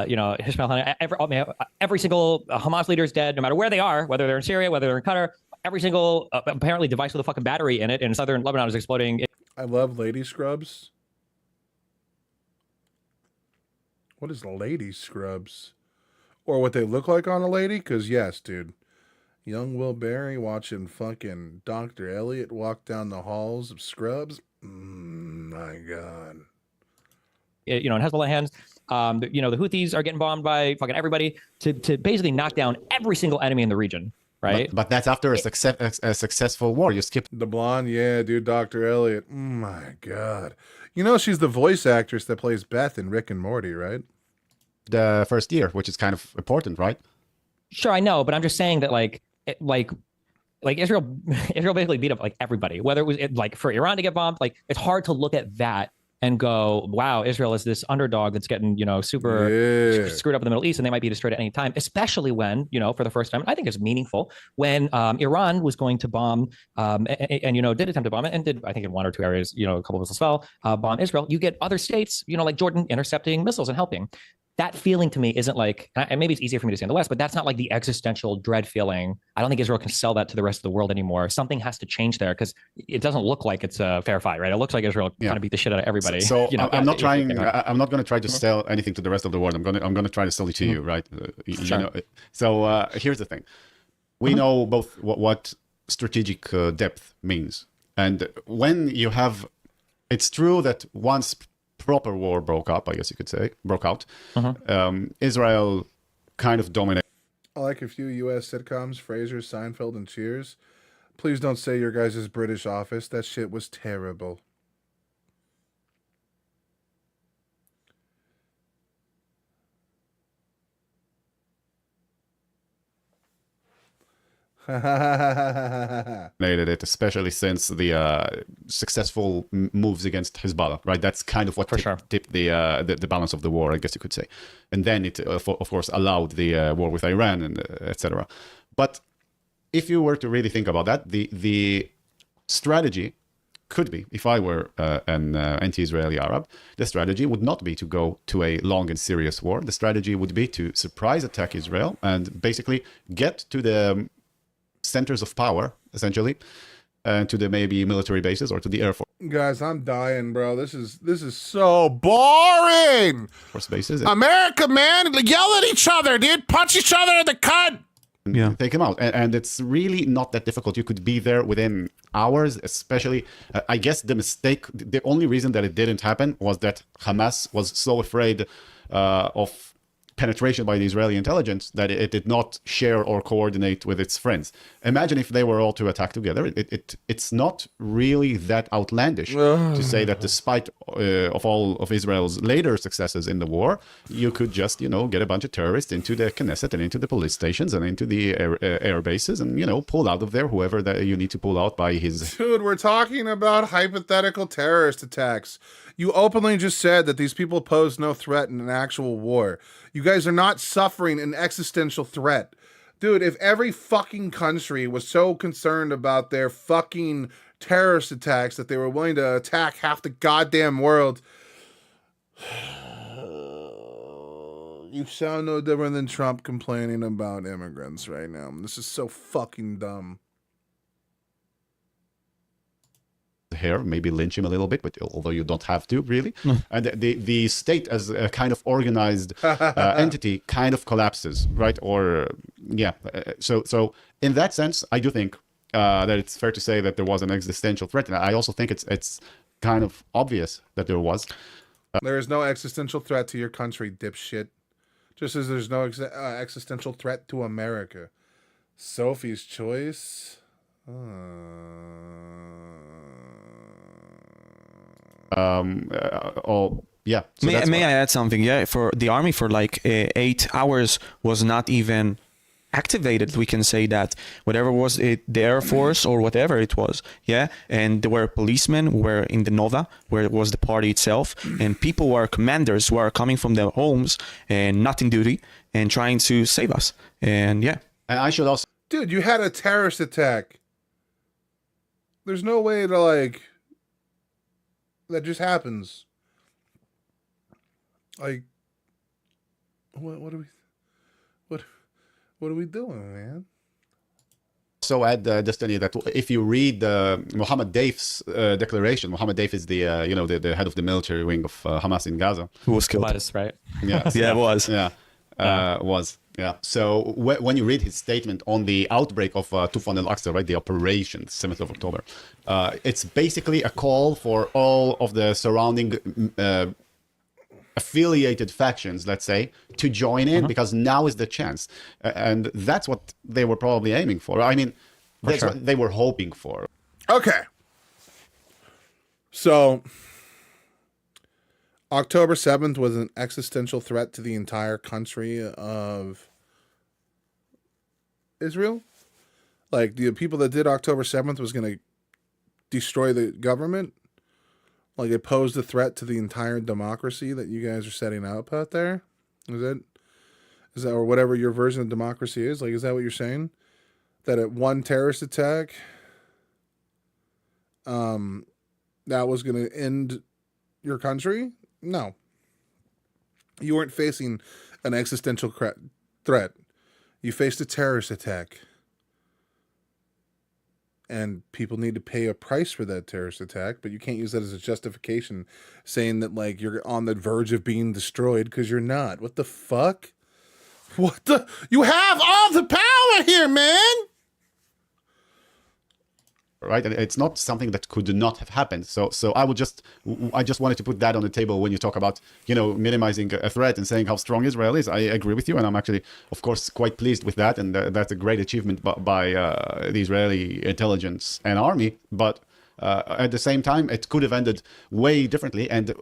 You know, Ismail Haniyeh, every single Hamas leader is dead, no matter where they are, whether they're in Syria, whether they're in Qatar. Every single apparently device with a fucking battery in it in southern Lebanon is exploding. I love lady scrubs. What is lady scrubs? Or what they look like on a lady? Because, yes, dude. Young Will Berry watching fucking Dr. Elliot walk down the halls of Scrubs. My God. You know, in Hezbollah hands. You know, the Houthis are getting bombed by fucking everybody to basically knock down every single enemy in the region, right? But that's after a successful war. You skip The blonde, yeah, dude, Dr. Elliot. My God. You know, she's the voice actress that plays Beth in Rick and Morty, right? the first year, which is kind of important, right? Sure, I know, but I'm just saying that like Israel basically beat up like everybody. Whether it was like for Iran to get bombed, like it's hard to look at that and go, wow, Israel is this underdog that's getting, you know, super Yeah. screwed up in the Middle East, and they might be destroyed at any time, especially when, you know, for the first time, I think it's meaningful, when Iran was going to bomb, and, you know, did attempt to bomb it, and did, I think in one or two areas, you know, a couple of missiles fell, bomb Israel. You get other states, you know, like Jordan intercepting missiles and helping. That feeling to me isn't like, and maybe it's easier for me to say in the West, but that's not like the existential dread feeling. I don't think Israel can sell that to the rest of the world anymore. Something has to change there, because it doesn't look like it's a fair fight, right? It looks like Israel kind of beat the shit out of everybody. So you know, I'm not trying. I'm not going to try to sell anything to the rest of the world. I'm going to try to sell it to you, right? Sure. You know, so here's the thing: we know both what strategic depth means, and when you have, it's true that once proper war broke up, I guess you could say, broke out, Israel kind of dominated. I like a few U.S. sitcoms, Frasier, Seinfeld, and Cheers. Please don't say your guys' British Office. That shit was terrible. It, especially since the successful moves against Hezbollah, right? That's kind of what tipped the balance of the war, I guess you could say. And then it, of course, allowed the war with Iran and etc. But if you were to really think about that, the strategy could be, if I were an anti-Israeli Arab, the strategy would not be to go to a long and serious war. The strategy would be to surprise attack Israel and basically get to the centers of power, essentially, and to the maybe military bases or to the Air Guys, I'm dying, bro. This is so boring. Force bases. America, man, yell at each other, dude. Punch each other in the cunt. Yeah. Take them out, and it's really not that difficult. You could be there within hours. Especially, I guess the only reason that it didn't happen was that Hamas was so afraid of penetration by the Israeli intelligence that it did not share or coordinate with its friends. Imagine if they were all to attack together. It's not really that outlandish to say that despite of all of Israel's later successes in the war, you could just, you know, get a bunch of terrorists into the Knesset and into the police stations and into the air bases and, you know, pull out of there whoever that you need to pull out by his... Dude, we're talking about hypothetical terrorist attacks. You openly just said that these people pose no threat in an actual war. You guys are not suffering an existential threat. Dude, if every fucking country was so concerned about their fucking terrorist attacks that they were willing to attack half the goddamn world, you sound no different than Trump complaining about immigrants right now. This is so fucking dumb. here, maybe lynch him a little bit, but although you don't have to really. And the state as a kind of organized entity kind of collapses, right? Or so in that sense, I do think that it's fair to say that there was an existential threat, and I also think it's kind of obvious that there was. There is no existential threat to your country, dipshit. Just as there's no existential threat to America. Sophie's choice. Yeah. So May I add something? Yeah, for the army for like 8 hours was not even activated. We can say that whatever was it, the Air Force or whatever it was, yeah, and there were policemen who were in the Nova where it was the party itself, and people were commanders who are coming from their homes and not in duty and trying to save us. And yeah, And I should also Dude, you had a terrorist attack. There's no way to like that just happens. Like what are we doing, man? add, Destiny, that if you read Mohammed Deif's declaration, Mohammed Deif is the the head of the military wing of Hamas in Gaza. who was killed? Was right. Yeah, Yeah, it was. Yeah. So when you read his statement on the outbreak of Tufan al-Aqsa, right, the operation, 7th of October, it's basically a call for all of the surrounding affiliated factions, let's say, to join in, because now is the chance. And that's what they were probably aiming for. I mean, that's what they were hoping for. Okay. So October 7th was an existential threat to the entire country of Israel. Like, the people that did October 7th was going to destroy the government. Like, it posed a threat to the entire democracy that you guys are setting up out there. Is that or whatever your version of democracy is? Like, is that what you're saying? That at one terrorist attack, that was going to end your country? No. You weren't facing an existential threat. You faced a terrorist attack. And people need to pay a price for that terrorist attack, but you can't use that as a justification saying that, like, you're on the verge of being destroyed, because you're not. What the fuck? What the? You have all the power here, man! Right, and it's not something that could not have happened. So I just wanted to put that on the table when you talk about, minimizing a threat and saying how strong Israel is. I agree with you, and I'm actually, of course, quite pleased with that, and that's a great achievement by the Israeli intelligence and army. But at the same time, it could have ended way differently. And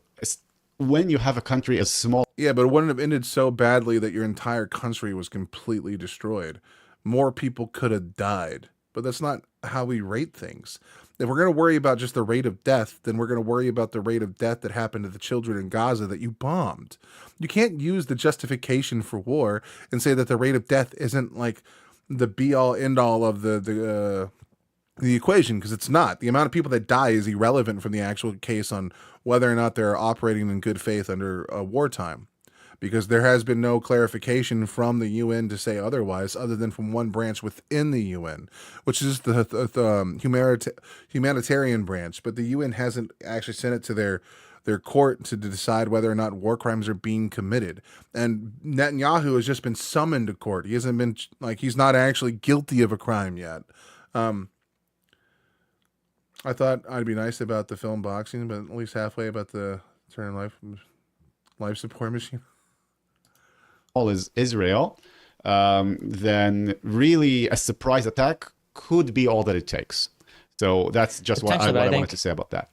when you have a country as small, Yeah, but it wouldn't have ended so badly that your entire country was completely destroyed. More people could have died. But that's not how we rate things. If we're going to worry about just the rate of death, then we're going to worry about the rate of death that happened to the children in Gaza that you bombed. You can't use the justification for war and say that the rate of death isn't like the be-all, end-all of the equation, because it's not. The amount of people that die is irrelevant from the actual case on whether or not they're operating in good faith under wartime. Because there has been no clarification from the UN to say otherwise, other than from one branch within the UN, which is the humanitarian branch. But the UN hasn't actually sent it to their court to decide whether or not war crimes are being committed. And Netanyahu has just been summoned to court. He hasn't been, he's not actually guilty of a crime yet. I thought I'd be nice about the film Boxing, but at least halfway about the Turner life support machine. Is Israel, then really a surprise attack could be all that it takes. So that's just what I wanted to say about that.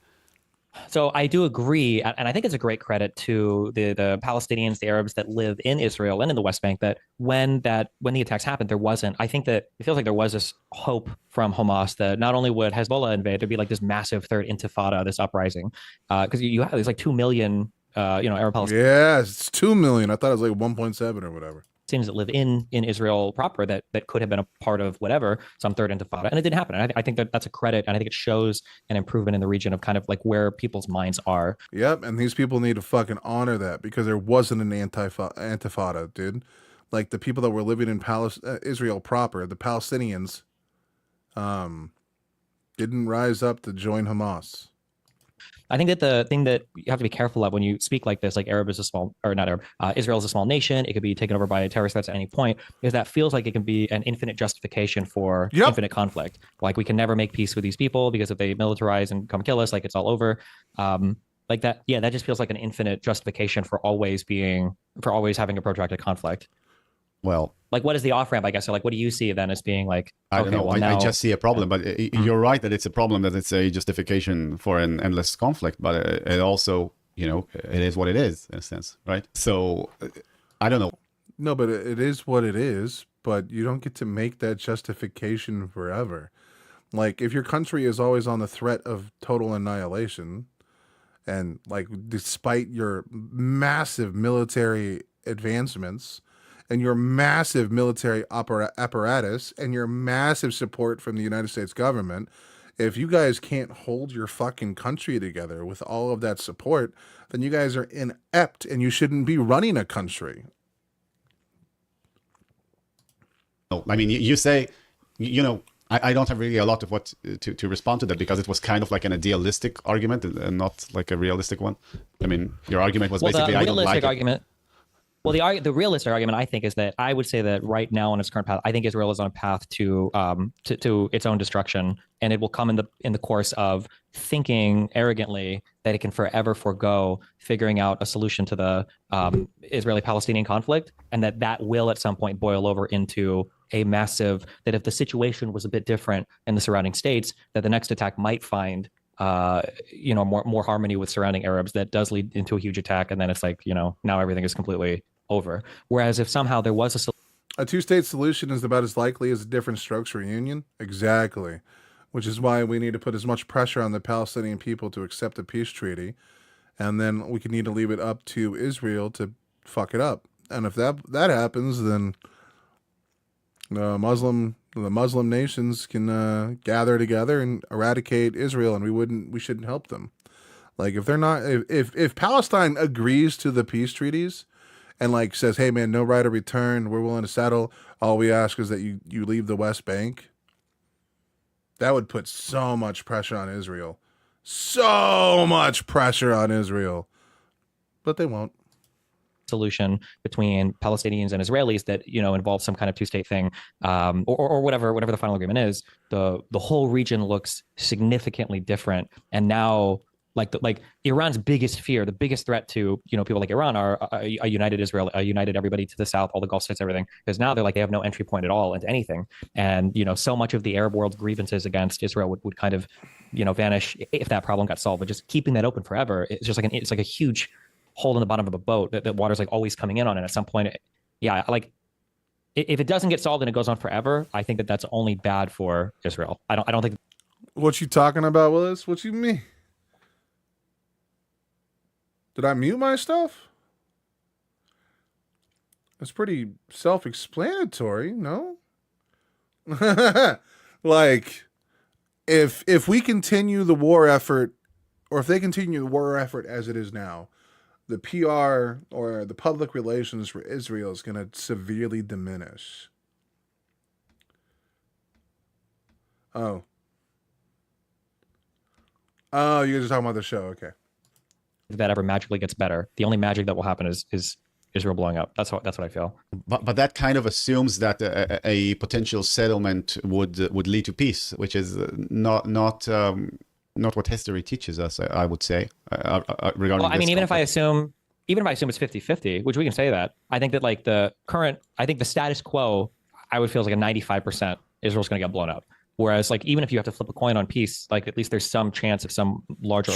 So I do agree, and I think it's a great credit to the Palestinians, the Arabs that live in Israel and in the West Bank, that when the attacks happened, there wasn't. I think that it feels like there was this hope from Hamas that not only would Hezbollah invade, there'd be like this massive third intifada, this uprising, because you have there's like 2 million. Arab Palestinians. Yeah, it's 2 million. I thought it was like 1.7 or whatever. That live in Israel proper that could have been a part of whatever, some third intifada. And it didn't happen. And I think that's a credit. And I think it shows an improvement in the region of kind of like where people's minds are. Yep. And these people need to fucking honor that, because there wasn't an intifada, dude. Like, the people that were living in Israel proper, the Palestinians, didn't rise up to join Hamas. I think that the thing that you have to be careful of when you speak like this, like Arab is a small, or not Arab, Israel is a small nation. It could be taken over by terrorist threats at any point, is that feels like it can be an infinite justification for Yep. infinite conflict. Like we can never make peace with these people because if they militarize and come kill us, like it's all over. Like that, yeah, that just feels like an infinite justification for always having a protracted conflict. Well, Like, what is the off ramp? I guess. So, like, what do you see then as being like? I don't know. Well, I now, just see a problem, but you're right that it's a problem, that it's a justification for an endless conflict, but it also, it is what it is in a sense, right? So I don't know. No, but it is what it is, but you don't get to make that justification forever. Like, if your country is always on the threat of total annihilation, and like, despite your massive military advancements and your massive military apparatus and your massive support from the United States government, if you guys can't hold your fucking country together with all of that support, then you guys are inept and you shouldn't be running a country. No, I mean, you say, I don't have really a lot of what to respond to that, because it was kind of like an idealistic argument and not like a realistic one. I mean, your argument was basically, I don't like it. Well, the realistic argument, I think, is that I would say that right now on its current path, I think Israel is on a path to its own destruction, and it will come in the course of thinking arrogantly that it can forever forego figuring out a solution to the Israeli-Palestinian conflict, and that will at some point boil over into a massive, that if the situation was a bit different in the surrounding states, that the next attack might find more harmony with surrounding Arabs, that does lead into a huge attack, and then it's like, now everything is completely over. Whereas if somehow there was a two-state solution is about as likely as a different strokes reunion. Exactly. Which is why we need to put as much pressure on the Palestinian people to accept a peace treaty, and then we can need to leave it up to Israel to fuck it up. And if that happens, then the Muslim nations can gather together and eradicate Israel, and we shouldn't help them. Like, if they're not, if Palestine agrees to the peace treaties and like says, hey man, no right of return, we're willing to settle, all we ask is that you leave the West Bank, that would put so much pressure on Israel. So much pressure on Israel. But they won't. Solution between Palestinians and Israelis that involves some kind of two-state thing, or whatever the final agreement is, the whole region looks significantly different. And now, like Iran's biggest fear, the biggest threat to people like Iran are a united Israel, a united everybody to the south, all the Gulf states, everything, because now they have no entry point at all into anything. And so much of the Arab world's grievances against Israel would kind of vanish if that problem got solved. But just keeping that open forever, it's just it's like a huge hole in the bottom of a boat that water's like always coming in on. And at some point, if it doesn't get solved and it goes on forever, I think that's only bad for Israel. I don't think. What you talking about, Willis? What you mean? Did I mute my stuff? That's pretty self-explanatory, no? Like, if we continue the war effort, or if they continue the war effort as it is now, the PR or the public relations for Israel is going to severely diminish. Oh, you guys are talking about the show, okay? That ever magically gets better. The only magic that will happen is Israel blowing up. That's what I feel. But that kind of assumes that a potential settlement would lead to peace, which is not what history teaches us, I would say, regarding. Well, I mean, even if I assume it's 50-50, which we can say that, I think that the status quo, I would feel like a 95% Israel's going to get blown up. Whereas even if you have to flip a coin on peace, at least there's some chance of some larger.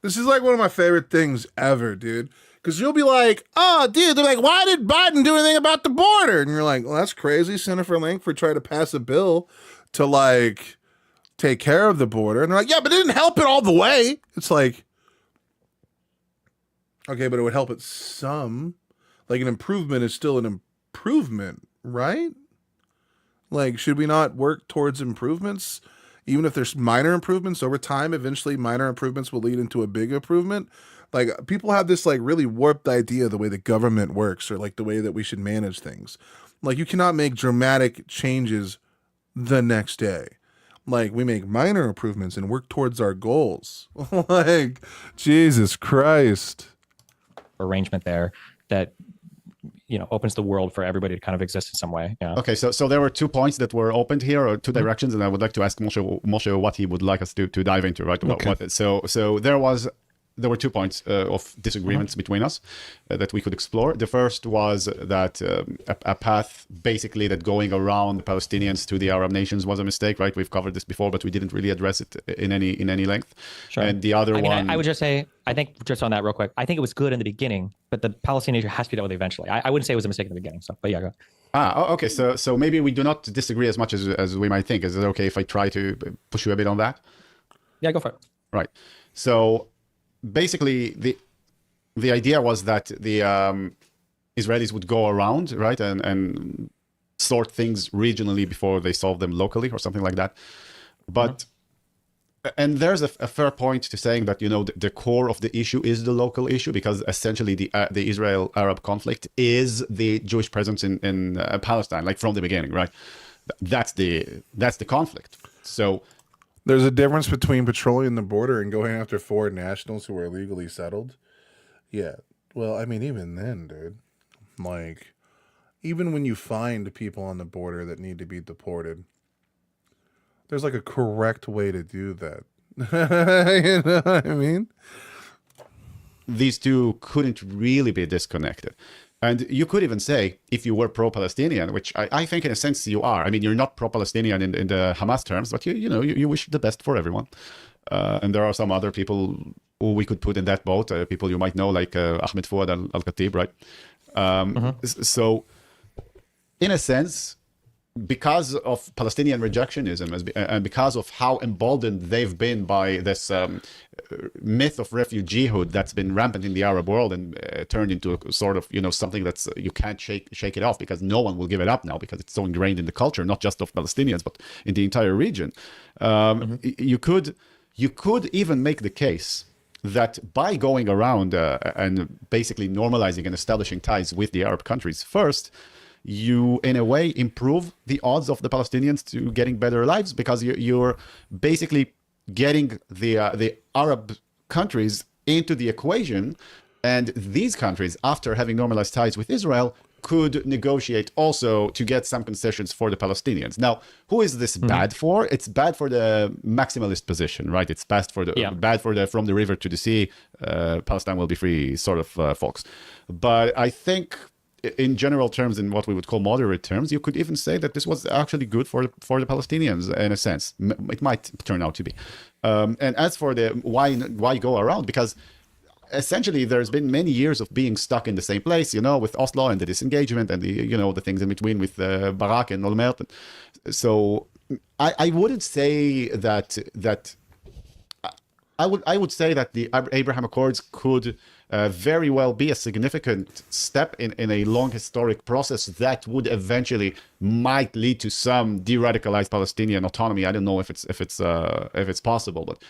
This is one of my favorite things ever, dude. Because you'll be like, oh, dude, they're like, why did Biden do anything about the border? And you're like, well, that's crazy. Senator Langford tried to pass a bill to take care of the border. And they're like, yeah, but it didn't help it all the way. It's like, okay, but it would help it some. An improvement is still an improvement, right? Should we not work towards improvements? Even if there's minor improvements over time, eventually minor improvements will lead into a big improvement. People have this really warped idea of the way the government works, or the way that we should manage things. You cannot make dramatic changes the next day. Like, we make minor improvements and work towards our goals. Like, Jesus Christ. Arrangement there that opens the world for everybody to kind of exist in some way. Yeah. Okay, so there were 2 points that were opened here, or 2 directions, and I would like to ask Moshe what he would like us to dive into, right? Okay. So there were 2 points of disagreements between us that we could explore. The first was that a path basically that going around the Palestinians to the Arab nations was a mistake, right? We've covered this before, but we didn't really address it in any length. Sure. And the other one, I would just say, I think just on that real quick, I think it was good in the beginning, but the Palestinian issue has to be dealt with eventually. I wouldn't say it was a mistake in the beginning. So, but yeah, go. okay. So maybe we do not disagree as much as we might think. Is it okay if I try to push you a bit on that? Yeah, go for it. Right. So basically, the idea was that the Israelis would go around, right, and sort things regionally before they solve them locally or something like that. But and there's a fair point to saying that the core of the issue is the local issue, because essentially the Israel-Arab conflict is the Jewish presence in Palestine, like from the beginning, right? That's the conflict. So There's a difference between patrolling the border and going after foreign nationals who are legally settled. Yeah. Well, I mean, even then, dude, like, even when you find people on the border that need to be deported, there's like a correct way to do that. You know what I mean? these two couldn't really be disconnected. And you could even say, if you were pro-Palestinian, which I think in a sense you are. I mean, you're not pro-Palestinian in the Hamas terms, but you wish the best for everyone. And there are some other people who we could put in that boat, people you might know, like Ahmed Fouad al-Khatib, right? So, in a sense, because of Palestinian rejectionism and because of how emboldened they've been by this myth of refugeehood that's been rampant in the Arab world and turned into a sort of, something that's you can't shake it off, because no one will give it up now, because it's so ingrained in the culture, not just of Palestinians, but in the entire region. You could even make the case that by going around and basically normalizing and establishing ties with the Arab countries first, you in a way improve the odds of the Palestinians to getting better lives, because you're basically getting the Arab countries into the equation, and these countries, after having normalized ties with Israel, could negotiate also to get some concessions for the Palestinians. Now, who is this bad for? It's bad for the maximalist position, right? It's bad for the from the river to the sea, Palestine will be free sort of folks. But I think in general terms, in what we would call moderate terms, you could even say that this was actually good for the Palestinians in a sense. It might turn out to be. And as for the why go around, because essentially there's been many years of being stuck in the same place, with Oslo and the disengagement and the things in between with Barak and Olmert. So I wouldn't say that I would say that the Abraham Accords could very well be a significant step in a long historic process that would eventually might lead to some de-radicalized Palestinian autonomy. I don't know if it's possible, but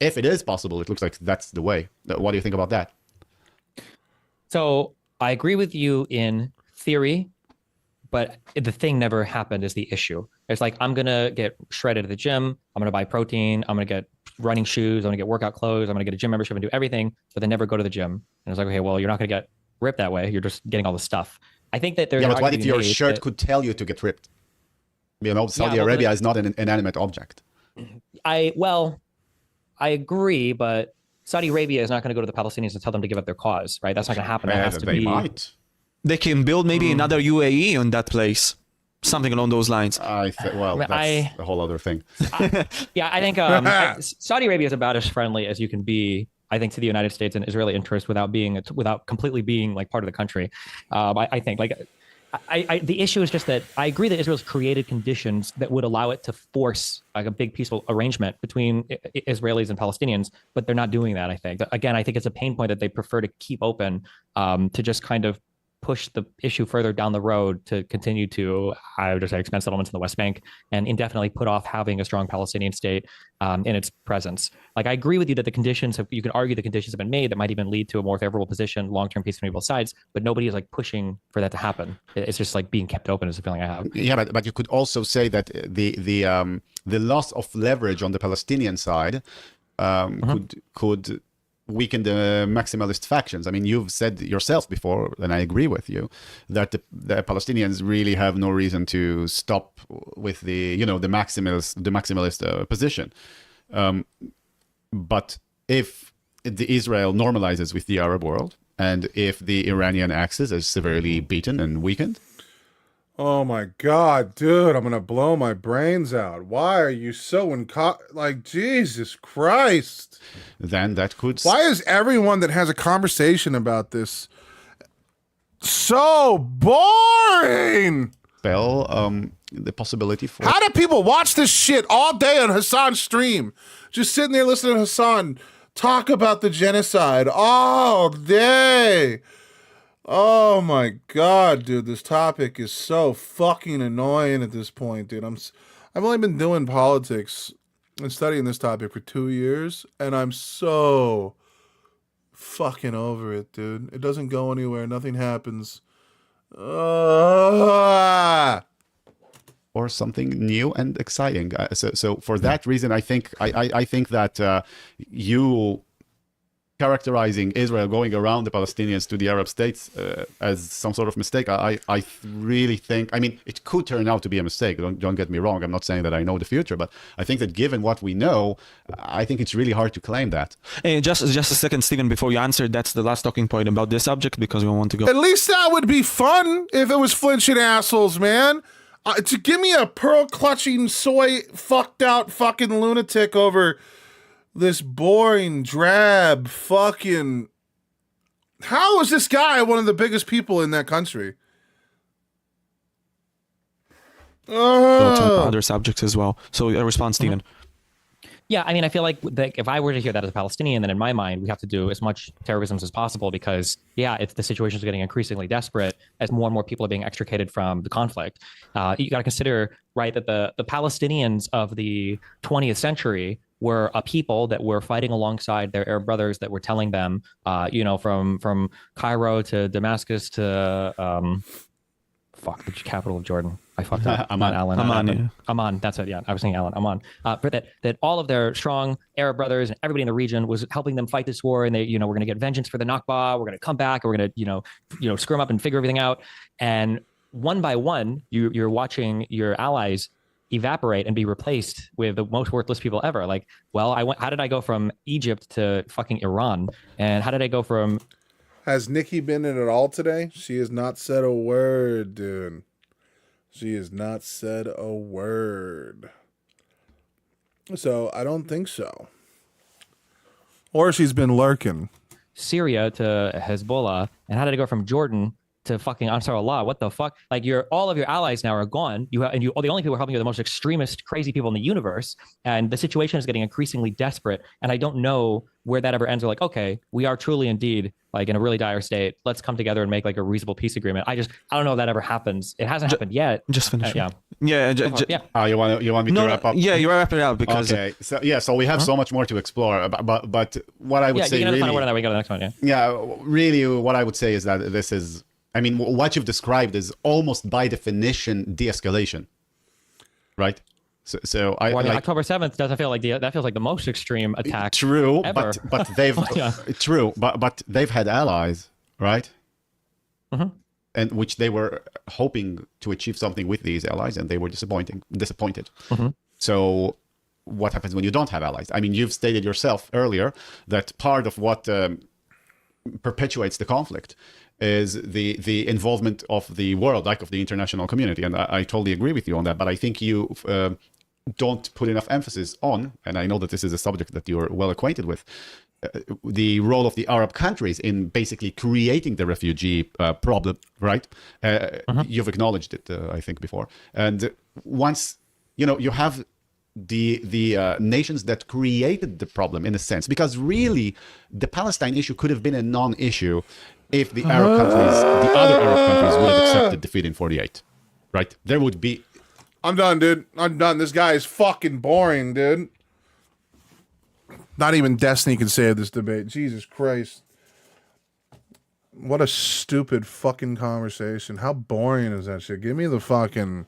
if it is possible, it looks like that's the way. What do you think about that? So I agree with you in theory, but the thing never happened is the issue. It's like, I'm going to get shredded at the gym. I'm going to buy protein. I'm going to get running shoes. I'm going to get workout clothes. I'm going to get a gym membership and do everything, but then never go to the gym. And it's like, okay, well, you're not going to get ripped that way. You're just getting all the stuff. I think that there's but what if your shirt could tell you to get ripped? Saudi Arabia is not an inanimate object. I agree, but Saudi Arabia is not going to go to the Palestinians and tell them to give up their cause, right? That's not going to happen. It has to they be. might. They can build maybe another UAE on that place. Something along those lines. That's a whole other thing. I think Saudi Arabia is about as friendly as you can be, I think, to the United States and Israeli interests without completely being like part of the country. I think the issue is just that I agree that Israel's created conditions that would allow it to force like a big peaceful arrangement between Israelis and Palestinians, but they're not doing that. I think, again, I think it's a pain point that they prefer to keep open to just kind of push the issue further down the road to continue to, I would just say, expand settlements in the West Bank and indefinitely put off having a strong Palestinian state in its presence. Like, I agree with you that the conditions you can argue the conditions have been made that might even lead to a more favorable position, long-term peace between both sides, but nobody is like pushing for that to happen. It's just like being kept open is the feeling I have. Yeah, but you could also say that the loss of leverage on the Palestinian side could weaken the maximalist factions. I mean, you've said yourself before, and I agree with you, that the Palestinians really have no reason to stop with the maximalist position. But if the Israel normalizes with the Arab world, and if the Iranian axis is severely beaten and weakened, Oh my God, dude, I'm gonna blow my brains out. Why are you so like, Jesus Christ? then that could Why is everyone that has a conversation about this so boring? spell the possibility for How do people watch this shit all day on Hassan's stream? Just sitting there listening to Hassan talk about the genocide all day. Oh my God, dude, this topic is so fucking annoying at this point, dude. I've only been doing politics and studying this topic for 2 years, and I'm so fucking over it, dude. It doesn't go anywhere. Nothing happens. or something new and exciting. So for that reason, I think that you characterizing Israel going around the Palestinians to the Arab states as some sort of mistake, I really think, I mean, it could turn out to be a mistake. Don't get me wrong. I'm not saying that I know the future, but I think that given what we know, I think it's really hard to claim that. Hey, just a second, Stephen, before you answer, that's the last talking point about this subject because we want to go. At least that would be fun if it was flinching assholes, man. To give me a pearl-clutching, soy fucked-out fucking lunatic over this boring, drab, fucking... How is this guy one of the biggest people in that country? Go to other subjects as well. So respond, Stephen. Yeah, I mean, I feel like if I were to hear that as a Palestinian, then in my mind, we have to do as much terrorism as possible because, yeah, the situation is getting increasingly desperate as more and more people are being extricated from the conflict. You got to consider, right, that the Palestinians of the 20th century were a people that were fighting alongside their Arab brothers that were telling them, from Cairo to Damascus to the capital of Jordan. I fucked up. Amman. That's it. Yeah, I was saying Alan. Amman. That all of their strong Arab brothers and everybody in the region was helping them fight this war, and they, we're going to get vengeance for the Nakba. We're going to come back. And we're going to, screw them up and figure everything out. And one by one, you're watching your allies evaporate and be replaced with the most worthless people ever. Like, well, how did I go from Egypt to fucking Iran? And how did I go from... Has Nikki been in at all today? She has not said a word, dude. She has not said a word. So I don't think so. Or she's been lurking. Syria to Hezbollah. And how did I go from Jordan to fucking Ansar Allah? What the fuck? Like, all of your allies now are gone. The only people who are helping you are the most extremist, crazy people in the universe. And the situation is getting increasingly desperate. And I don't know where that ever ends. We're like, okay, we are truly indeed like in a really dire state. Let's come together and make like a reasonable peace agreement. I don't know if that ever happens. It hasn't happened yet. Just finish. Yeah. You want me to wrap up? Yeah, you wrap it up because. Okay. So we have so much more to explore. But what I would say you really. Final word on that. We go to the next one. Yeah. Yeah. Really, what I would say is that this is. I mean, what you've described is almost by definition de-escalation, right? So October 7th doesn't feel like that feels like the most extreme attack. True, ever. but they've true, but they've had allies, right? Mm-hmm. And which they were hoping to achieve something with these allies, and they were disappointed. Mm-hmm. So what happens when you don't have allies? I mean, you've stated yourself earlier that part of what perpetuates the conflict is the involvement of the world, like of the international community. And I totally agree with you on that. But I think you don't put enough emphasis on, and I know that this is a subject that you're well acquainted with, the role of the Arab countries in basically creating the refugee problem, right? You've acknowledged it, I think, before. And once, you have the nations that created the problem in a sense, because really the Palestine issue could have been a non-issue if the Arab countries, the other Arab countries, would have accepted defeat in 48, right? There would be. I'm done, dude. I'm done. This guy is fucking boring, dude. Not even Destiny can save this debate. Jesus Christ. What a stupid fucking conversation. How boring is that shit? Give me the fucking...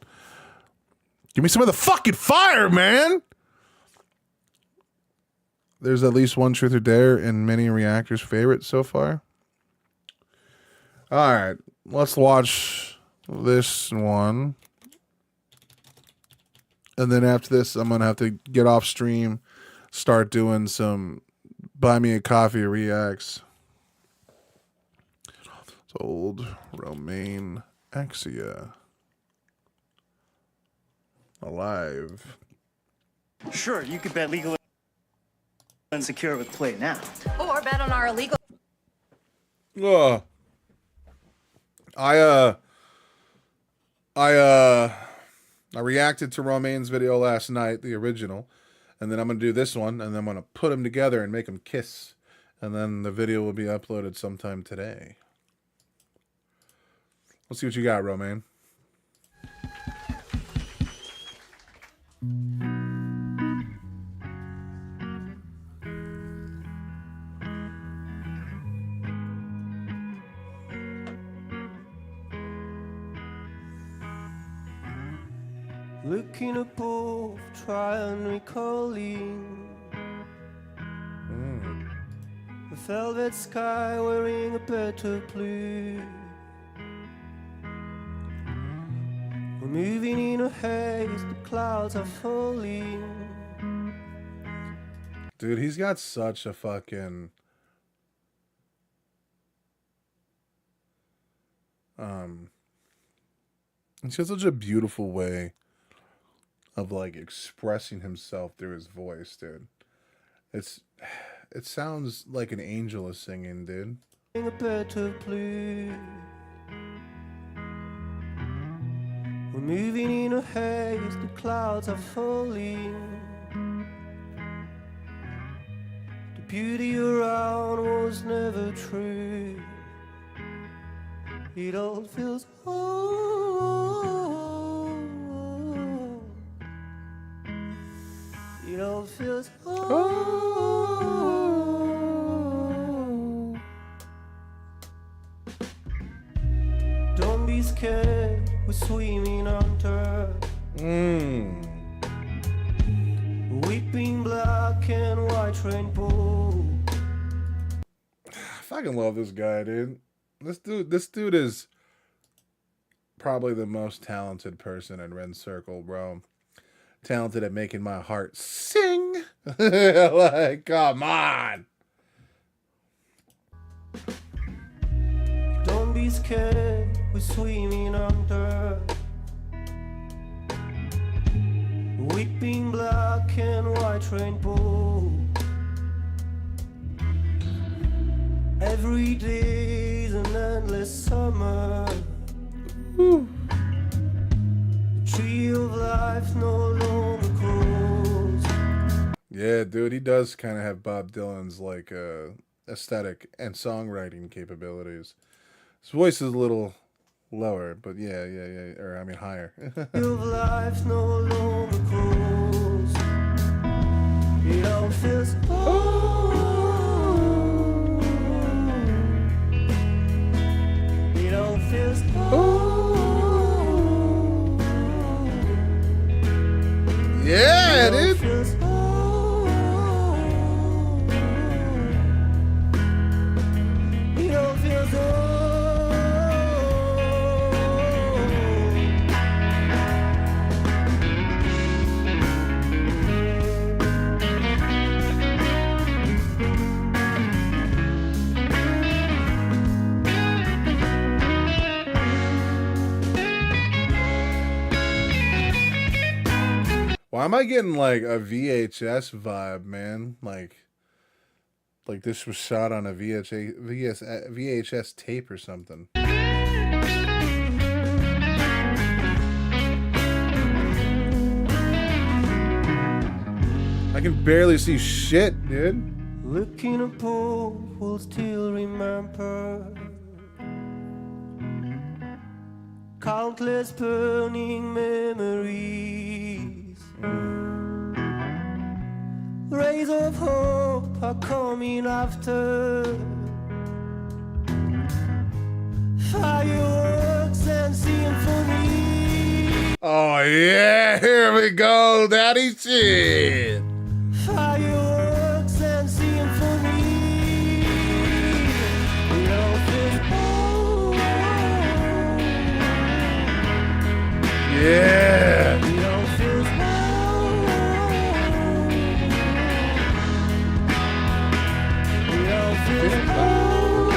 Give me some of the fucking fire, man! There's at least one truth or dare in many reactors' favorites so far. Alright, let's watch this one. And then after this, I'm going to have to get off stream, start doing some Buy Me a Coffee reacts. It's old Romaine Axia. Alive. Sure, you could bet legal and secure with Play Now. Or bet on our illegal. Ugh. I reacted to Romaine's video last night, the original, and then I'm gonna do this one, and then I'm gonna put them together and make them kiss, and then the video will be uploaded sometime today. Let's see what you got, Romaine. Looking above, try and recalling a velvet sky wearing a better blue. We're moving in a haze, the clouds are falling. Dude, he's got such a fucking... He's got such a beautiful way of like expressing himself through his voice, dude. It sounds like an angel is singing, dude. A better blue. We're moving in a haze, the clouds are falling. The beauty around was never true. It all feels it all feels Don't be scared, we're swimming under. Weeping black and white rainbow. I fucking love this guy, dude. This dude is probably the most talented person in Ren Circle, bro. Talented at making my heart sing. Like, come on. Don't be scared, we're swimming under. Weeping black and white rainbow. Every day's an endless summer. The tree of life no longer grows. Yeah, dude, he does kind of have Bob Dylan's like aesthetic and songwriting capabilities. His voice is a little lower, but yeah, or I mean higher. Tree of life no longer grows. It all feels it all feels Yeah, dude. feels it all feels Why am I getting like a VHS vibe, man? Like this was shot on a VHS tape or something. I can barely see shit, dude. Looking up, will still remember countless burning memories. Rays of hope are coming after fireworks and symphony. Oh yeah, here we go, daddy shit. Fireworks and symphony. Love is born. Yeah. Love is born. Love is born.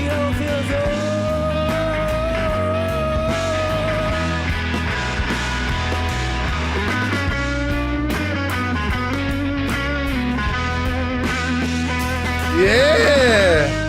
Love is born. Yeah.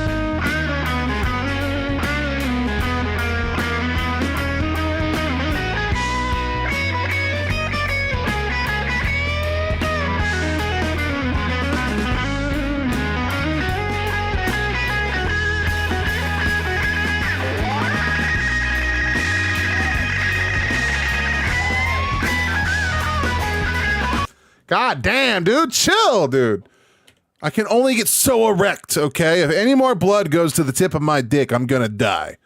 God damn, dude. Chill, dude. I can only get so erect, okay? If any more blood goes to the tip of my dick, I'm gonna die.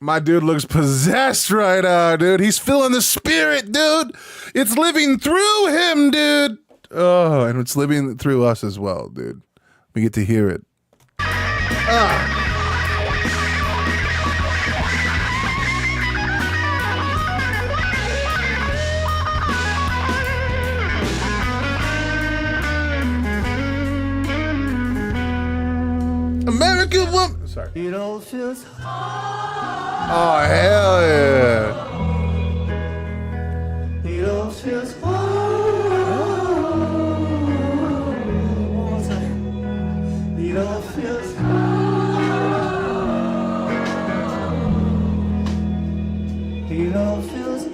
My dude looks possessed right now, dude. He's feeling the spirit, dude. It's living through him, dude. Oh, and it's living through us as well, dude. We get to hear it. American woman. Sorry. It all feels Oh, hell yeah. It all feels One more time. It all feels It all feels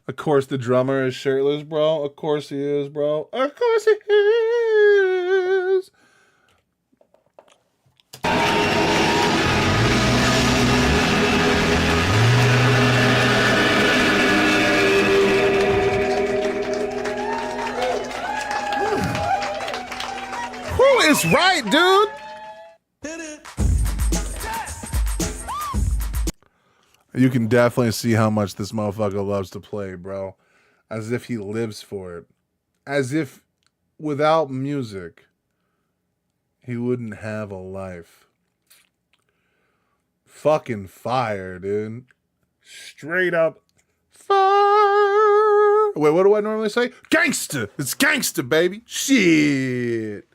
Of course, the drummer is shirtless, bro. Of course he is, bro. Of course he is. Who is right, dude? You can definitely see how much this motherfucker loves to play, bro. As if he lives for it. As if without music, he wouldn't have a life. Fucking fire, dude. Straight up fire. Wait, what do I normally say? Gangsta. It's gangsta, baby. Shit.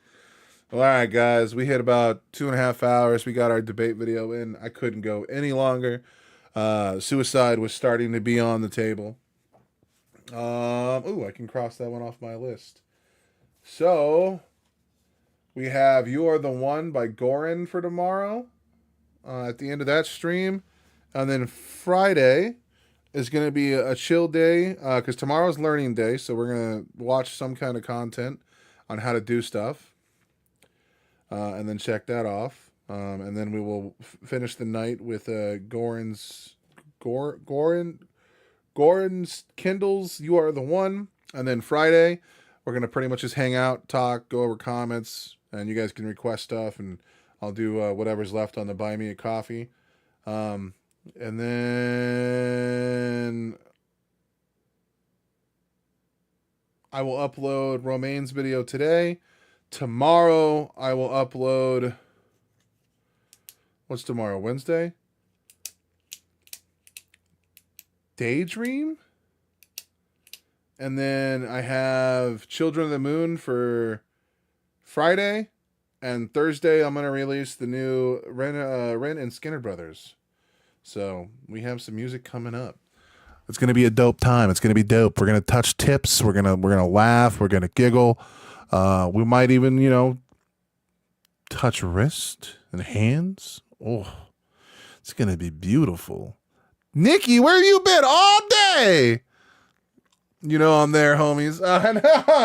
All right, guys. We hit about 2.5 hours. We got our debate video in. I couldn't go any longer. Suicide was starting to be on the table. I can cross that one off my list. So, we have You Are the One by Goran for tomorrow at the end of that stream. And then Friday is going to be a chill day because tomorrow's learning day. So, we're going to watch some kind of content on how to do stuff and then check that off. And then we will finish the night with Goran's Kindles, You Are the One. And then Friday, we're going to pretty much just hang out, talk, go over comments, and you guys can request stuff, and I'll do whatever's left on the Buy Me a Coffee. And then I will upload Romaine's video today. Tomorrow, I will upload... What's tomorrow? Wednesday? Daydream. And then I have Children of the Moon for Friday. And Thursday, I'm going to release the new Ren and Skinner Brothers. So we have some music coming up. It's going to be a dope time. It's going to be dope. We're going to touch tips. We're going to laugh. We're going to giggle. We might even, you know, touch wrist and hands. Oh, it's going to be beautiful. Nikki, where you been all day? You know I'm there, homies.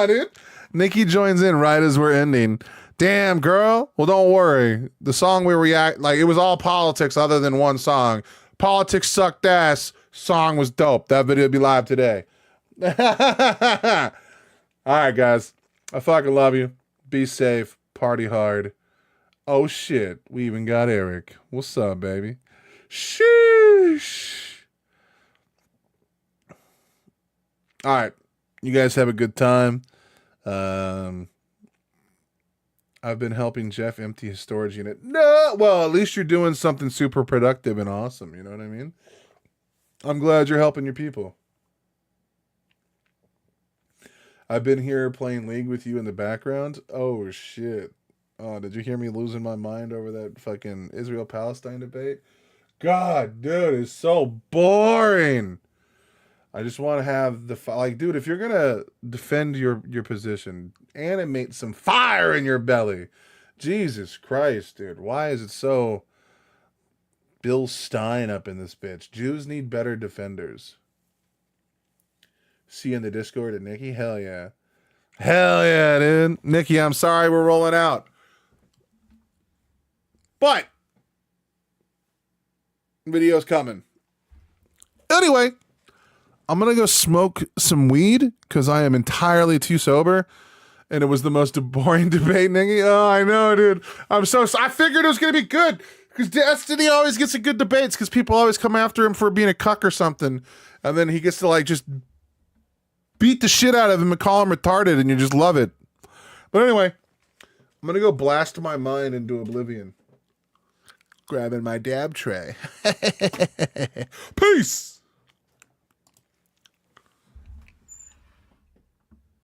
Dude. Nikki joins in right as we're ending. Damn, girl. Well, don't worry. The song we react, like, it was all politics other than one song. Politics sucked ass. Song was dope. That video will be live today. All right, guys. I fucking love you. Be safe. Party hard. Oh, shit. We even got Eric. What's up, baby? Sheesh. All right. You guys have a good time. I've been helping Jeff empty his storage unit. No, well, at least you're doing something super productive and awesome. You know what I mean? I'm glad you're helping your people. I've been here playing League with you in the background. Oh, shit. Oh, did you hear me losing my mind over that fucking Israel-Palestine debate? God, dude, it's so boring. I just want to have the like, dude. If you're gonna defend your position, animate some fire in your belly. Jesus Christ, dude. Why is it so Bill Stein up in this bitch? Jews need better defenders. See you in the Discord at Nikki. Hell yeah, dude. Nikki, I'm sorry we're rolling out, but video's coming. Anyway. I'm going to go smoke some weed because I am entirely too sober. And it was the most boring debate, Nikki. Oh, I know, dude. I figured it was going to be good because Destiny always gets a good debates because people always come after him for being a cuck or something. And then he gets to like just beat the shit out of him and call him retarded and you just love it. But anyway, I'm going to go blast my mind into oblivion. Grabbing my dab tray. Peace.